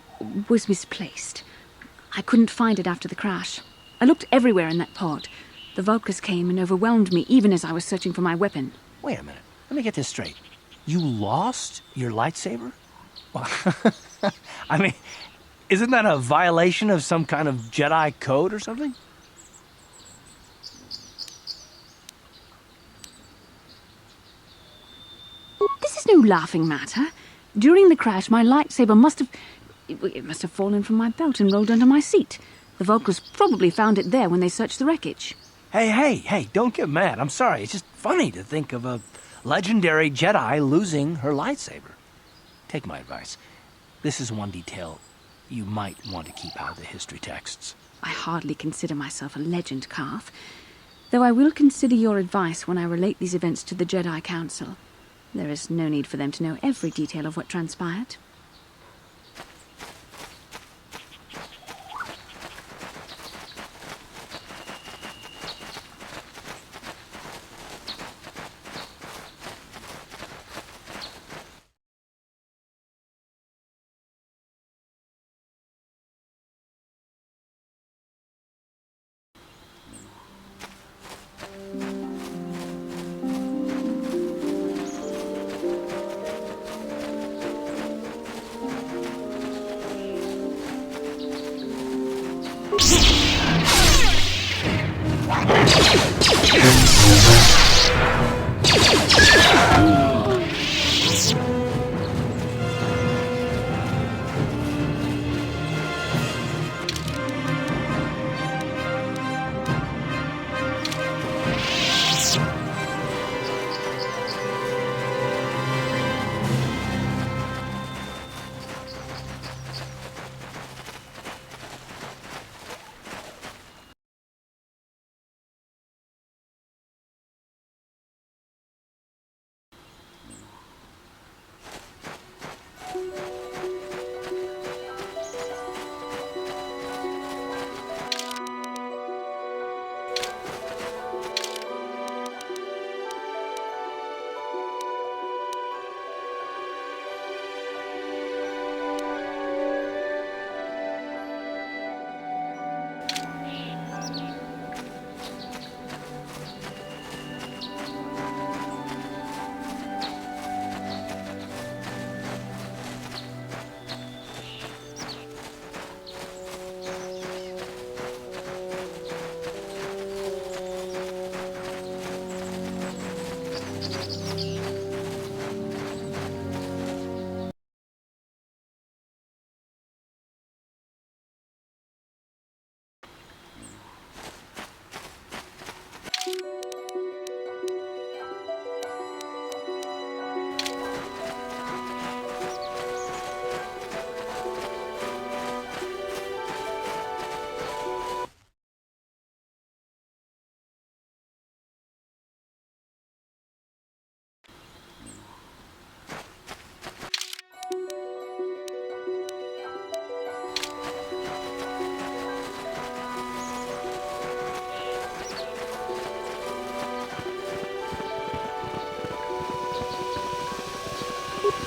was misplaced. I couldn't find it after the crash. I looked everywhere in that pod. The Vulkars came and overwhelmed me even as I was searching for my weapon. Wait a minute. Let me get this straight. You lost your lightsaber? Well, I mean, Isn't that a violation of some kind of Jedi code or something? This is no laughing matter. During the crash, my lightsaber must have... It must have fallen from my belt and rolled under my seat. The Vulcans probably found it there when they searched the wreckage. Hey, don't get mad. I'm sorry. It's just funny to think of a legendary Jedi losing her lightsaber. Take my advice. This is one detail you might want to keep out of the history texts. I hardly consider myself a legend, Carth, though I will consider your advice when I relate these events to the Jedi Council. There is no need for them to know every detail of what transpired.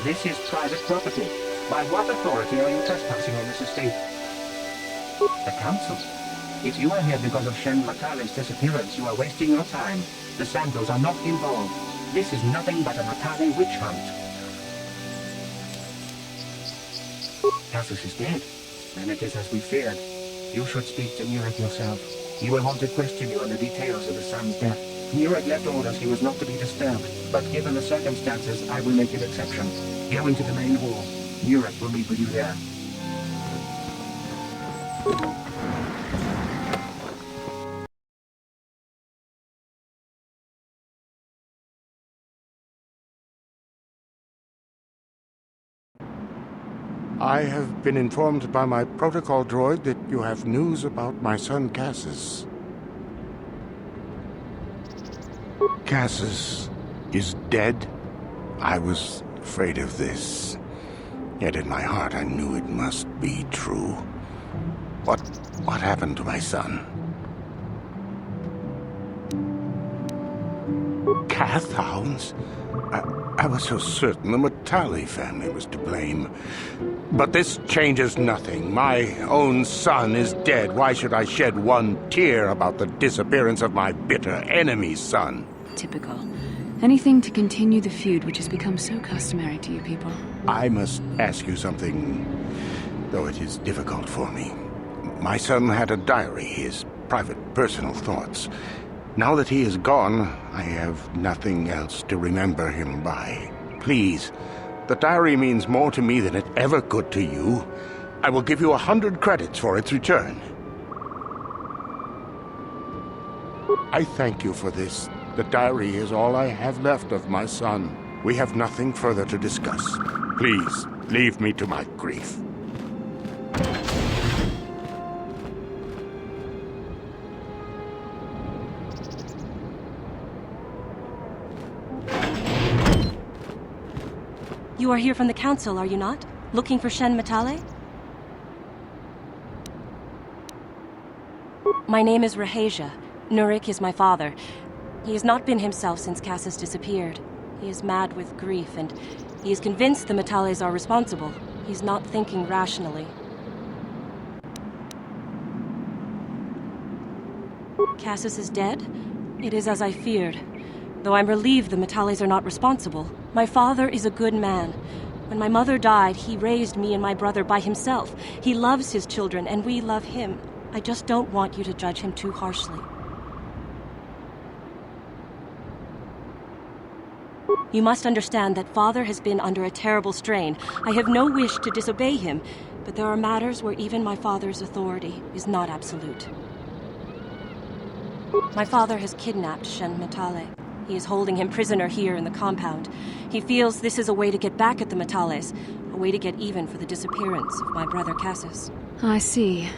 This is private property. By what authority are you trespassing on this estate? The council. If you are here because of Shen Matale's disappearance, you are wasting your time. The Santos are not involved. This is nothing but a Matale witch hunt. Cassius is dead. Then it is as we feared. You should speak to Murek yourself. He will want to question you on the details of the son's death. Murek left orders he was not to be disturbed, but given the circumstances, I will make an exception. Go into the main hall. Murek will meet with you there. I have been informed by my protocol droid that you have news about my son Cassius. Cassius is dead? I was afraid of this. Yet in my heart I knew it must be true. What happened to my son? Cath hounds? I was so certain the Matale family was to blame. But this changes nothing. My own son is dead. Why should I shed one tear about the disappearance of my bitter enemy's son? Typical. Anything to continue the feud which has become so customary to you people. I must ask you something though it is difficult for me. My son had a diary, his private, personal thoughts. Now that he is gone, I have nothing else to remember him by. Please, the diary means more to me than it ever could to you. I will give you 100 credits for its return. I thank you for this. The diary is all I have left of my son. We have nothing further to discuss. Please, leave me to my grief. You are here from the council, are you not? Looking for Shen Matale? My name is Rahasia. Nurik is my father. He has not been himself since Cassis disappeared. He is mad with grief, and he is convinced the Matales are responsible. He's not thinking rationally. Cassis is dead? It is as I feared. Though I'm relieved the Matales are not responsible. My father is a good man. When my mother died, he raised me and my brother by himself. He loves his children, and we love him. I just don't want you to judge him too harshly. You must understand that Father has been under a terrible strain. I have no wish to disobey him, but there are matters where even my father's authority is not absolute. My father has kidnapped Shen Matale. He is holding him prisoner here in the compound. He feels this is a way to get back at the Matales, a way to get even for the disappearance of my brother Cassis. I see.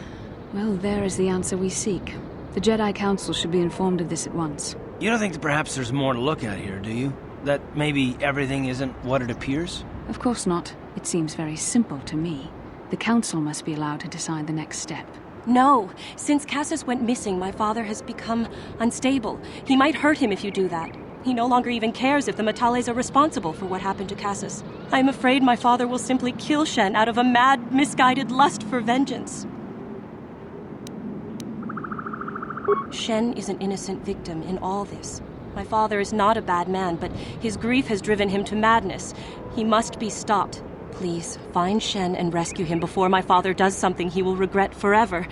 Well, there is the answer we seek. The Jedi Council should be informed of this at once. You don't think that perhaps there's more to look at here, do you? That maybe everything isn't what it appears? Of course not. It seems very simple to me. The Council must be allowed to decide the next step. No. Since Cassis went missing, my father has become unstable. He might hurt him if you do that. He no longer even cares if the Matales are responsible for what happened to Cassis. I am afraid my father will simply kill Shen out of a mad, misguided lust for vengeance. Shen is an innocent victim in all this. My father is not a bad man, but his grief has driven him to madness. He must be stopped. Please, find Shen and rescue him before my father does something he will regret forever.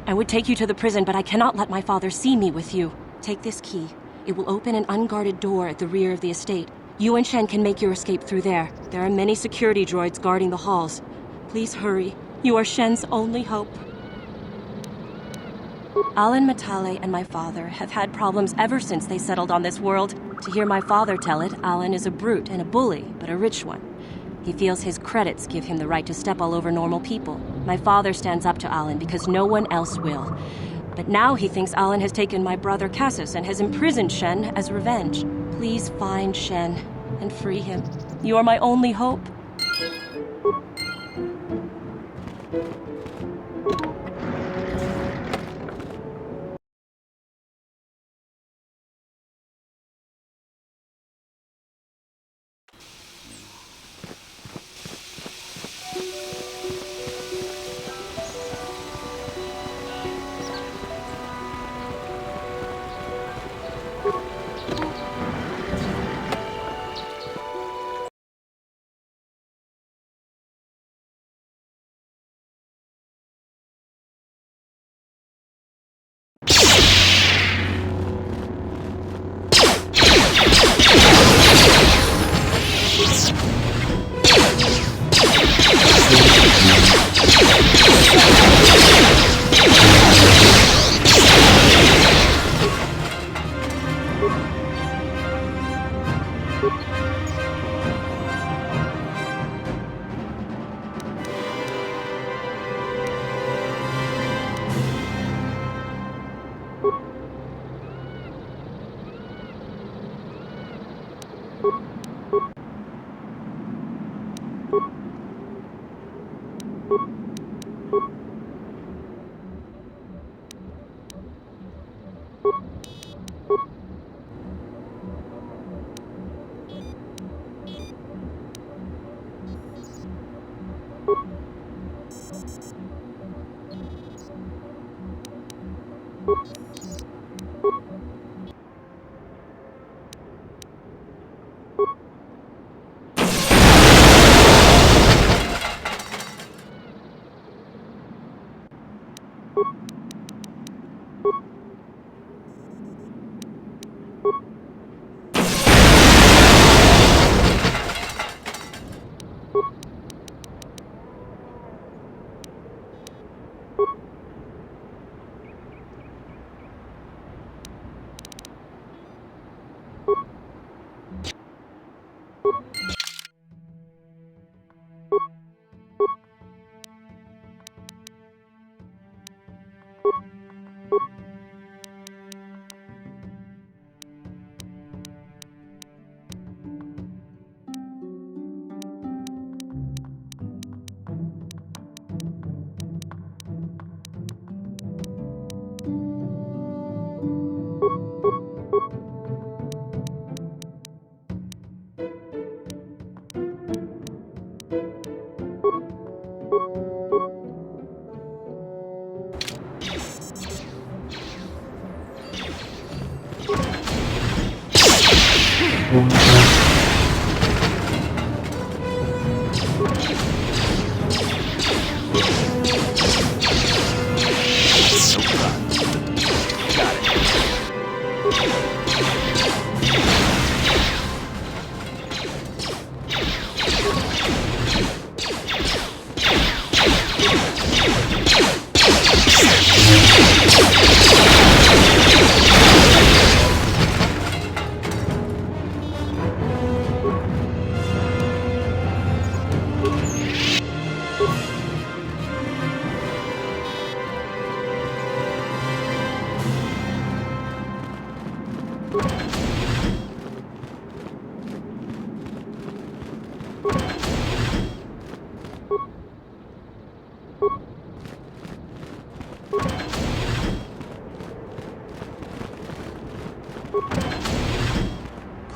I would take you to the prison, but I cannot let my father see me with you. Take this key. It will open an unguarded door at the rear of the estate. You and Shen can make your escape through there. There are many security droids guarding the halls. Please hurry. You are Shen's only hope. Alan Matale and my father have had problems ever since they settled on this world. To hear my father tell it, Alan is a brute and a bully, but a rich one. He feels his credits give him the right to step all over normal people. My father stands up to Alan because no one else will. But now he thinks Alan has taken my brother Cassis and has imprisoned Shen as revenge. Please find Shen and free him. You are my only hope.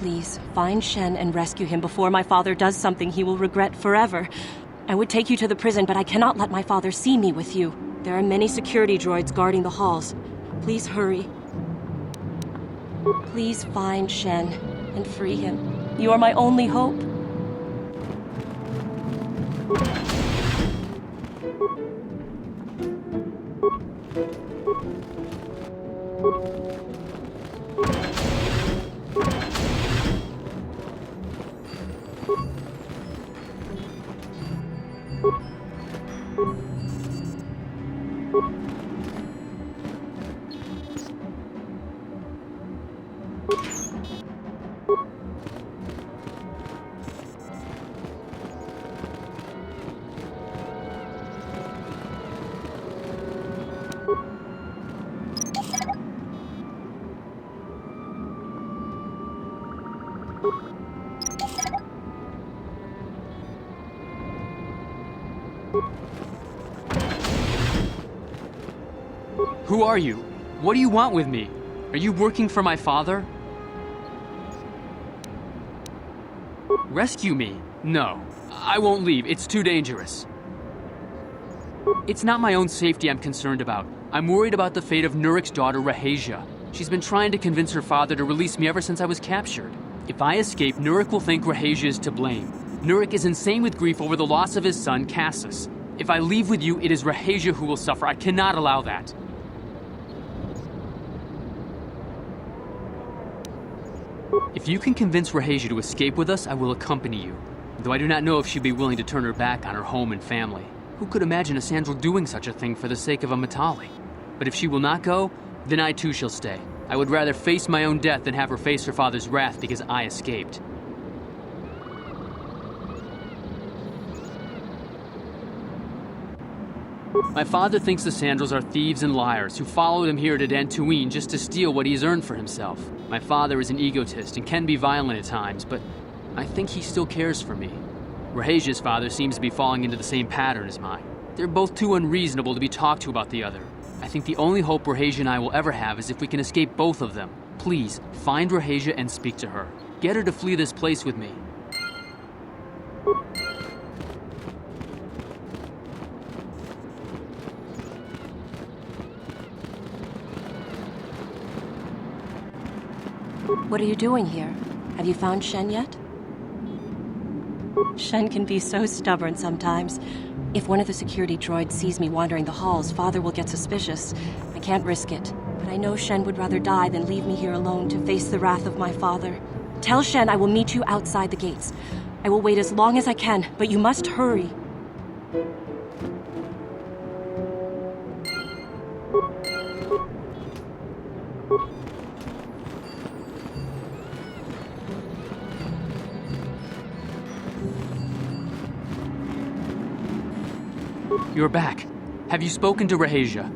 Please, find Shen and rescue him before my father does something he will regret forever. I would take you to the prison, but I cannot let my father see me with you. There are many security droids guarding the halls. Please hurry. Please find Shen and free him. You are my only hope. Who are you? What do you want with me? Are you working for my father? Rescue me? No. I won't leave. It's too dangerous. It's not my own safety I'm concerned about. I'm worried about the fate of Nurik's daughter, Rahasia. She's been trying to convince her father to release me ever since I was captured. If I escape, Nurik will think Rahasia is to blame. Nurik is insane with grief over the loss of his son, Cassus. If I leave with you, it is Rahasia who will suffer. I cannot allow that. If you can convince Rahasia to escape with us, I will accompany you. Though I do not know if she'd be willing to turn her back on her home and family. Who could imagine a Sandral doing such a thing for the sake of a Matali? But if she will not go, then I too shall stay. I would rather face my own death than have her face her father's wrath because I escaped. My father thinks the Sandrals are thieves and liars who followed him here to Dantooine just to steal what he has earned for himself. My father is an egotist and can be violent at times, but I think he still cares for me. Rahasia's father seems to be falling into the same pattern as mine. They're both too unreasonable to be talked to about the other. I think the only hope Rahasia and I will ever have is if we can escape both of them. Please, find Rahasia and speak to her. Get her to flee this place with me. What are you doing here? Have you found Shen yet? Shen can be so stubborn sometimes. If one of the security droids sees me wandering the halls, Father will get suspicious. I can't risk it. But I know Shen would rather die than leave me here alone to face the wrath of my father. Tell Shen I will meet you outside the gates. I will wait as long as I can, but you must hurry. You're back. Have you spoken to Rahasia?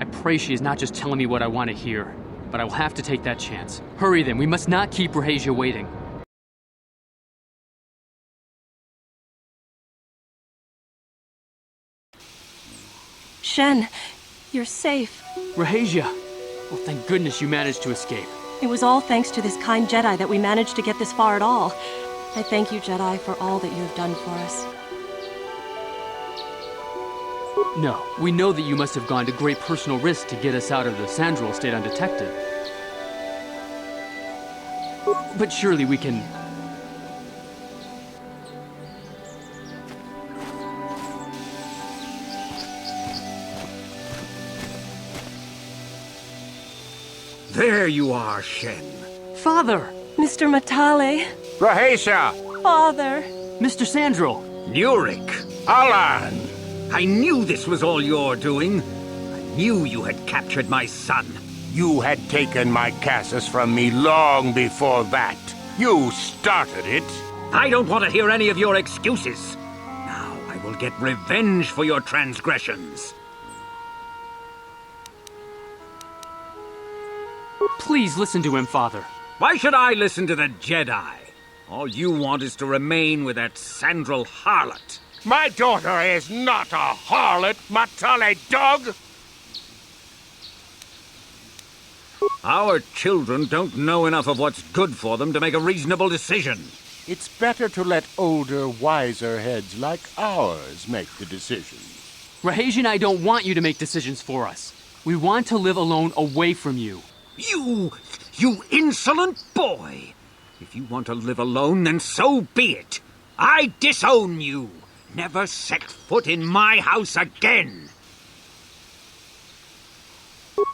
I pray she is not just telling me what I want to hear, but I will have to take that chance. Hurry then, we must not keep Rahasia waiting. Shen, you're safe. Rahasia! Well, thank goodness you managed to escape. It was all thanks to this kind Jedi that we managed to get this far at all. I thank you, Jedi, for all that you have done for us. No, we know that you must have gone to great personal risk to get us out of the Sandral estate undetected. But surely we can... There you are, Shen. Father! Mr. Matale. Rahesia! Father. Mr. Sandral! Nurik! Alan! I knew this was all your doing. I knew you had captured my son. You had taken my Casus from me long before that. You started it. I don't want to hear any of your excuses. Now I will get revenge for your transgressions. Please listen to him, Father. Why should I listen to the Jedi? All you want is to remain with that Sandral harlot. My daughter is not a harlot, Matale dog! Our children don't know enough of what's good for them to make a reasonable decision. It's better to let older, wiser heads like ours make the decisions. Rahesia and I don't want you to make decisions for us. We want to live alone away from you. You insolent boy! If you want to live alone, then so be it. I disown you. Never set foot in my house again.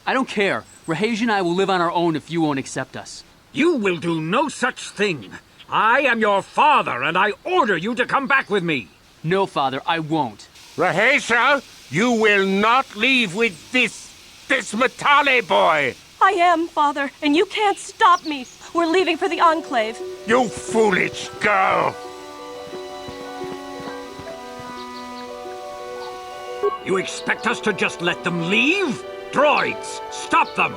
I don't care. Rahesia and I will live on our own if you won't accept us. You will do no such thing. I am your father, and I order you to come back with me. No, Father, I won't. Rahesia, you will not leave with this Matale boy. I am, Father, and you can't stop me. We're leaving for the Enclave. You foolish girl! You expect us to just let them leave? Droids, stop them!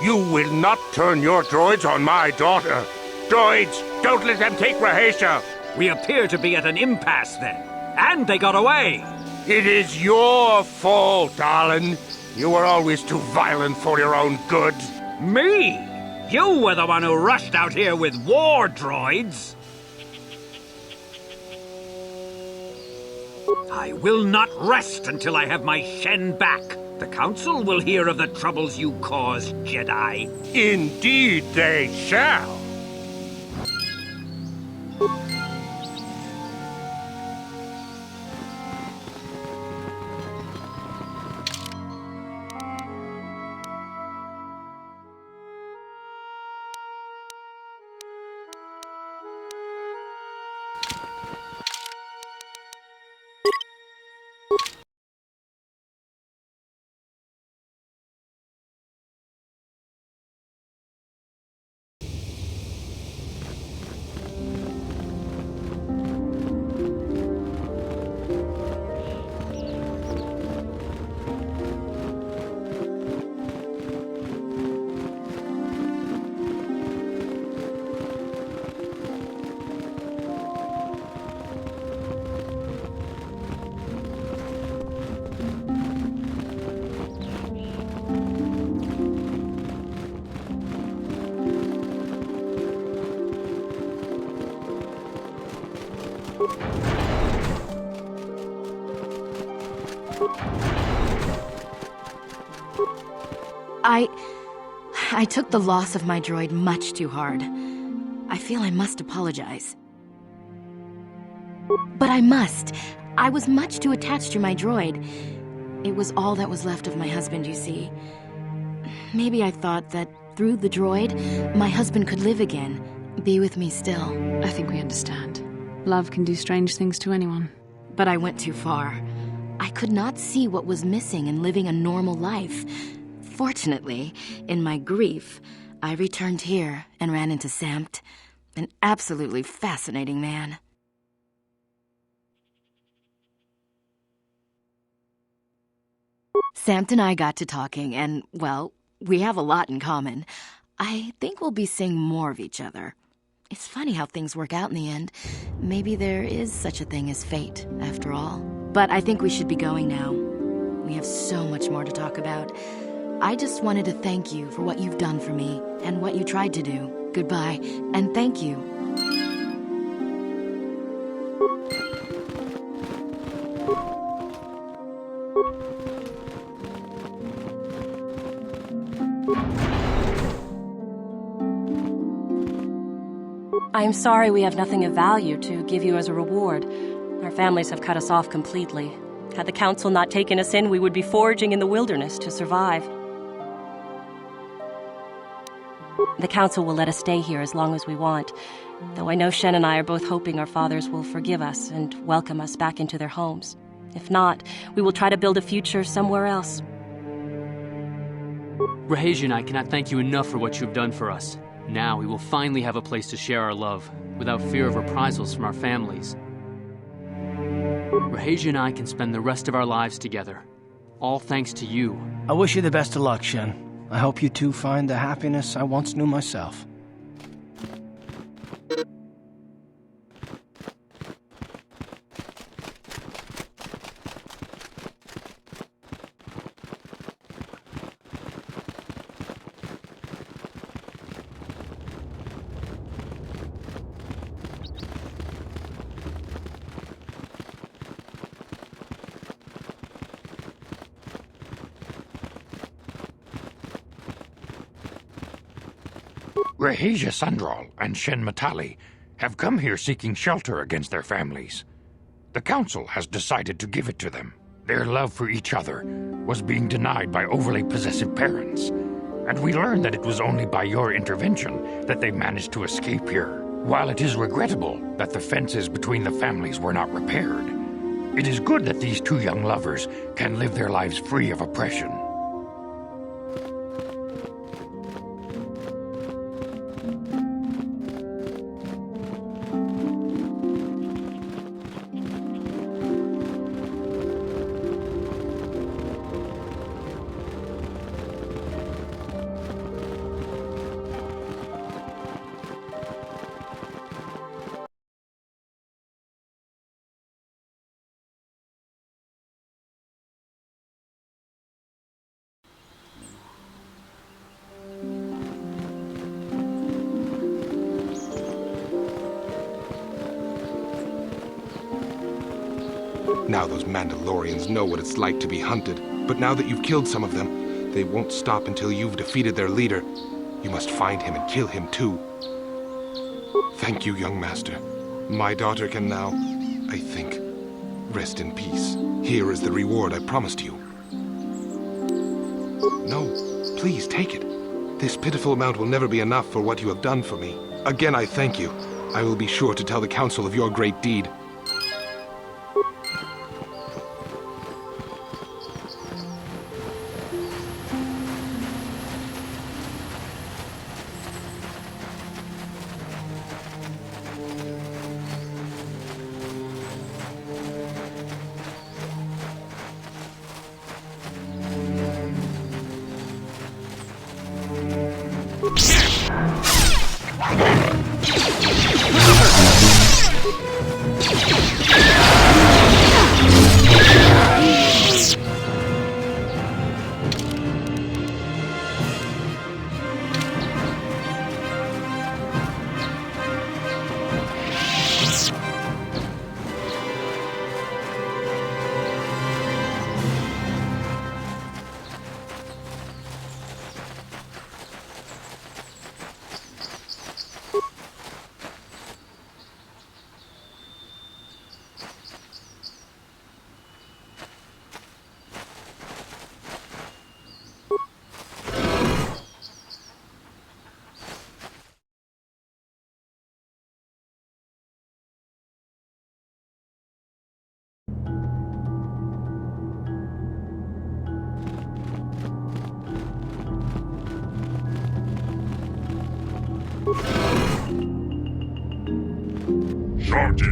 You will not turn your droids on my daughter. Droids, don't let them take Rahesia. We appear to be at an impasse then. And they got away. It is your fault, Alan. You were always too violent for your own good. Me? You were the one who rushed out here with war droids. I will not rest until I have my Shen back. The Council will hear of the troubles you caused, Jedi. Indeed they shall. I took the loss of my droid much too hard. I feel I must apologize. But I must. I was much too attached to my droid. It was all that was left of my husband, you see. Maybe I thought that through the droid, my husband could live again, be with me still. I think we understand. Love can do strange things to anyone. But I went too far. I could not see what was missing in living a normal life. Fortunately, in my grief, I returned here and ran into Samt, an absolutely fascinating man. Samt and I got to talking, and, well, we have a lot in common. I think we'll be seeing more of each other. It's funny how things work out in the end. Maybe there is such a thing as fate, after all. But I think we should be going now. We have so much more to talk about. I just wanted to thank you for what you've done for me and what you tried to do. Goodbye, and thank you. I am sorry we have nothing of value to give you as a reward. Our families have cut us off completely. Had the council not taken us in, we would be foraging in the wilderness to survive. The council will let us stay here as long as we want, though I know Shen and I are both hoping our fathers will forgive us and welcome us back into their homes. If not, we will try to build a future somewhere else. Rahesia and I cannot thank you enough for what you have done for us. Now we will finally have a place to share our love, without fear of reprisals from our families. Rahesia and I can spend the rest of our lives together. All thanks to you. I wish you the best of luck, Shen. I hope you two find the happiness I once knew myself. Rahesia Sandral and Shen Matali have come here seeking shelter against their families. The council has decided to give it to them. Their love for each other was being denied by overly possessive parents, and we learned that it was only by your intervention that they managed to escape here. While it is regrettable that the fences between the families were not repaired, it is good that these two young lovers can live their lives free of oppression. Now those Mandalorians know what it's like to be hunted, but now that you've killed some of them, they won't stop until you've defeated their leader. You must find him and kill him too. Thank you, young master. My daughter can now, I think, rest in peace. Here is the reward I promised you. No, please take it. This pitiful amount will never be enough for what you have done for me. Again, I thank you. I will be sure to tell the council of your great deed.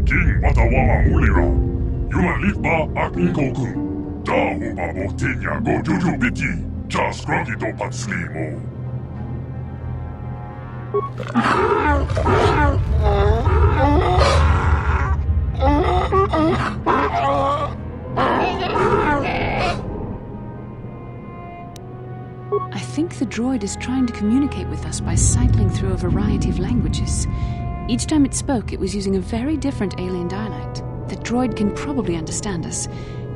King Watawa Mulira, Yumalifba ak Inkoku, Dahuba Botinya go Juju Biti, Jas Grogito Patslimo. think the droid is trying to communicate with us by cycling through a variety of languages. Each time it spoke, it was using a very different alien dialect. The droid can probably understand us.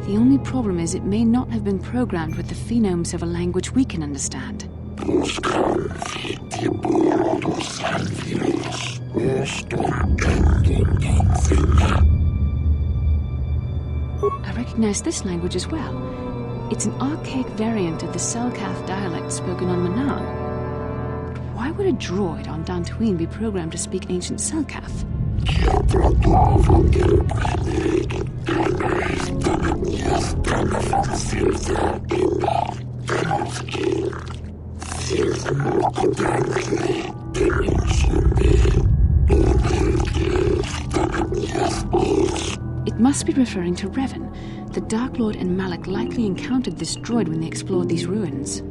The only problem is it may not have been programmed with the phonemes of a language we can understand. I recognize this language as well. It's an archaic variant of the Selkath dialect spoken on Manal. But why would a droid on Dantooine be programmed to speak ancient Selkath? It must be referring to Revan. The Dark Lord and Malak likely encountered this droid when they explored these ruins.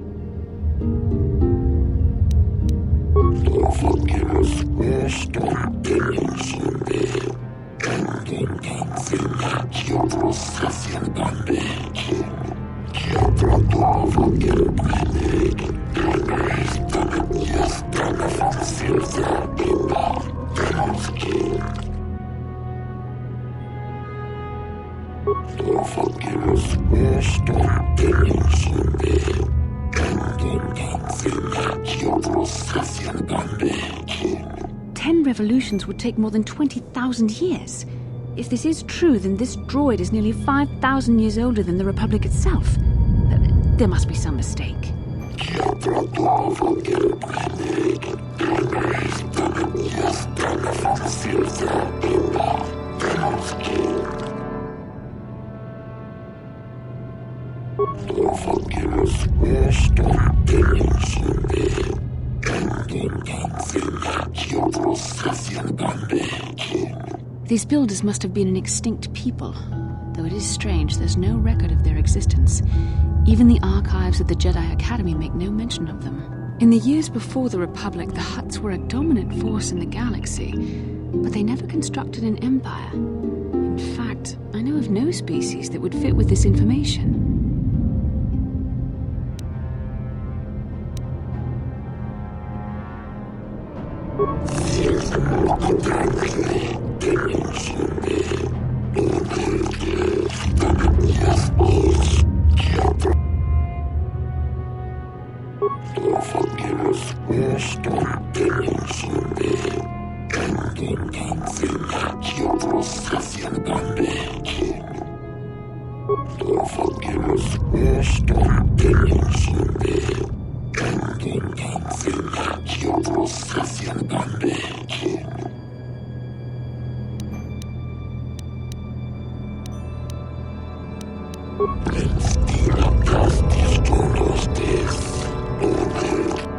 Ten revolutions would take more than 20,000 years. If this is true, then this droid is nearly 5,000 years older than the Republic itself. There must be some mistake. These builders must have been an extinct people, though it is strange there's no record of their existence. Even the archives of the Jedi Academy make no mention of them. In the years before the Republic, the Hutts were a dominant force in the galaxy, but they never constructed an empire. In fact, I know of no species that would fit with this information.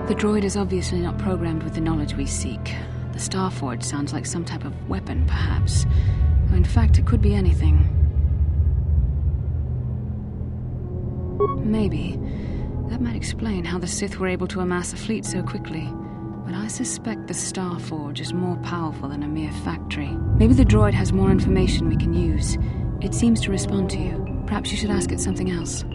The droid is obviously not programmed with the knowledge we seek. The Starforge sounds like some type of weapon, perhaps. Though in fact, it could be anything. Maybe. That might explain how the Sith were able to amass a fleet so quickly. But I suspect the Starforge is more powerful than a mere factory. Maybe the droid has more information we can use. It seems to respond to you. Perhaps you should ask it something else.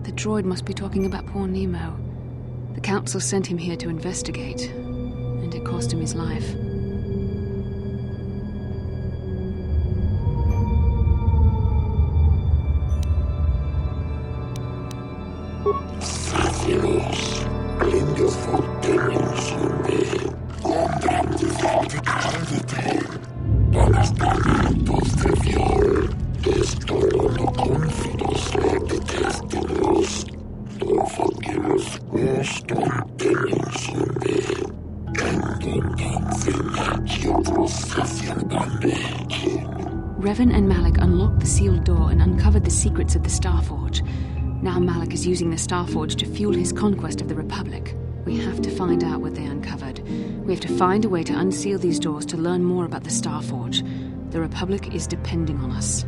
The droid must be talking about poor Nemo. The Council sent him here to investigate, and it cost him his life. Revan and Malak unlocked unlocked the sealed door and uncovered the secrets of the Starforge. Now Malik is using the Starforge to fuel his conquest of the Republic. We have to find out what they uncovered. We have to find a way to unseal these doors to learn more about the Starforge. The Republic is depending on us.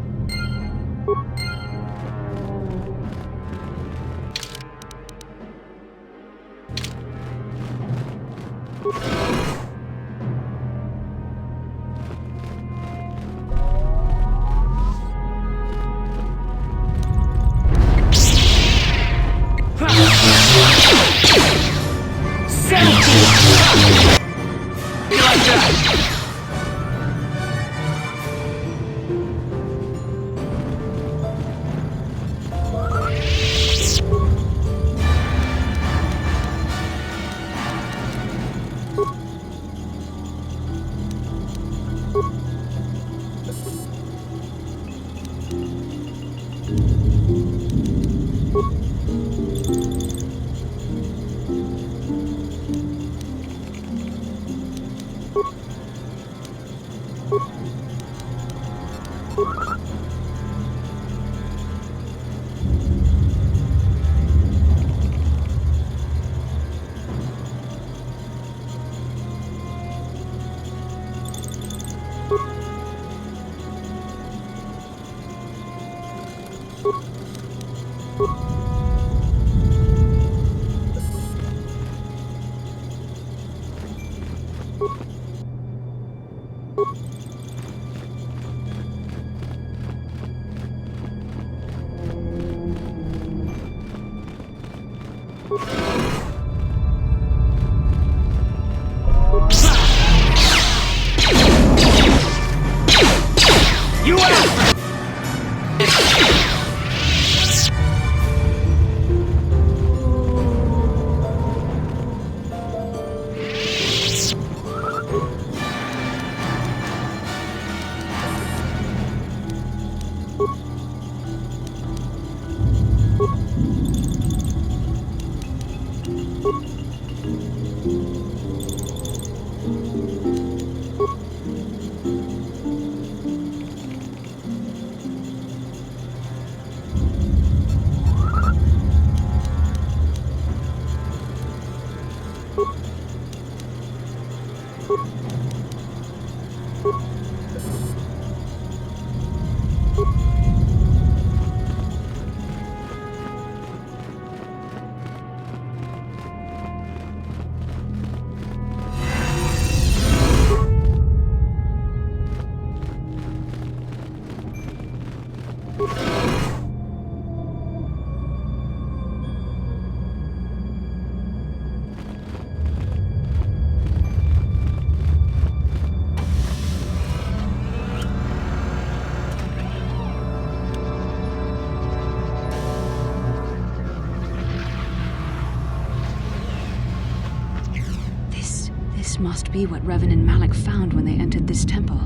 This must be what Revan and Malik found when they entered this temple.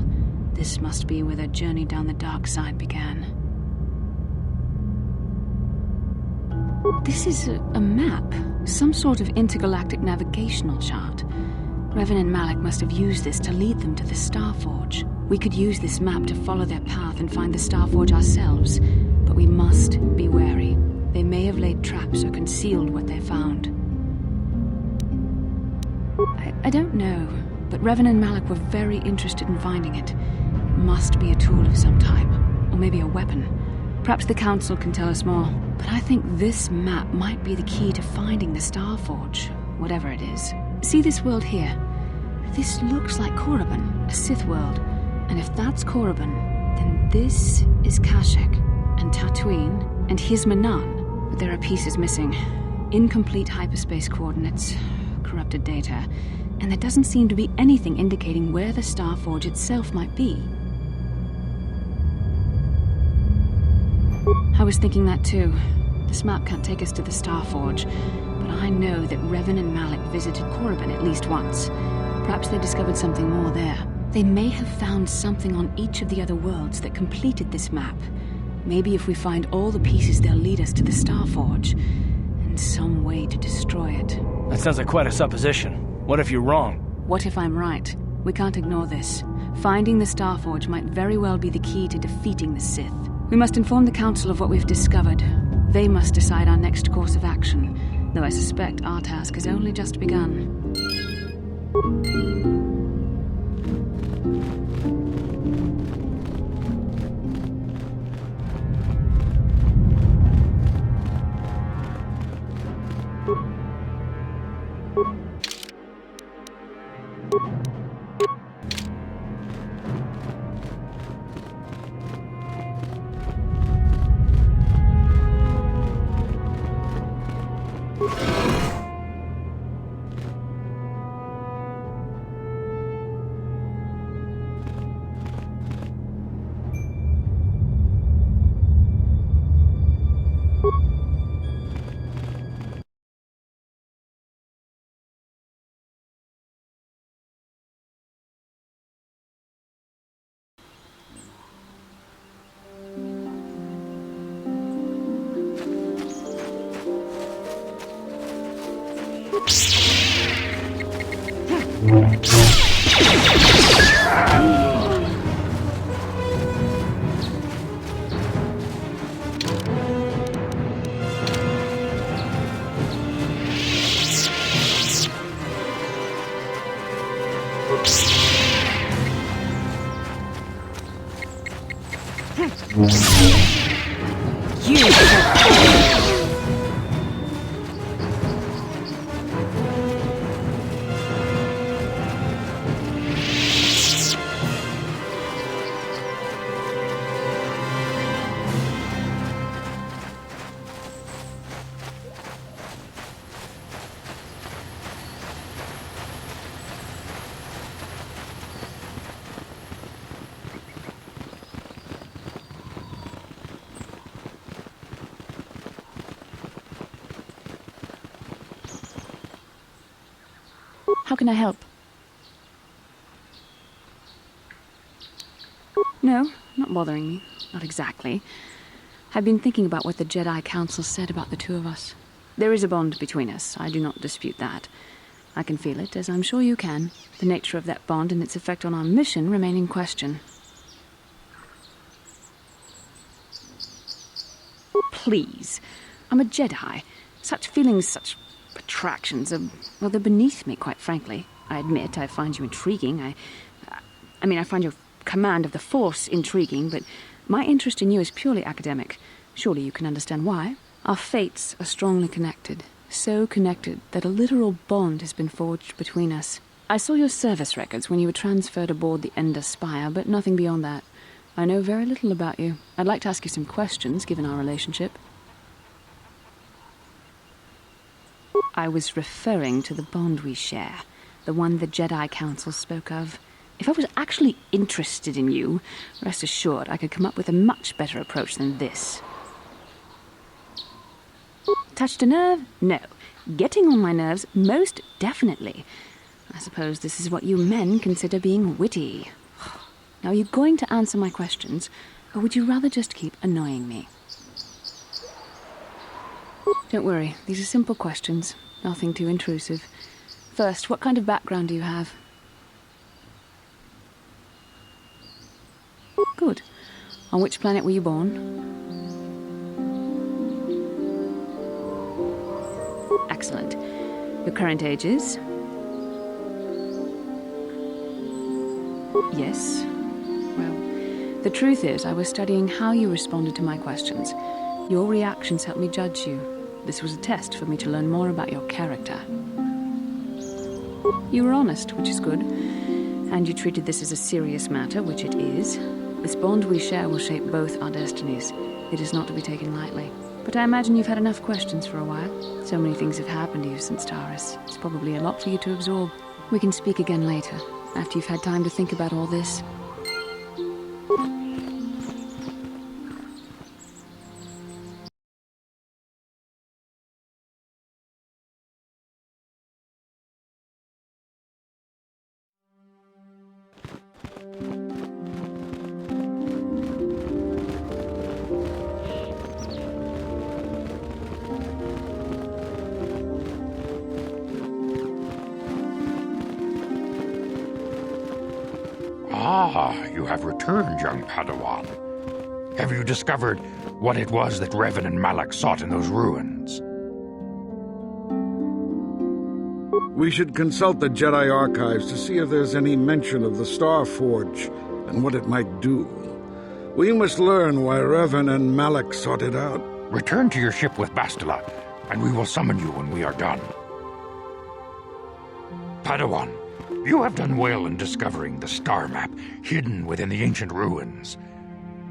This must be where their journey down the dark side began. This is a map, some sort of intergalactic navigational chart. Revan and Malik must have used this to lead them to the Starforge. We could use this map to follow their path and find the Starforge ourselves, but we must be wary. They may have laid traps or concealed what they found. I don't know, but Revan and Malik were very interested in finding it. It must be a tool of some type, or maybe a weapon. Perhaps the Council can tell us more, but I think this map might be the key to finding the Starforge, whatever it is. See this world here? This looks like Korriban, a Sith world. And if that's Korriban, then this is Kashyyyk, and Tatooine, and Hizmanan. But there are pieces missing. Incomplete hyperspace coordinates, corrupted data, and there doesn't seem to be anything indicating where the Starforge itself might be. I was thinking that too. This map can't take us to the Starforge, but I know that Revan and Malik visited Korriban at least once. Perhaps they discovered something more there. They may have found something on each of the other worlds that completed this map. Maybe if we find all the pieces, they'll lead us to the Starforge, and some way to destroy it. That sounds like quite a supposition. What if you're wrong? What if I'm right? We can't ignore this. Finding the Starforge might very well be the key to defeating the Sith. We must inform the Council of what we've discovered. They must decide our next course of action, though I suspect our task has only just begun. How can I help? No, not bothering me. Not exactly. I've been thinking about what the Jedi Council said about the two of us. There is a bond between us. I do not dispute that. I can feel it, as I'm sure you can. The nature of that bond and its effect on our mission remain in question. Please. I'm a Jedi. Such feelings, such attractions are, well, they're beneath me, quite frankly. I admit I find you intriguing. I find your command of the Force intriguing, but my interest in you is purely academic. Surely you can understand why. Our fates are strongly connected. So connected that a literal bond has been forged between us. I saw your service records when you were transferred aboard the Ender Spire, but nothing beyond that. I know very little about you. I'd like to ask you some questions, given our relationship. I was referring to the bond we share, the one the Jedi Council spoke of. If I was actually interested in you, rest assured I could come up with a much better approach than this. Touched a nerve? No. Getting on my nerves? Most definitely. I suppose this is what you men consider being witty. Now, are you going to answer my questions, or would you rather just keep annoying me? Don't worry, these are simple questions. Nothing too intrusive. First, what kind of background do you have? Good. On which planet were you born? Excellent. Your current age is? Yes. Well, the truth is, I was studying how you responded to my questions. Your reactions helped me judge you. This was a test for me to learn more about your character. You were honest, which is good. And you treated this as a serious matter, which it is. This bond we share will shape both our destinies. It is not to be taken lightly. But I imagine you've had enough questions for a while. So many things have happened to you since Taurus. It's probably a lot for you to absorb. We can speak again later, after you've had time to think about all this. Ah, you have returned, young Padawan. Have you discovered what it was that Revan and Malak sought in those ruins? We should consult the Jedi archives to see if there's any mention of the Star Forge and what it might do. We must learn why Revan and Malak sought it out. Return to your ship with Bastila, and we will summon you when we are done. Padawan, you have done well in discovering the star map hidden within the ancient ruins.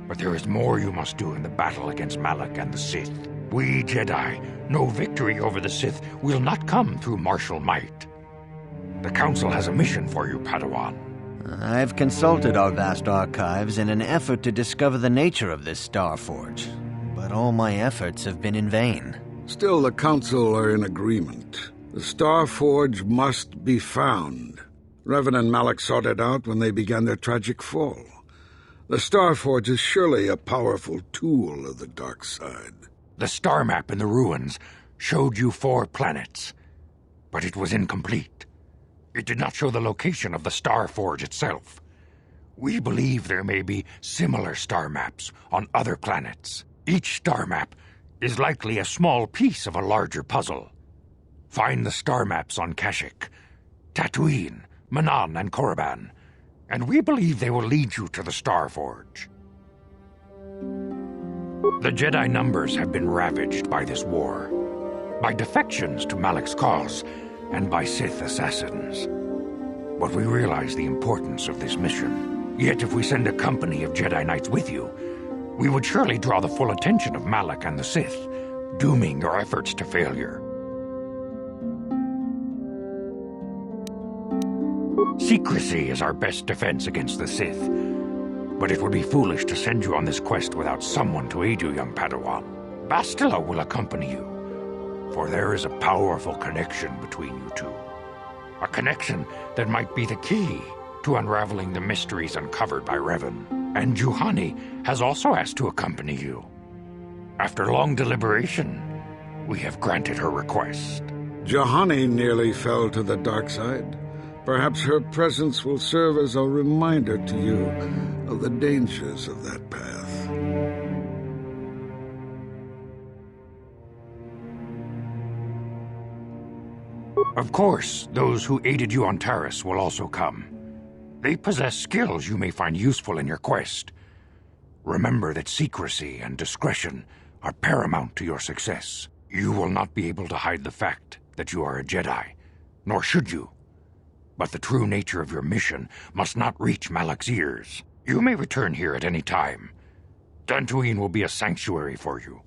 But there is more you must do in the battle against Malak and the Sith. We Jedi know victory over the Sith will not come through martial might. The Council has a mission for you, Padawan. I've consulted our vast archives in an effort to discover the nature of this Star Forge, but all my efforts have been in vain. Still, the Council are in agreement. The Star Forge must be found. Revan and Malak sought it out when they began their tragic fall. The Star Forge is surely a powerful tool of the dark side. The star map in the ruins showed you 4 planets, but it was incomplete. It did not show the location of the Star Forge itself. We believe there may be similar star maps on other planets. Each star map is likely a small piece of a larger puzzle. Find the star maps on Kashyyyk, Tatooine, Manan, and Korriban, and we believe they will lead you to the Star Forge. The Jedi numbers have been ravaged by this war, by defections to Malak's cause, and by Sith assassins. But we realize the importance of this mission. Yet if we send a company of Jedi Knights with you, we would surely draw the full attention of Malak and the Sith, dooming your efforts to failure. Secrecy is our best defense against the Sith, but it would be foolish to send you on this quest without someone to aid you, young Padawan. Bastila will accompany you, for there is a powerful connection between you two. A connection that might be the key to unraveling the mysteries uncovered by Revan. And Juhani has also asked to accompany you. After long deliberation, we have granted her request. Juhani nearly fell to the dark side. Perhaps her presence will serve as a reminder to you of the dangers of that path. Of course, those who aided you on Taris will also come. They possess skills you may find useful in your quest. Remember that secrecy and discretion are paramount to your success. You will not be able to hide the fact that you are a Jedi, nor should you. But the true nature of your mission must not reach Malak's ears. You may return here at any time. Dantooine will be a sanctuary for you,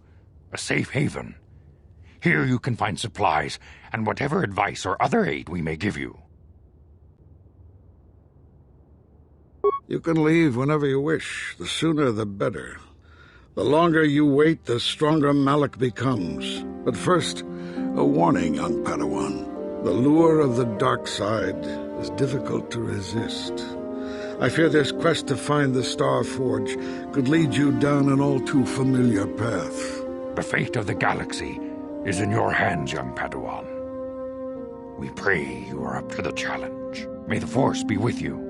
a safe haven. Here you can find supplies and whatever advice or other aid we may give you. You can leave whenever you wish. The sooner the better. The longer you wait, the stronger Malak becomes. But first, a warning, young Padawan. The lure of the dark side is difficult to resist. I fear this quest to find the Star Forge could lead you down an all too familiar path. The fate of the galaxy is in your hands, young Padawan. We pray you are up to the challenge. May the Force be with you.